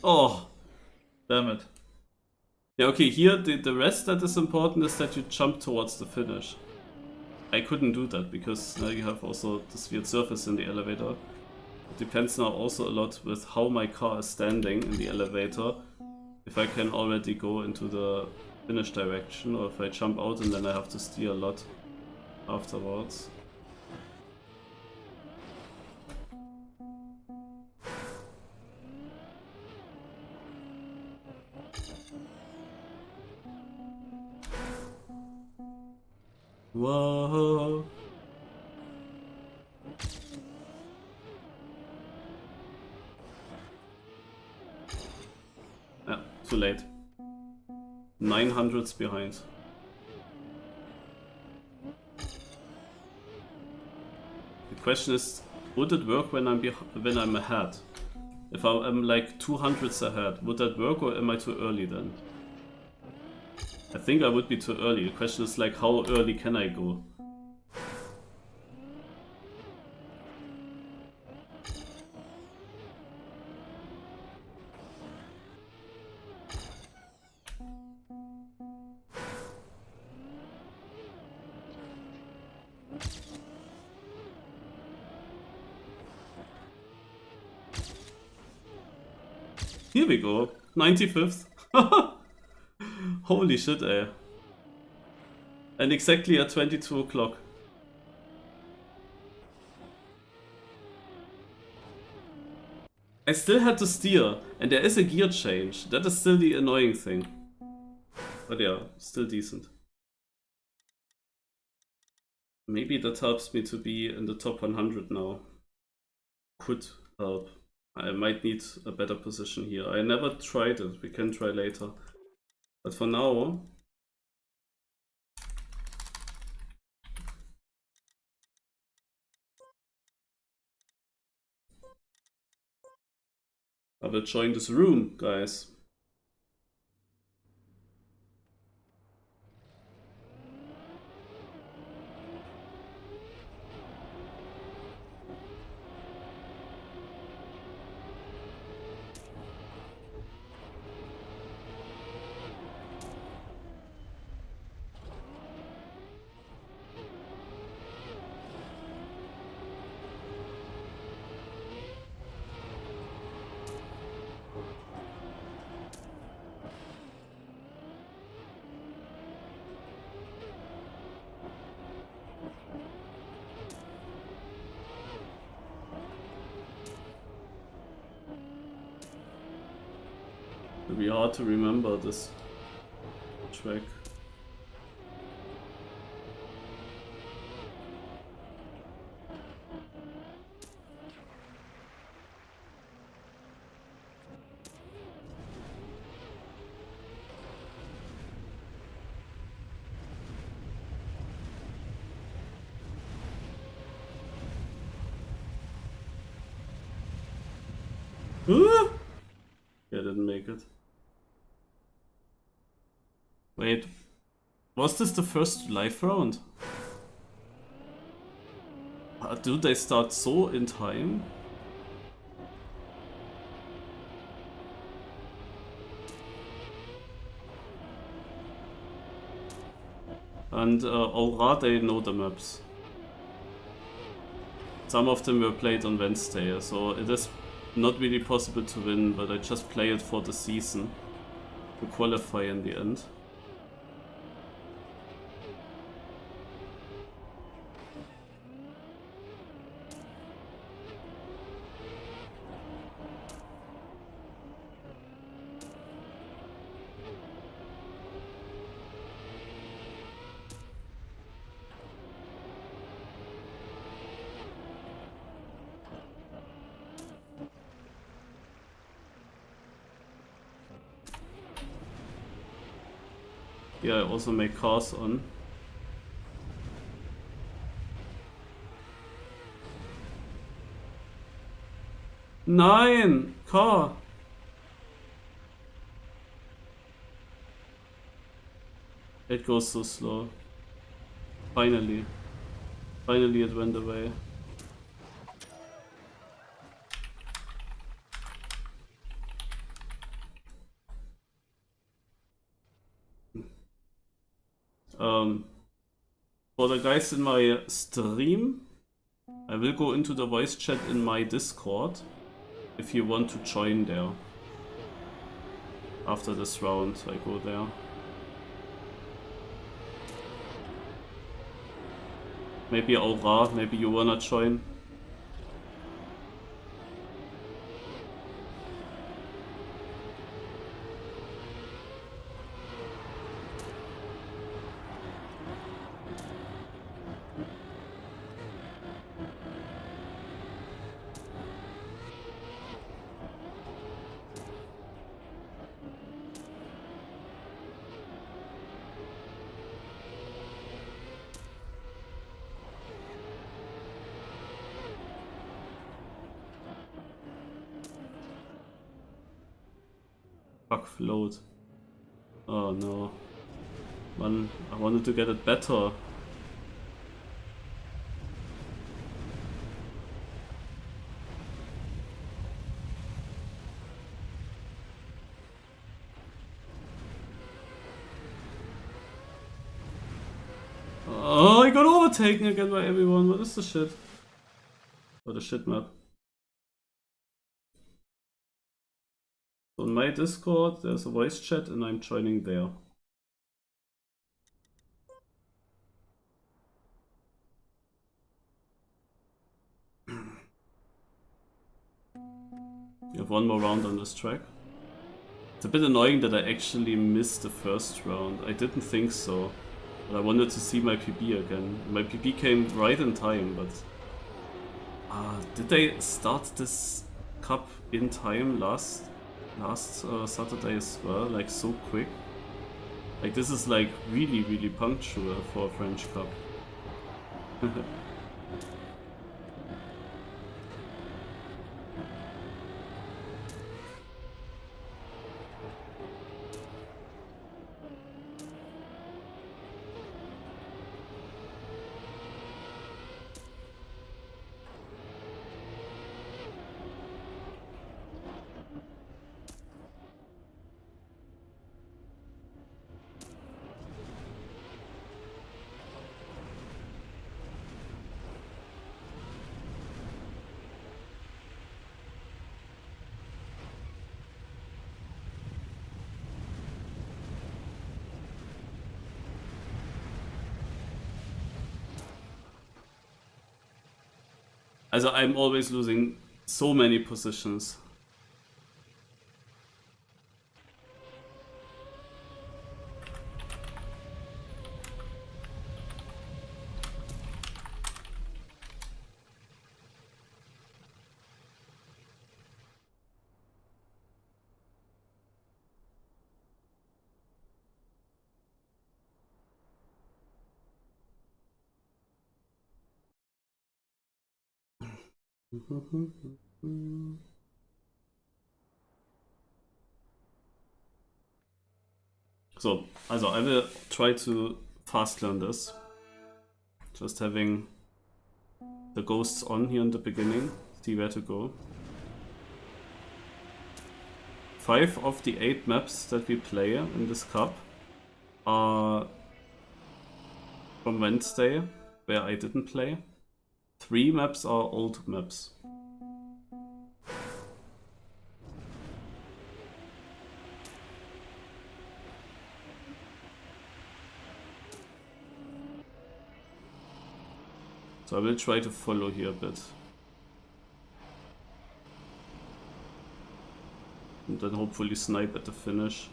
Oh, damn it. Yeah, okay, here the rest that is important is that you jump towards the finish. I couldn't do that because now you have also this weird surface in the elevator. It depends now also a lot with how my car is standing in the elevator. If I can already go into the finish direction, or if I jump out and then I have to steer a lot afterwards. Whoa. Yeah, too late. 900s behind. The question is, would it work when I'm ahead? If I'm like 200s ahead, would that work, or am I too early then? I think I would be too early. The question is like, how early can I go? Here we go, 95th. Holy shit, eh. And exactly at 22 o'clock. I still had to steer, and there is a gear change. That is still the annoying thing. But yeah, still decent. Maybe that helps me to be in the top 100 now. Could help. I might need a better position here. I never tried it. We can try later. But for now, I will join this room, guys. It'll be hard to remember this track. Yeah, didn't make it. Wait, was this the first live round? Do they start so in time? And Aura, they know the maps. Some of them were played on Wednesday, so it is not really possible to win, but I just play it for the season to qualify in the end. Yeah, I also make cars on. Nein! Car! It goes so slow. Finally. Finally it went away. For the guys in my stream, I will go into the voice chat in my Discord if you want to join there. After this round, I go there. Maybe Aura, maybe you wanna join. Fuck, float. Oh no. Man, I wanted to get it better. Oh, I got overtaken again by everyone. What is the shit? Oh, the shit map. So in my Discord, there's a voice chat and I'm joining there. You have one more round on this track. It's a bit annoying that I actually missed the first round. I didn't think so. But I wanted to see my PB again. My PB came right in time, but... did they start this cup in time last Saturday as well? Like so quick? Like this is like really punctual for a French cup. Also I'm always losing so many positions. So, also I will try to fast learn this. Just having the ghosts on here in the beginning, see where to go. 5 of the 8 maps that we play in this cup are from Wednesday, where I didn't play. 3 maps are old maps. So I will try to follow here a bit. And then hopefully snipe at the finish.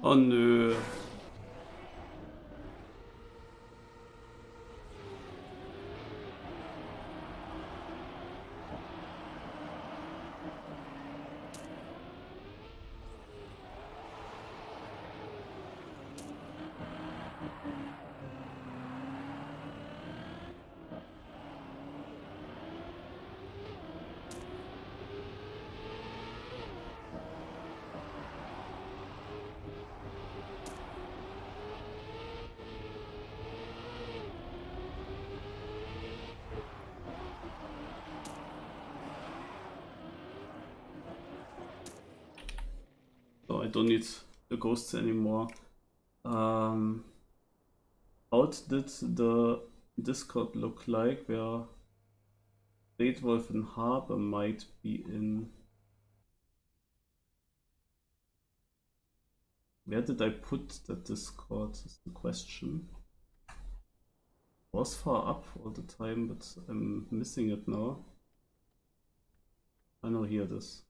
Oh nö. So I don't need the ghosts anymore. How did the Discord look like where Greatwolf and Harper might be in? Where did I put that Discord is the question. Was far up all the time, but I'm missing it now. I know here it is.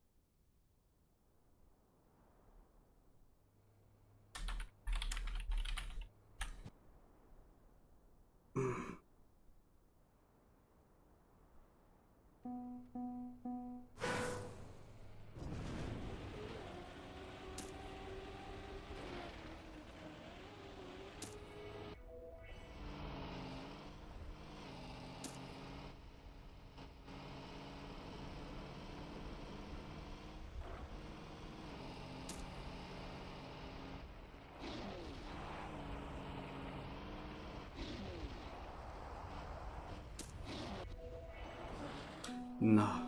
Na.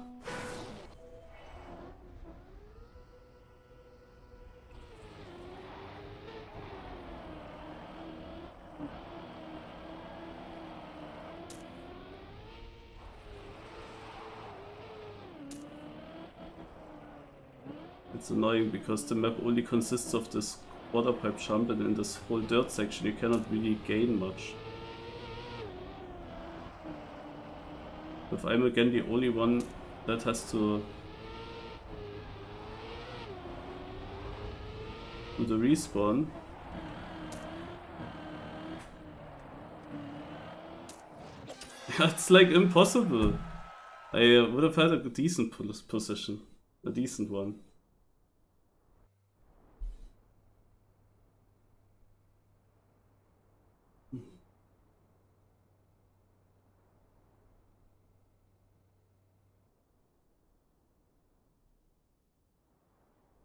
It's annoying because the map only consists of this water pipe jump, and in this whole dirt section you cannot really gain much. If I'm again the only one that has to do the respawn. It's like impossible. I would have had a decent position. A decent one.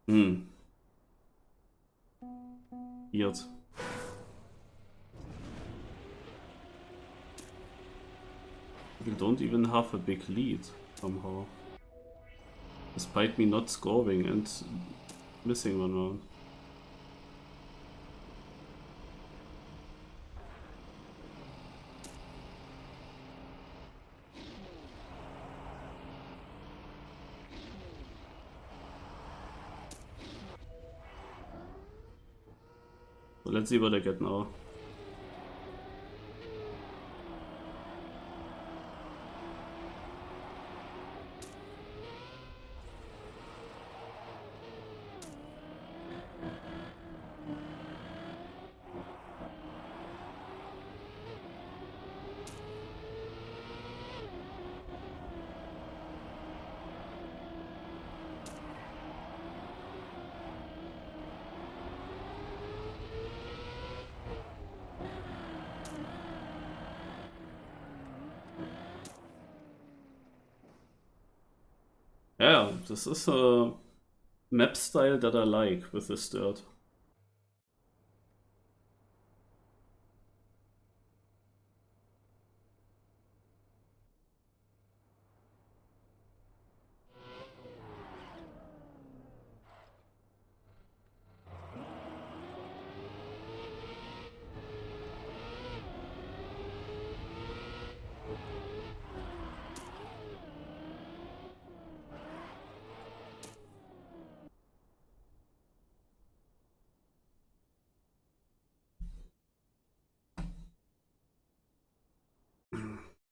Hmm. Weird. We don't even have a big lead somehow. Despite me not scoring and missing one round. So let's see what I get now. Yeah, this is a map style that I like with this dirt.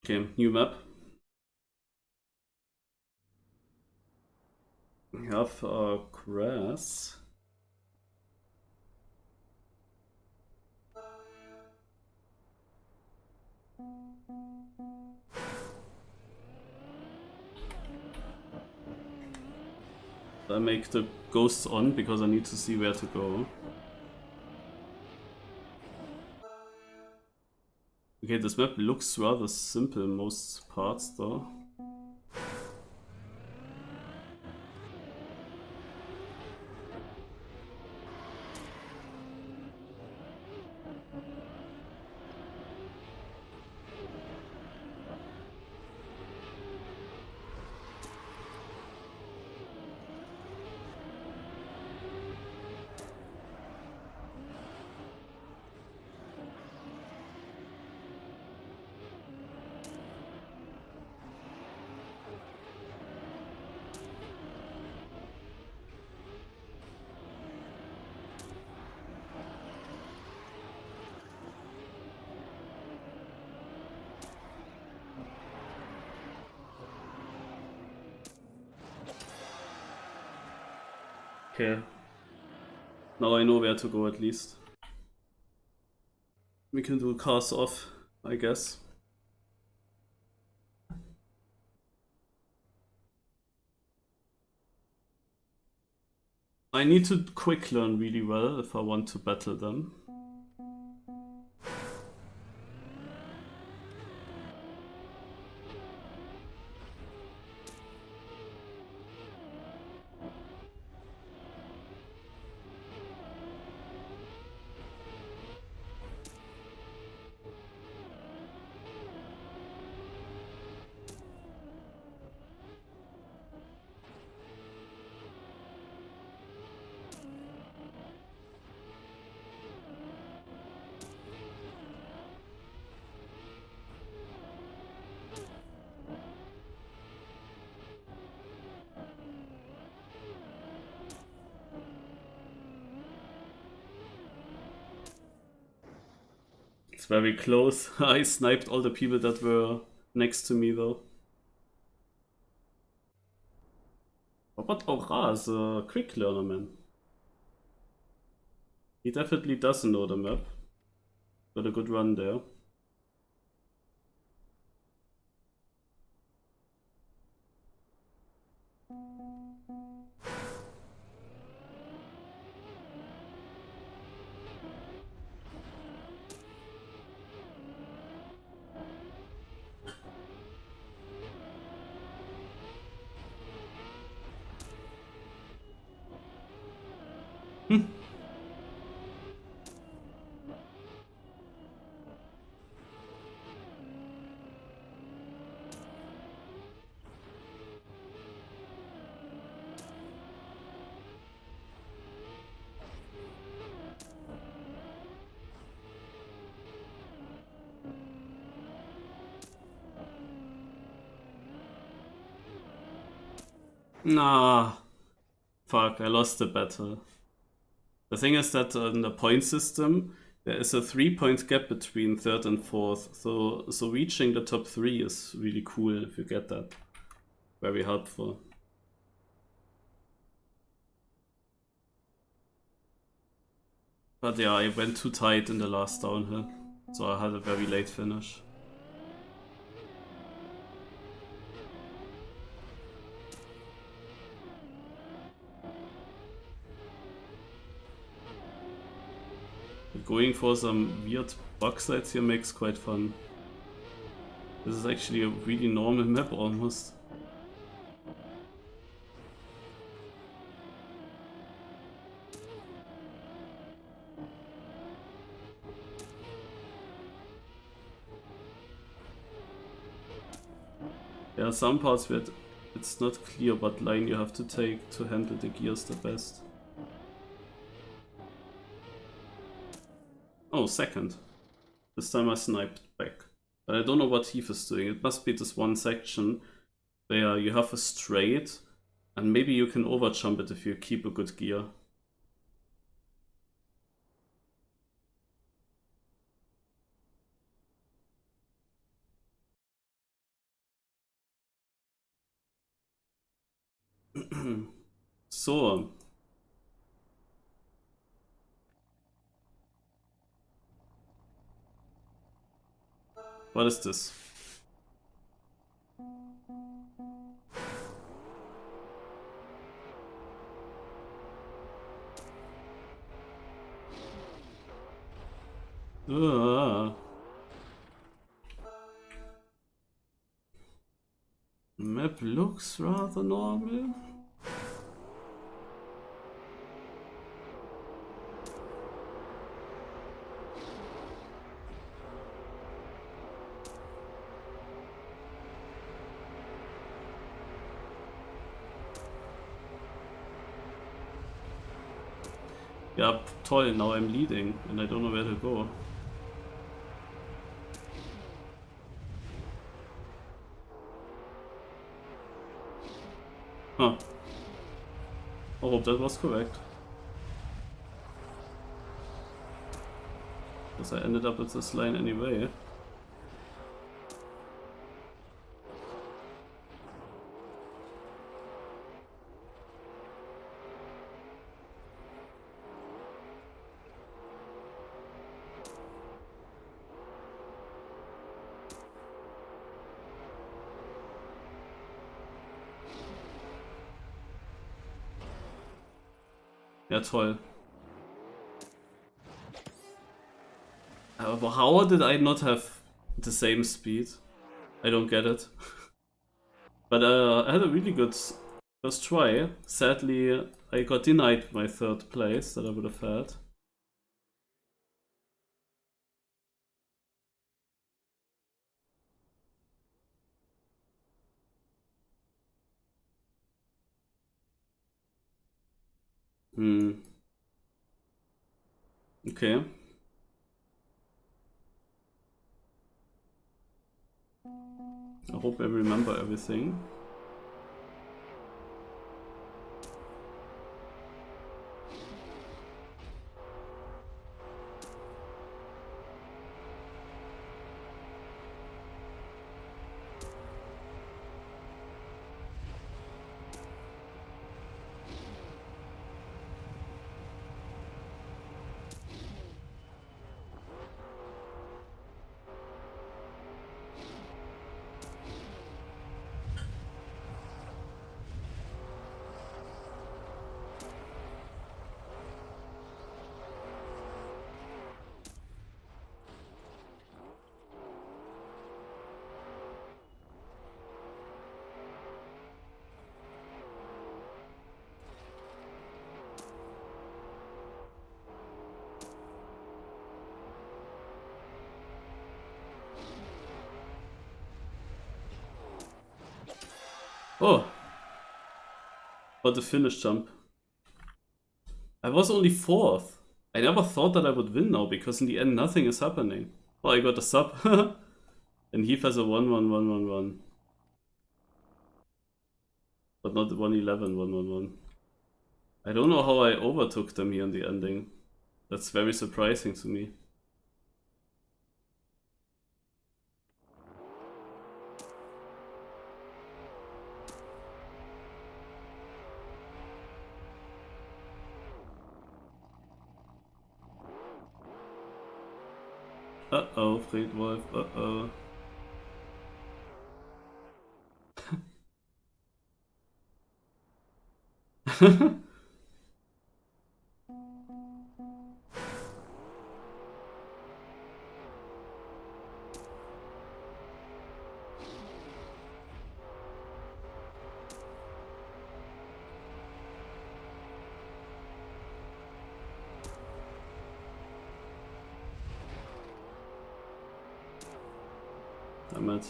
Okay, new map. We have grass. I make the ghosts on because I need to see where to go. Okay, this map looks rather simple in most parts though. Okay. Now I know where to go at least. We can do cars off, I guess. I need to quick learn really well if I want to battle them. It's very close. I sniped all the people that were next to me though. But Aura is a quick learner, man. He definitely doesn't know the map. Got a good run there. Nah, fuck, I lost the battle. The thing is that in the point system, there is a 3-point gap between third and fourth, so reaching the top 3 is really cool if you get that. Very helpful. But yeah, I went too tight in the last downhill, so I had a very late finish. Going for some weird bug sites here makes quite fun. This is actually a really normal map almost. There are some parts where it's not clear what line you have to take to handle the gears the best. Oh, second. This time I sniped back. But I don't know what Heath is doing. It must be this one section where you have a straight and maybe you can overjump it if you keep a good gear. So. What is this? Map looks rather normal. Yeah, toll, now I'm leading and I don't know where to go. Huh. I hope that was correct. Because I ended up at this line anyway. Ja, toll. Aber how did I not have the same speed? I don't get it. But I had a really good first try. Sadly, I got denied my third place that I would have had. Okay. I hope I remember everything. Oh, but the finish jump. I was only 4th. I never thought that I would win now, because in the end nothing is happening. Oh, I got a sub. And Heath has a 1-1-1-1-1. But not the 1-11-1-1-1. I don't know how I overtook them here in the ending. That's very surprising to me. Uh-oh, Friedwolf, uh-oh. Damn it.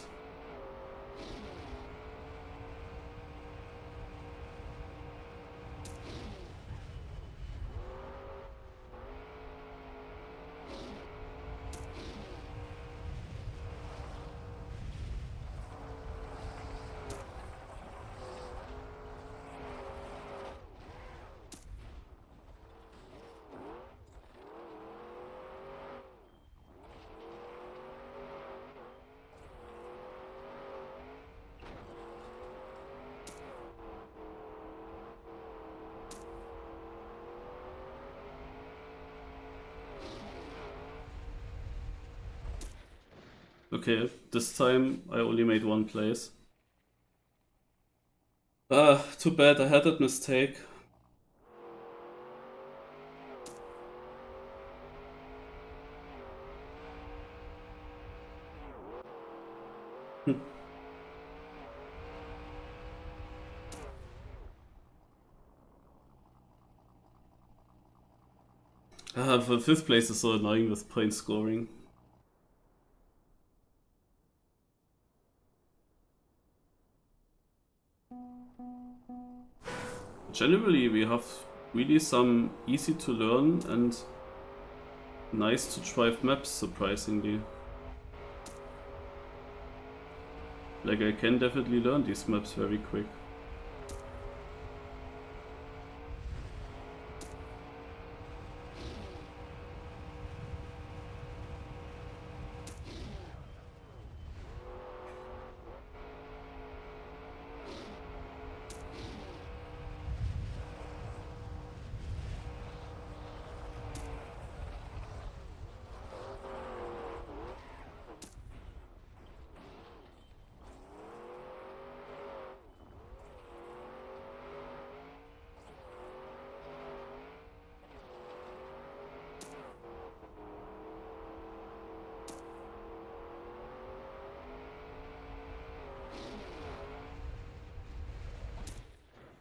Okay, this time I only made 1 place. Too bad, I had that mistake. For 5th place is so annoying with point scoring. Generally, we have really some easy to learn and nice to drive maps, surprisingly. Like, I can definitely learn these maps very quick.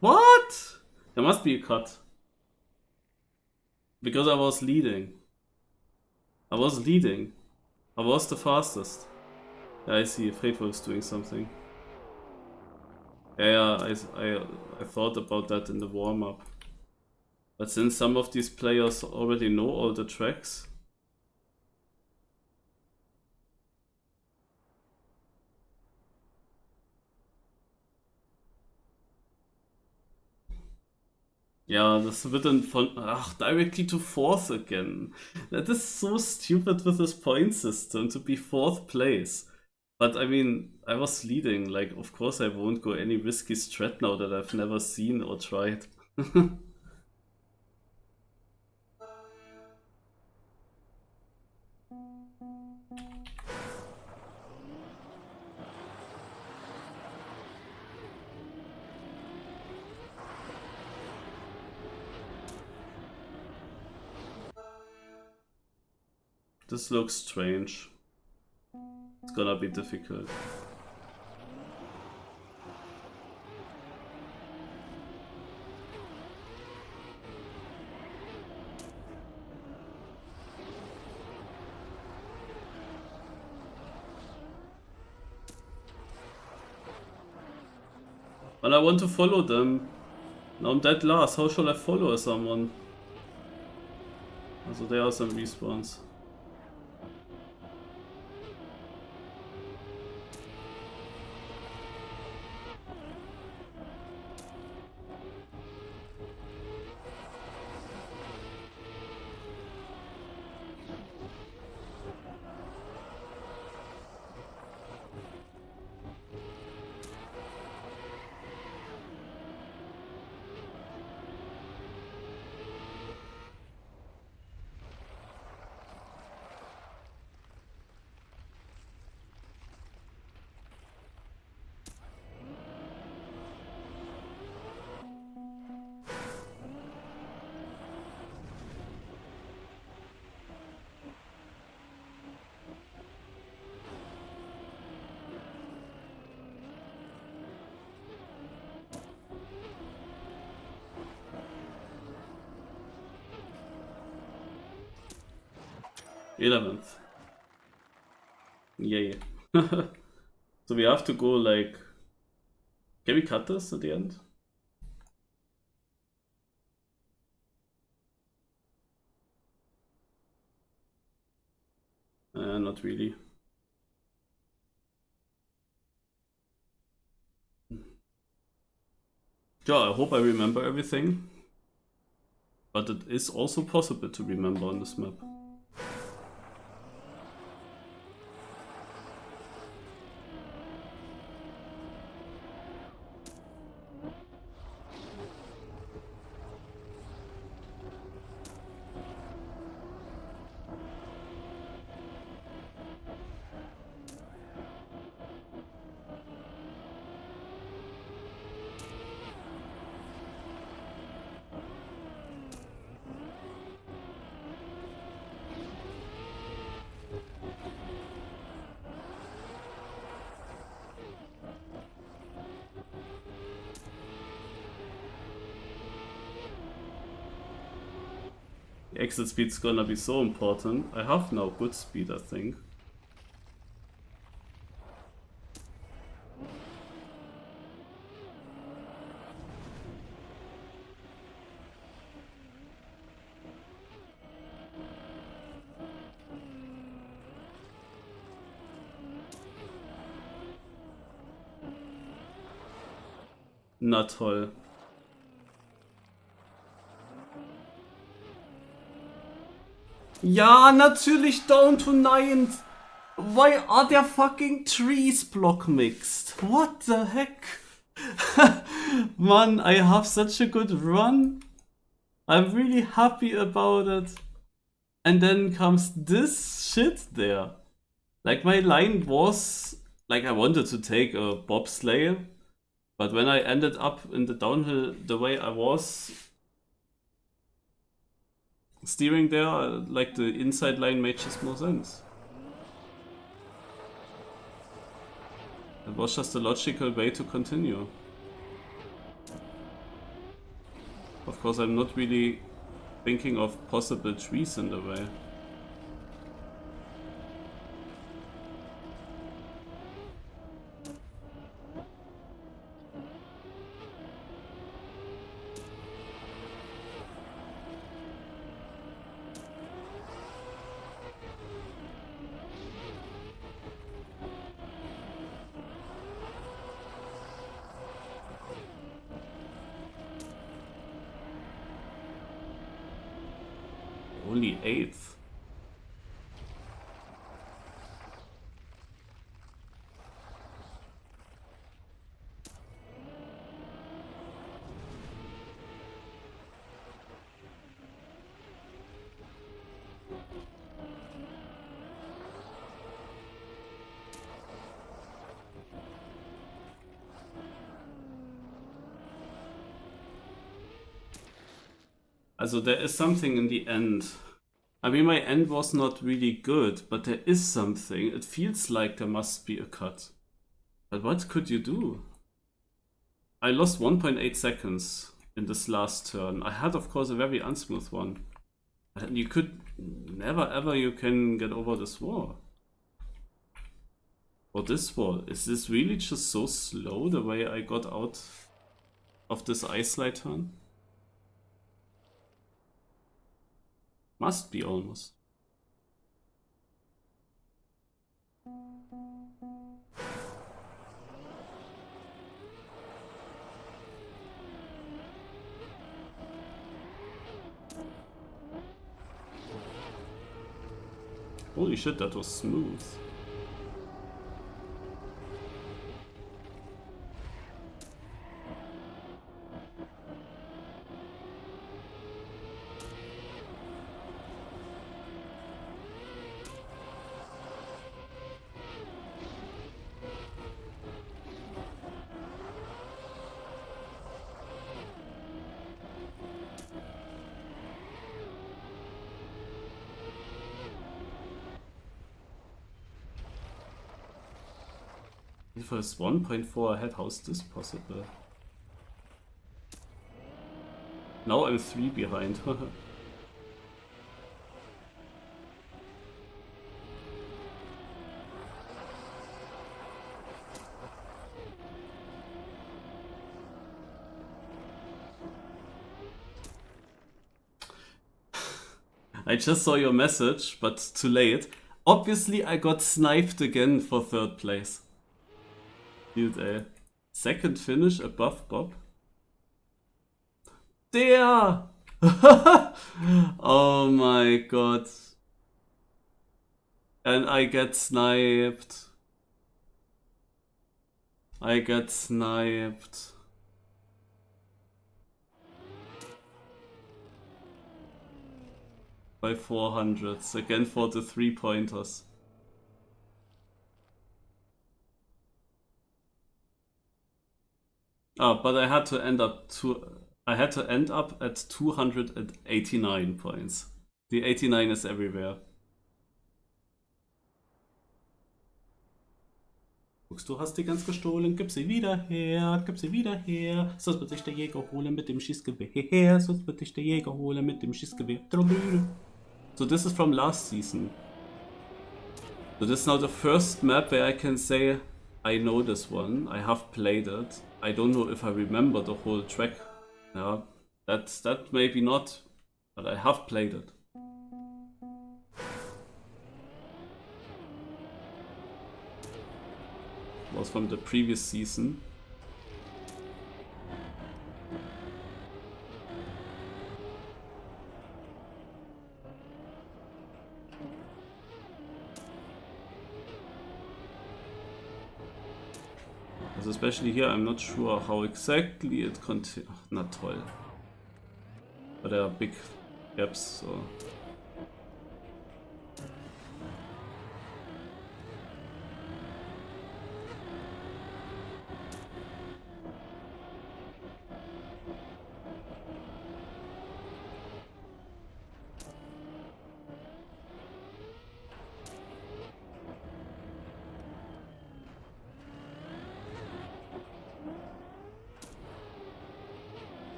What? There must be a cut. Because I was leading. I was leading. I was the fastest. Yeah, I see. Friedwolf's doing something. Yeah, I thought about that in the warm-up. But since some of these players already know all the tracks... Ja, das wird dann von... Ach, directly to 4th again. That is so stupid with this point system, to be 4th place. But I mean, I was leading, like, of course I won't go any risky strat now that I've never seen or tried. This looks strange. It's gonna be difficult. And I want to follow them. Now I'm dead last. How shall I follow someone? Also there are some respawns. '11th. Yay. So we have to go like... Can we cut this at the end? Not really. Yeah, I hope I remember everything. But it is also possible to remember on this map. Exit speed's gonna be so important. I have now good speed, I think. Na toll. Ja, natürlich down to 9th. Why are there fucking trees block mixed? What the heck? Man, I have such a good run. I'm really happy about it. And then comes this shit there. Like my line was, like I wanted to take a bobsleigh, but when I ended up in the downhill the way I was steering there, like the inside line made just more sense. It was just a logical way to continue. Of course, I'm not really thinking of possible trees in the way. Only 8th. Also there is something in the end. I mean, my end was not really good, but there is something. It feels like there must be a cut. But what could you do? I lost 1.8 seconds in this last turn. I had, of course, a very unsmooth one. And you could never ever you can get over this wall. Or this wall. Is this really just so slow the way I got out of this ice slide turn. Must be almost. Holy shit, that was smooth. If I was 1.4 ahead, how is this possible? Now I'm 3 behind. I just saw your message, but too late. Obviously, I got sniped again for 3rd place. Dude, a second finish above Bob. Der! Oh my god. And I get sniped. I get sniped. By 400s, again for the 3-pointers. Oh, but I had to end up at 289 points. The 89 is everywhere. Guckst, du hast die ganz gestohlen, gib sie wieder her, gib sie wieder her. Sonst wird sich der Jäger holen mit dem Schießgewehr. Sonst wird sich der Jäger holen mit dem Schießgewehr. So this is from last season. So this is now the first map where I can say I know this one. I have played it. I don't know if I remember the whole track. Yeah, that maybe not, but I have played it. It was from the previous season. Especially here, I'm not sure how exactly it continues. Not toll. But there are big gaps, so.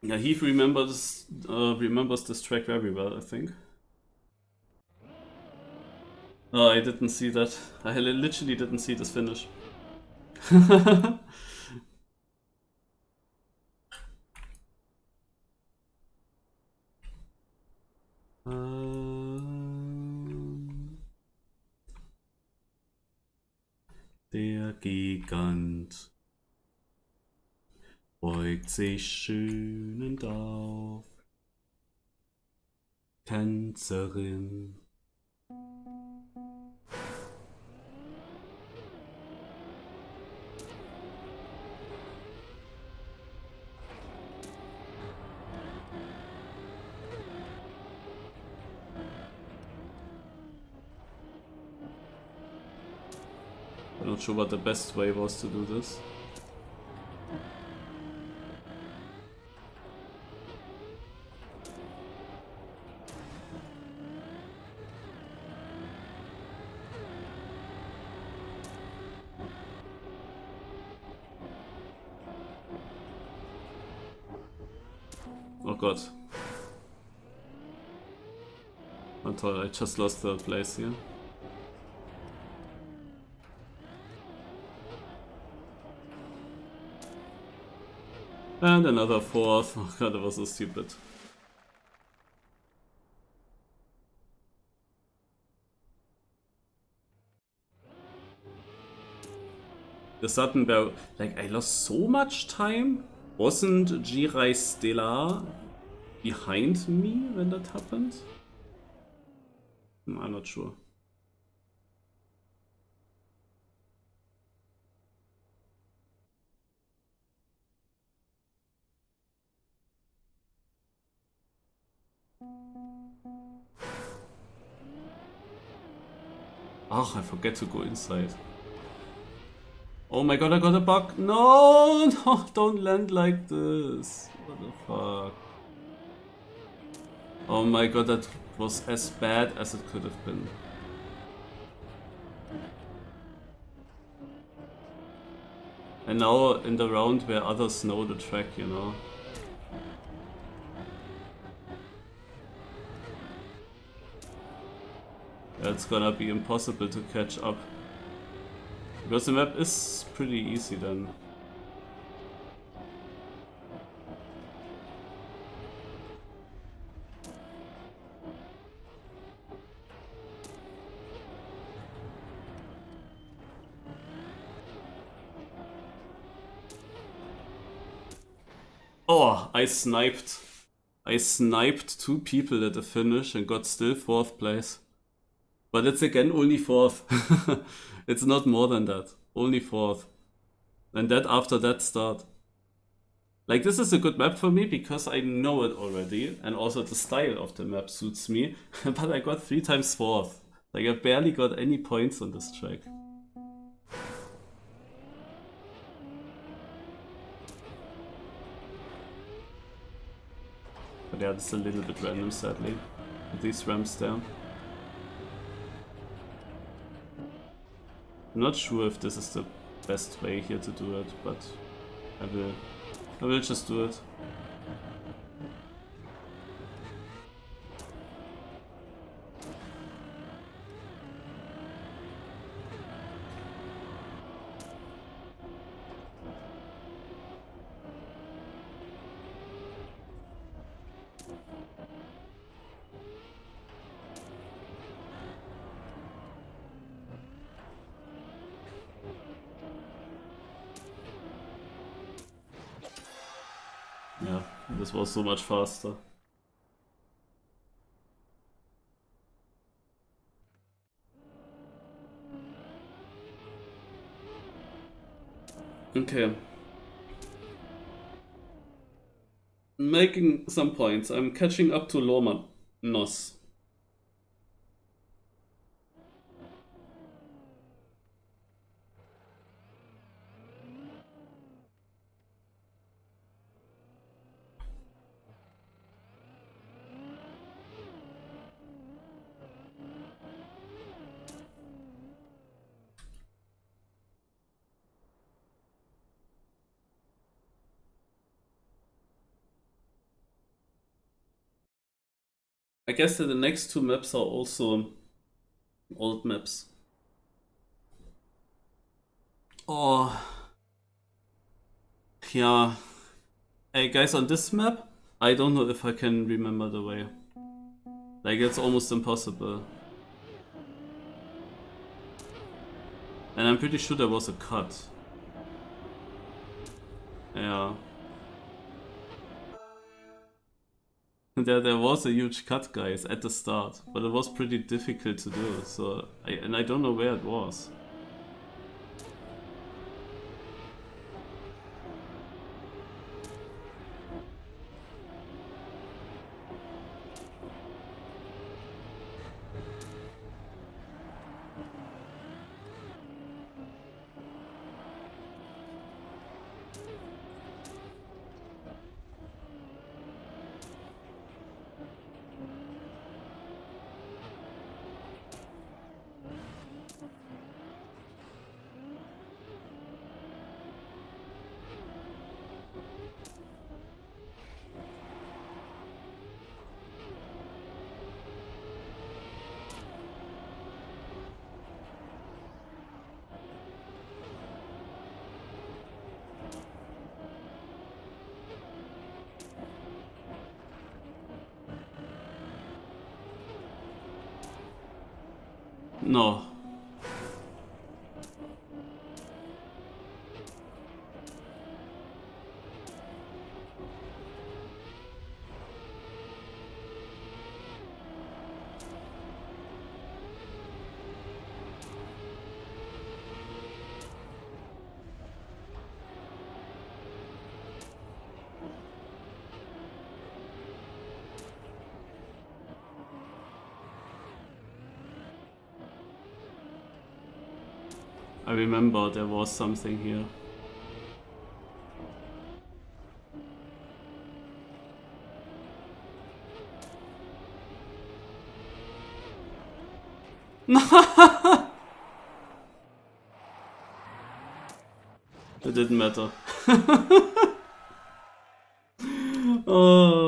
Yeah, Heath remembers this track very well, I think. Oh, I didn't see that. I literally didn't see this finish. Der Gigant beugt sich schönend auf, Tänzerin. I'm not sure what the best way was to do this. Oh god. Oh toll, I just lost third place here. And another fourth. Oh god, that was so stupid. The sudden barrel. Like, I lost so much time? Wasn't Jirai Stellar behind me when that happened? I'm not sure. Oh, I forget to go inside. Oh my god, I got a bug. No, no, don't land like this. What the fuck? Oh my god, that was as bad as it could have been. And now in the round where others know the track, you know. It's gonna be impossible to catch up. Because the map is pretty easy then. Oh, I sniped. I sniped two people at the finish and got still 4th place. But it's again only 4th. It's not more than that. Only 4th. And that after that start. Like, this is a good map for me because I know it already. And also the style of the map suits me. But I got 3 times 4th. Like, I barely got any points on this track. But yeah, it's a little bit random, sadly. With these ramps there. I'm not sure if this is the best way here to do it, but I will just do it. Yeah, this was so much faster. Okay. Making some points. I'm catching up to Loma Nos. I guess that the next two maps are also old maps. Oh. Yeah. Hey guys, on this map, I don't know if I can remember the way. Like, it's almost impossible. And I'm pretty sure there was a cut. Yeah. There was a huge cut, guys, at the start, but it was pretty difficult to do, so I don't know where it was. No. I remember there was something here. It didn't matter. Oh.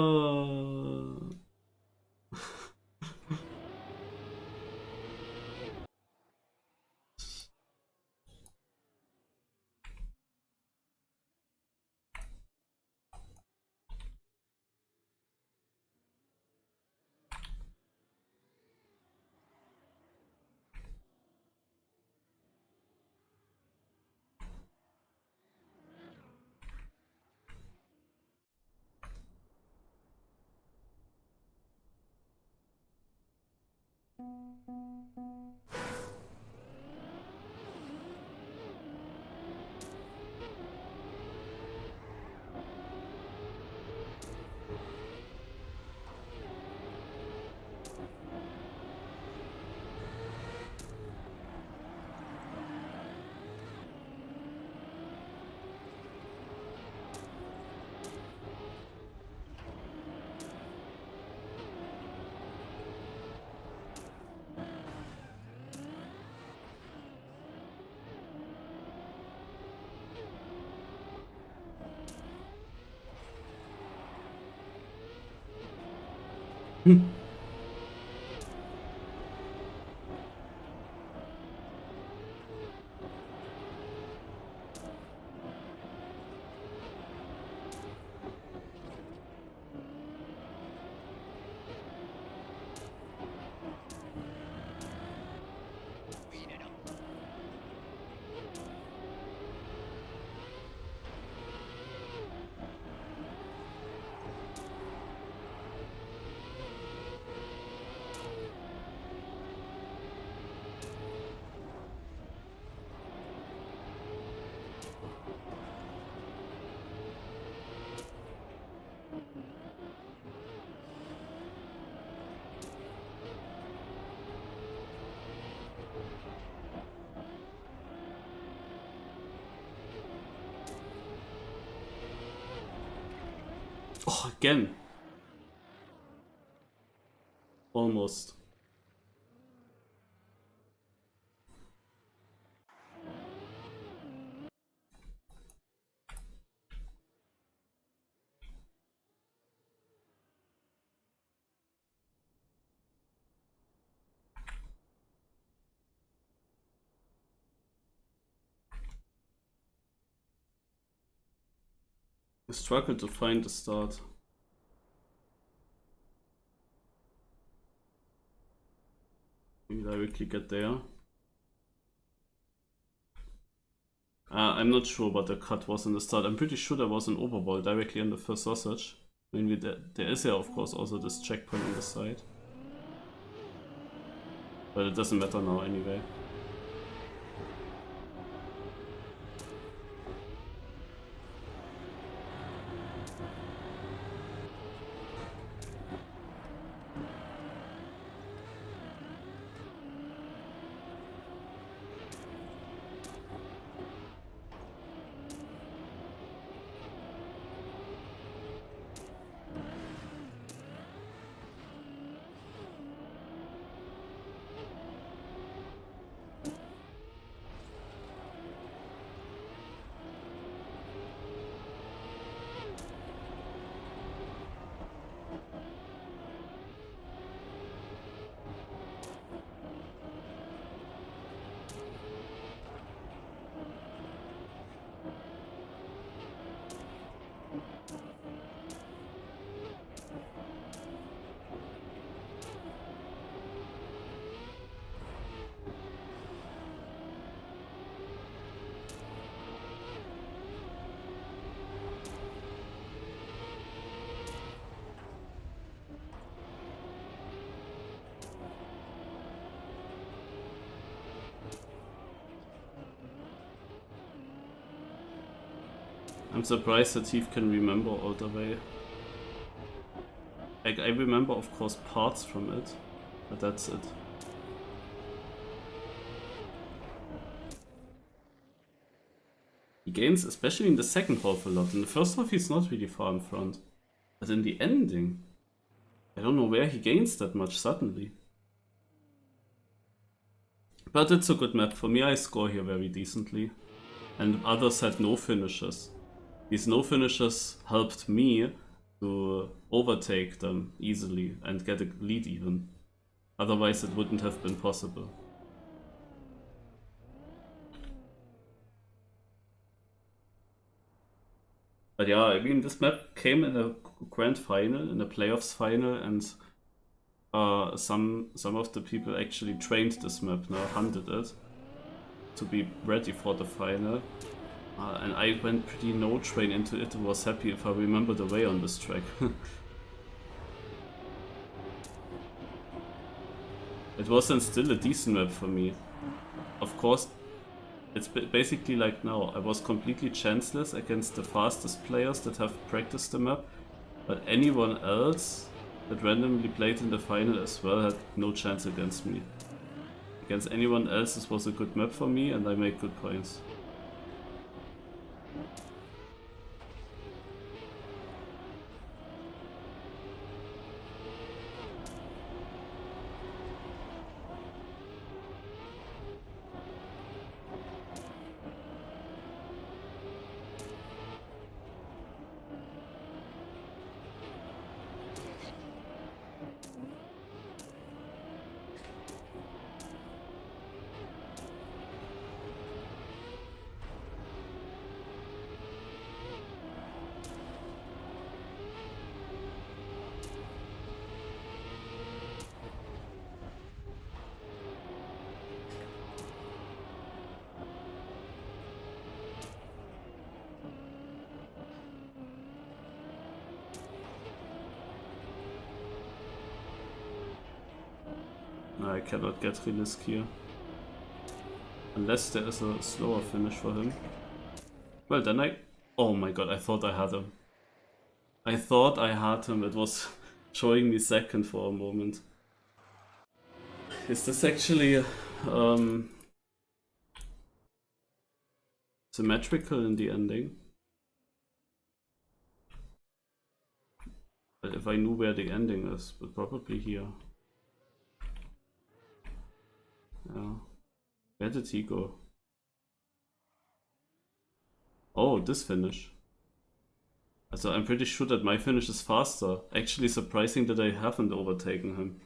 Oh, again. Almost. I struggle to find the start. Maybe directly get there. I'm not sure what the cut was in the start. I'm pretty sure there was an overball directly on the first sausage. I mean, there is of course also this checkpoint on the side. But it doesn't matter now anyway. I'm surprised that Heath can remember all the way. Like, I remember, of course, parts from it, but that's it. He gains, especially in the second half, a lot. In the first half, he's not really far in front. But in the ending, I don't know where he gains that much suddenly. But it's a good map. For me, I score here very decently. And others had no finishes. These no finishes helped me to overtake them easily and get a lead even. Otherwise it wouldn't have been possible. But yeah, I mean, this map came in a grand final, in a playoffs final, and some of the people actually trained this map now, hunted it to be ready for the final. And I went pretty no train into it and was happy if I remember the way on this track. It wasn't still a decent map for me. Of course, it's basically like now. I was completely chanceless against the fastest players that have practiced the map, but anyone else that randomly played in the final as well had no chance against me. Against anyone else, this was a good map for me and I made good points. I cannot get Relisk here. Unless there is a slower finish for him. Well, then I... Oh my god, I thought I had him. I thought I had him. It was showing me second for a moment. Is this actually symmetrical in the ending? But if I knew where the ending is, but probably here. Yeah. Where did he go? Oh, this finish. Also, I'm pretty sure that my finish is faster. Actually surprising that I haven't overtaken him.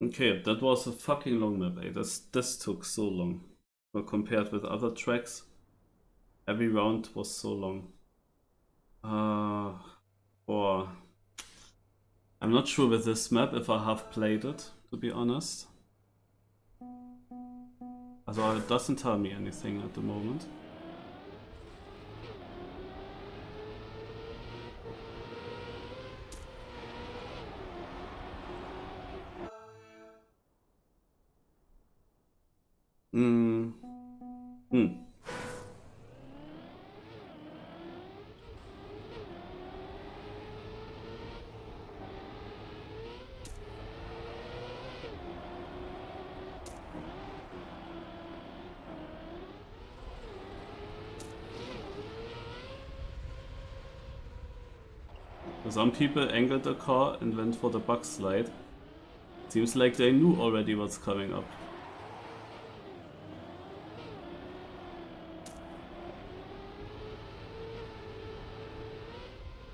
Okay, that was a fucking long map, eh? This took so long. But compared with other tracks, every round was so long. Or I'm not sure with this map if I have played it, to be honest. Also, it doesn't tell me anything at the moment. Some people angled the car and went for the bug slide. Seems like they knew already what's coming up.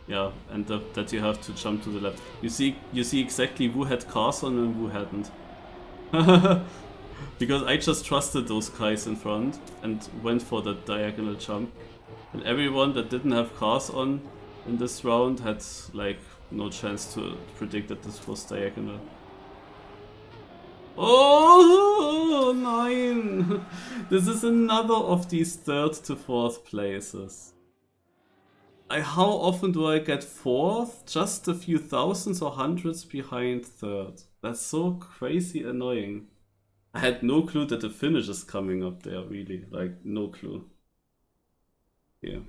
Yeah, and that you have to jump to the left. You see exactly who had cars on and who hadn't. Because I just trusted those guys in front and went for that diagonal jump. And everyone that didn't have cars on in this round had like no chance to predict that this was diagonal. Oh, nein! This is another of these 3rd to 4th places. how often do I get fourth? Just a few thousands or hundreds behind third. That's so crazy annoying. I had no clue that the finish is coming up there, really. Like, no clue. Yeah.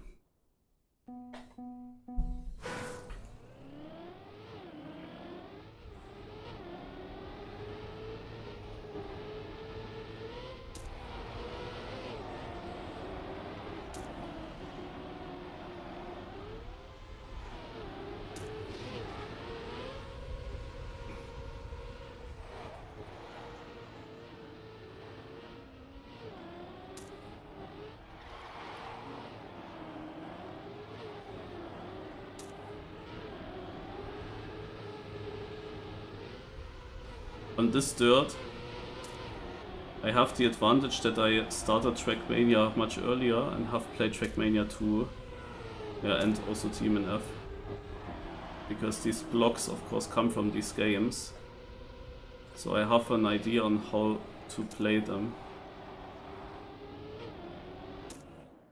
On this dirt, I have the advantage that I started Trackmania much earlier and have played Trackmania 2. Yeah, and also TMNF. Because these blocks, of course, come from these games. So I have an idea on how to play them.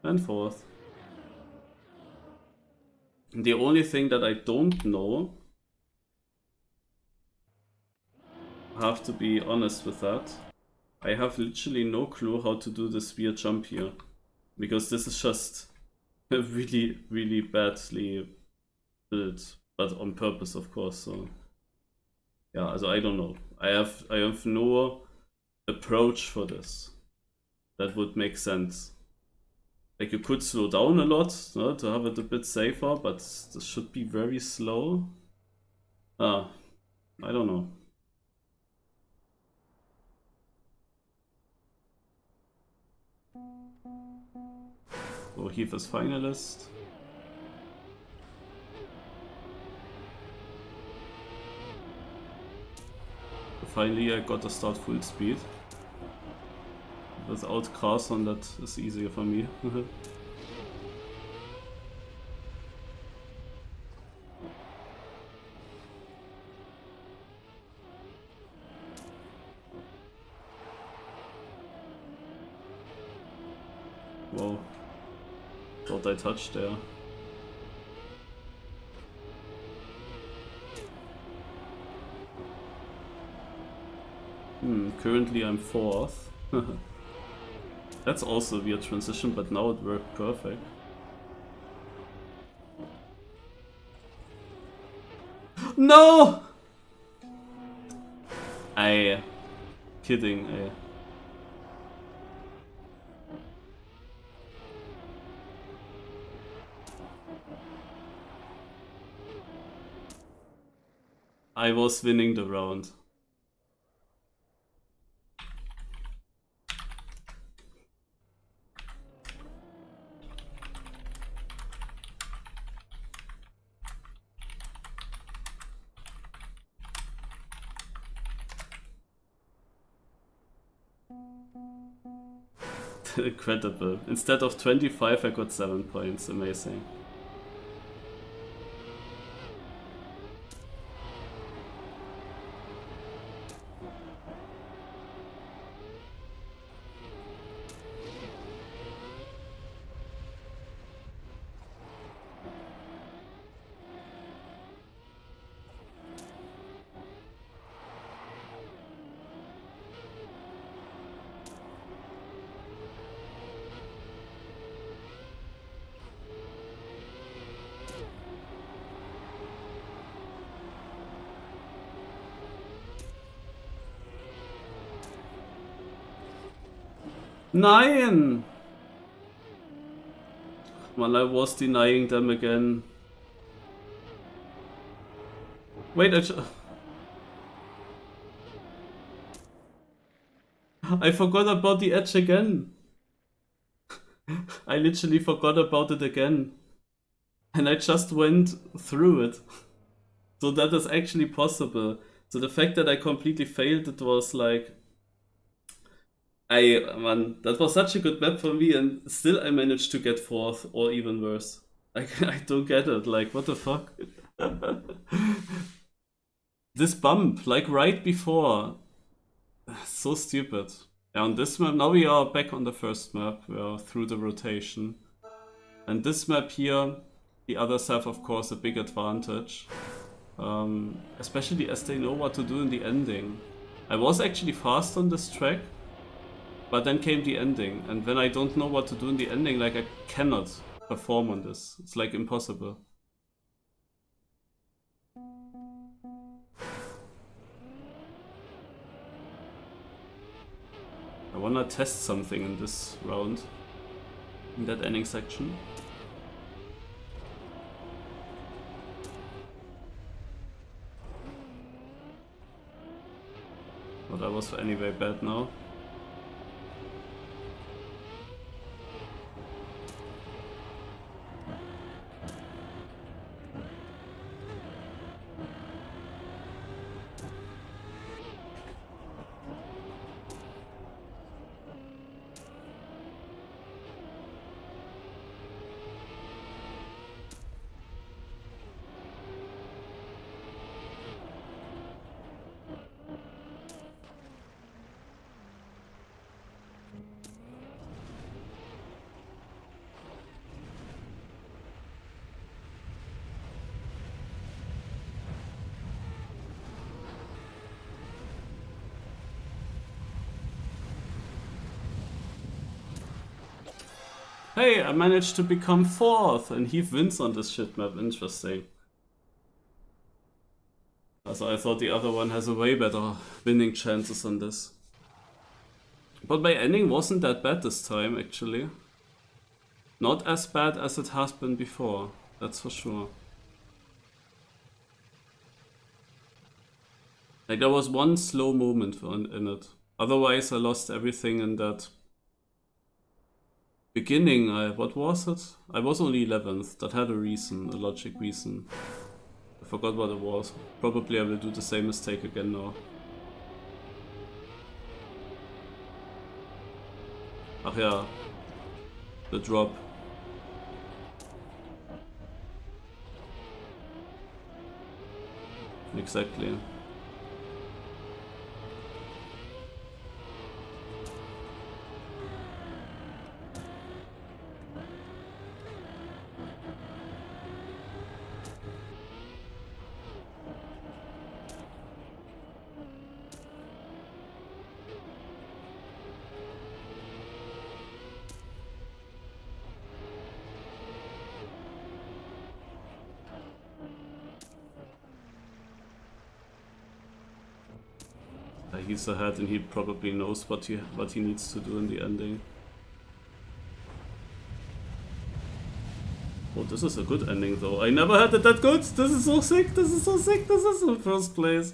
And fourth. The only thing that I don't know, I have to be honest with that, I have literally no clue how to do this weird jump here. Because this is just really, really badly built. But on purpose, of course, so... Yeah, also I don't know. I have no approach for this. That would make sense. Like, you could slow down a lot, no, to have it a bit safer, but this should be very slow. I don't know. So Heath is finalist. Finally I got to start full speed. Without Carson, that is easier for me. Wow. Thought I touched there. Currently I'm fourth. That's also a weird transition, but now it worked perfect. No! Kidding, I was winning the round. Incredible. Instead of 25, I got 7 points. Amazing. Nein! Well, I was denying them again. Wait, I forgot about the edge again. I literally forgot about it again. And I just went through it. So that is actually possible. So the fact that I completely failed it was like... Man, that was such a good map for me, and still I managed to get fourth, or even worse. Like, I don't get it, like, what the fuck? This bump, like right before. So stupid. Yeah, on this map, now we are back on the first map, we are through the rotation. And this map here, The others have, of course, a big advantage. Especially as they know what to do in the ending. I was actually fast on this track, but then came the ending, and when I don't know what to do in the ending, like I cannot perform on this. It's like impossible. I wanna test something in this round, in that ending section. But I was anyway bad now. Hey, I managed to become 4th, and he wins on this shit map. Interesting. Also, I thought the other one has a way better winning chances on this. But my ending wasn't that bad this time, actually. Not as bad as it has been before, that's for sure. Like, there was one slow moment in it. Otherwise, I lost everything in that beginning. What was it? I was only 11th. That had a reason, a logic reason. I forgot what it was. Probably I will do the same mistake again now. Ach ja. The drop. Exactly. He's ahead and he probably knows what he needs to do in the ending. Oh, this is a good ending though. I never had it that good. This is so sick. This is so sick. This is the first place.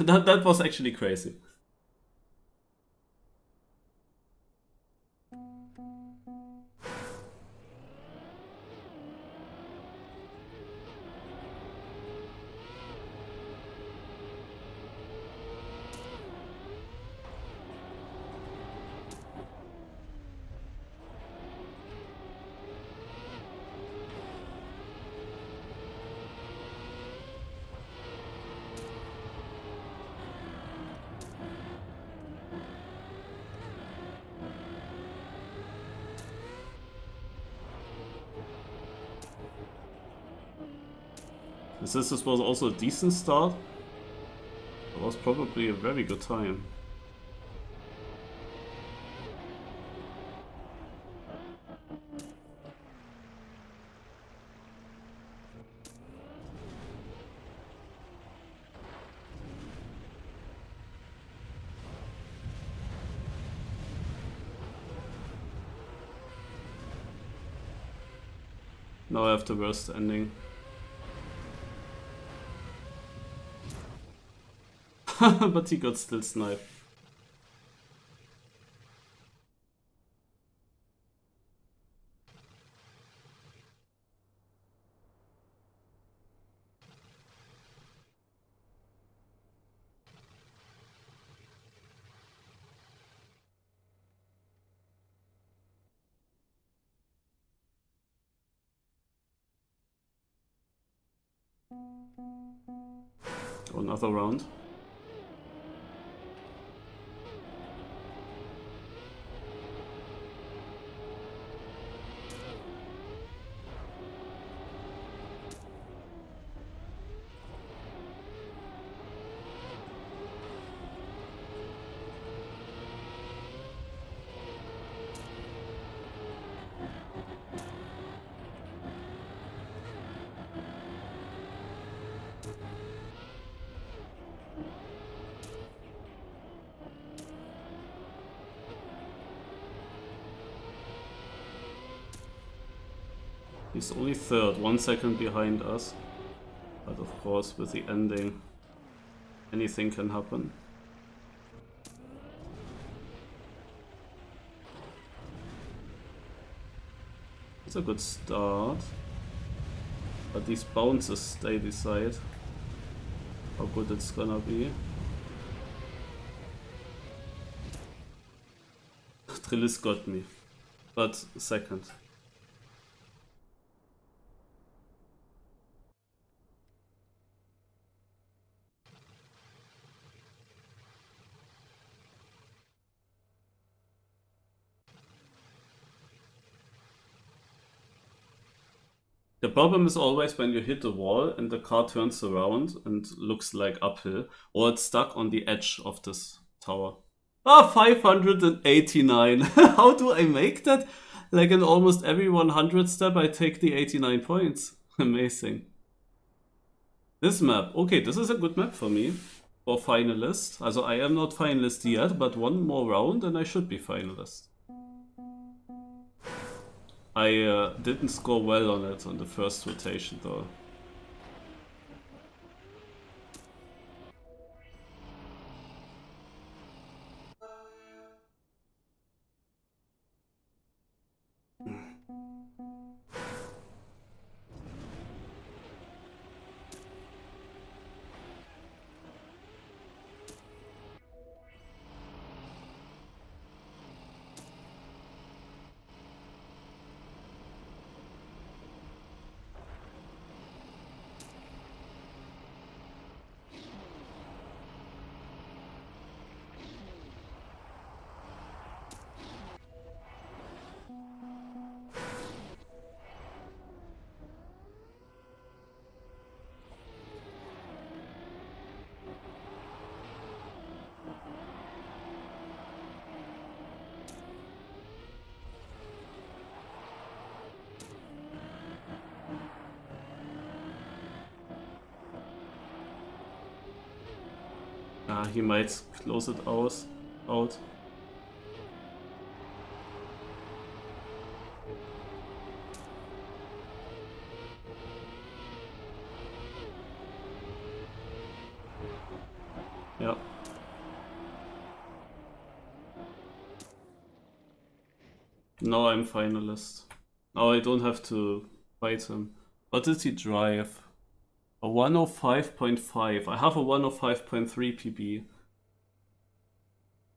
that was actually crazy. Since this was also a decent start, it was probably a very good time. Now I have the worst ending. But he got still sniped. for another round. He's only third, 1 second behind us. But of course, with the ending, anything can happen. It's a good start. But these bounces, they decide how good it's gonna be. Trillis got me, but second. The problem is always when you hit the wall and the car turns around and looks like uphill, or it's stuck on the edge of this tower. Ah, 589. How do I make that? Like in almost every 100 step, I take the 89 points. Amazing. This map. Okay, this is a good map for me. For finalist. Also, I am not finalist yet, but one more round and I should be finalist. I didn't score well on it on the first rotation though. Ah, he might close it out. Yeah. Now I'm finalist. Now I don't have to fight him. What did he drive? A 105.5. I have a 105.3 PB.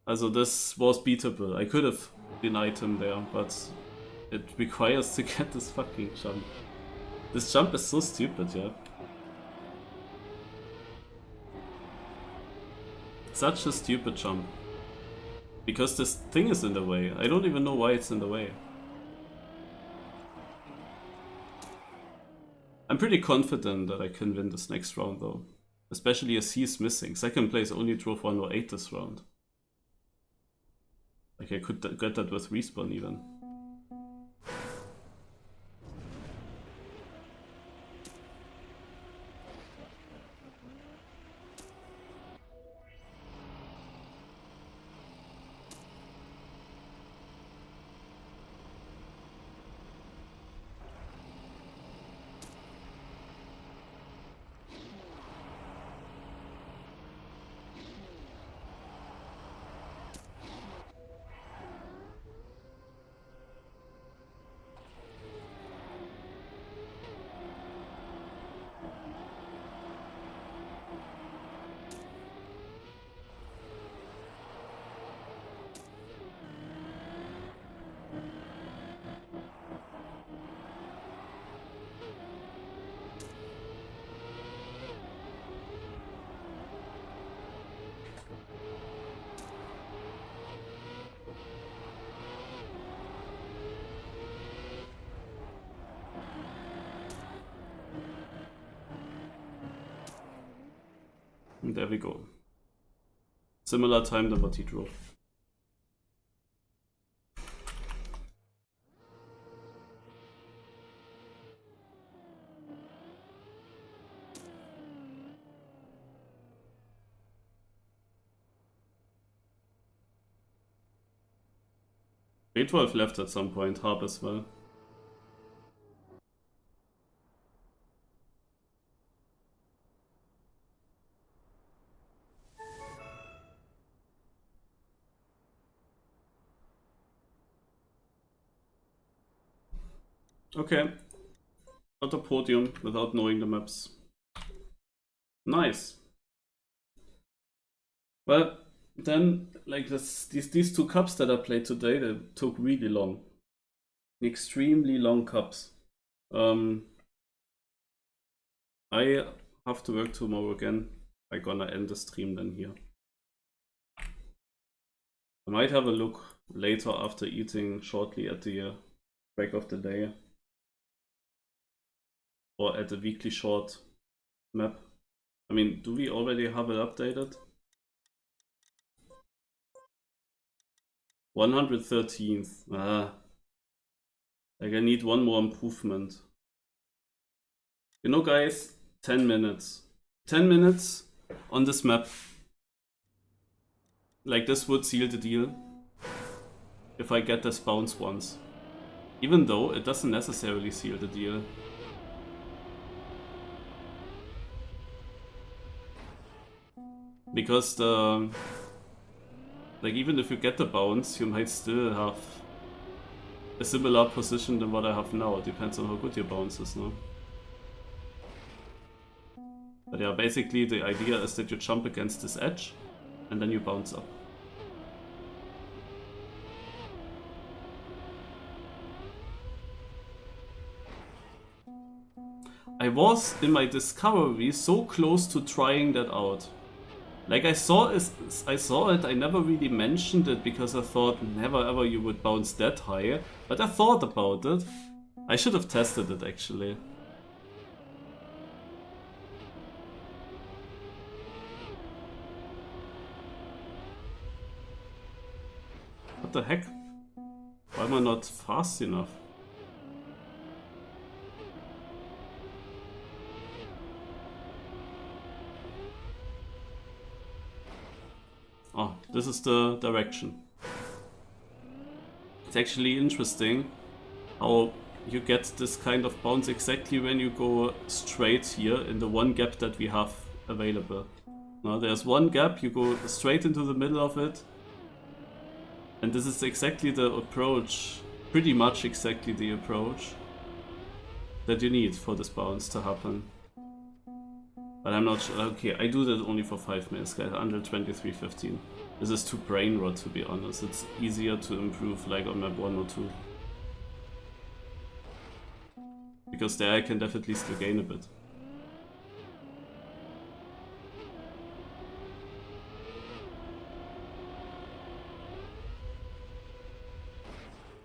Also this was beatable. I could have denied him there, but it requires to get this fucking jump. This jump is so stupid, yeah. Such a stupid jump. Because this thing is in the way. I don't even know why it's in the way. I'm pretty confident that I can win this next round though. Especially as he's missing. Second place only drove 108 this round. Like I could get that with respawn even. And there we go. Similar time than what he drew. Great left at some point, Harp as well. Okay. Got a podium without knowing the maps. Nice. Well, then, like these two cups that I played today, they took really long. Extremely long cups. I have to work tomorrow again. I'm gonna end the stream then here. I might have a look later after eating shortly at the break of the day. Or at the weekly short map. I mean, do we already have it updated? 113th. Like I need one more improvement. You know guys, 10 minutes. 10 minutes on this map. Like this would seal the deal. If I get this bounce once. Even though it doesn't necessarily seal the deal. Because the... Like even if you get the bounce, you might still have a similar position than what I have now. It depends on how good your bounce is, no? But yeah, basically the idea is that you jump against this edge and then you bounce up. I was in my discovery so close to trying that out. Like I saw it, I never really mentioned it because I thought never ever you would bounce that high. But I thought about it. I should have tested it actually. What the heck? Why am I not fast enough? Oh, this is the direction. It's actually interesting how you get this kind of bounce exactly when you go straight here in the one gap that we have available. Now there's one gap, you go straight into the middle of it. And this is exactly the approach, pretty much exactly the approach that you need for this bounce to happen. But I'm not sure. Okay, I do that only for 5 minutes, guys, under 23:15. This is too brain rot, to be honest. It's easier to improve like on map 1 or 2. Because there I can definitely still gain a bit.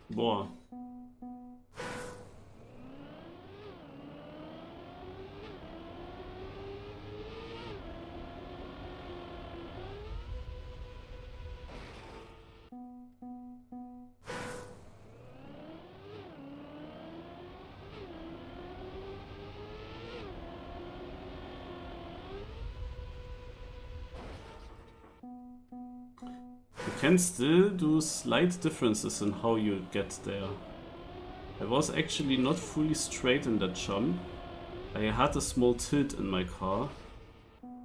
Boah. You can still do slight differences in how you get there. I was actually not fully straight in that jump. I had a small tilt in my car.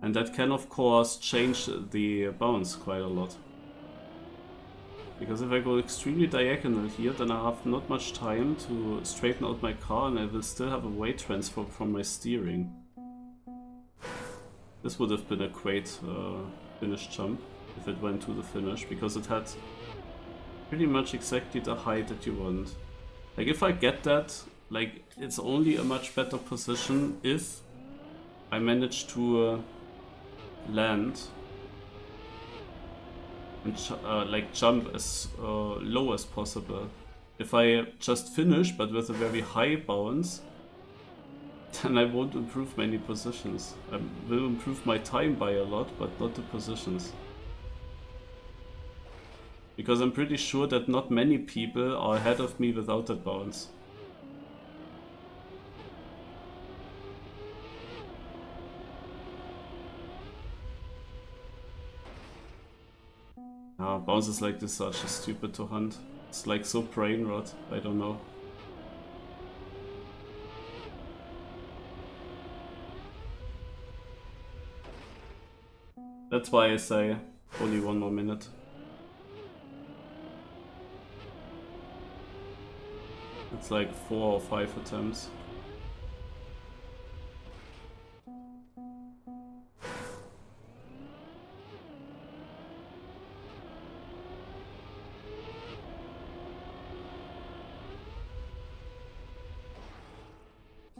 And that can of course change the bounce quite a lot. Because if I go extremely diagonal here, then I have not much time to straighten out my car and I will still have a weight transfer from my steering. This would have been a great finish jump if it went to the finish, because it had pretty much exactly the height that you want. Like if I get that, like it's only a much better position if I manage to land and like jump as low as possible. If I just finish but with a very high bounce, then I won't improve many positions. I will improve my time by a lot, but not the positions. Because I'm pretty sure that not many people are ahead of me without that bounce. Bounces like this are just stupid to hunt. It's like so brain rot, I don't know. That's why I say only one more minute. It's like 4 or 5 attempts.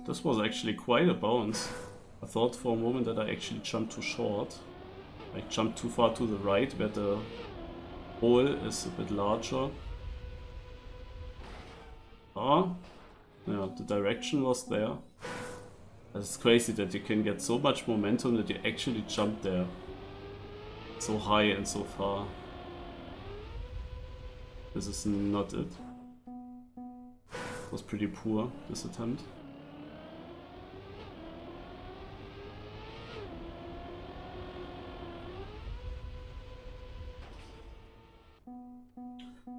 This was actually quite a bounce. I thought for a moment that I actually jumped too short. I jumped too far to the right where the hole is a bit larger. Yeah, the direction was there. It's crazy that you can get so much momentum that you actually jump there. So high and so far. This is not it. It was pretty poor, this attempt.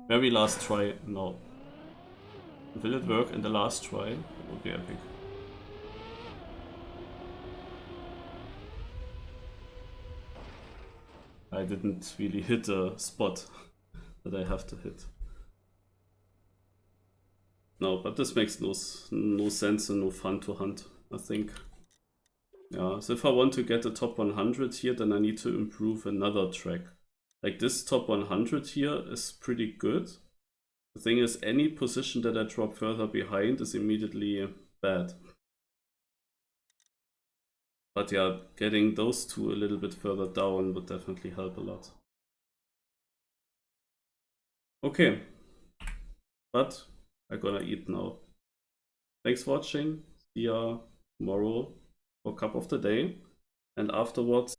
Very last try, no. Will it work in the last try? It would be epic. I didn't really hit a spot that I have to hit. No, but this makes no sense and no fun to hunt, I think. Yeah, so if I want to get a top 100 here, then I need to improve another track. Like this top 100 here is pretty good. The thing is, any position that I drop further behind is immediately bad. But yeah, getting those two a little bit further down would definitely help a lot. Okay, but I'm gonna eat now. Thanks for watching. See ya tomorrow for Cup of the Day. And afterwards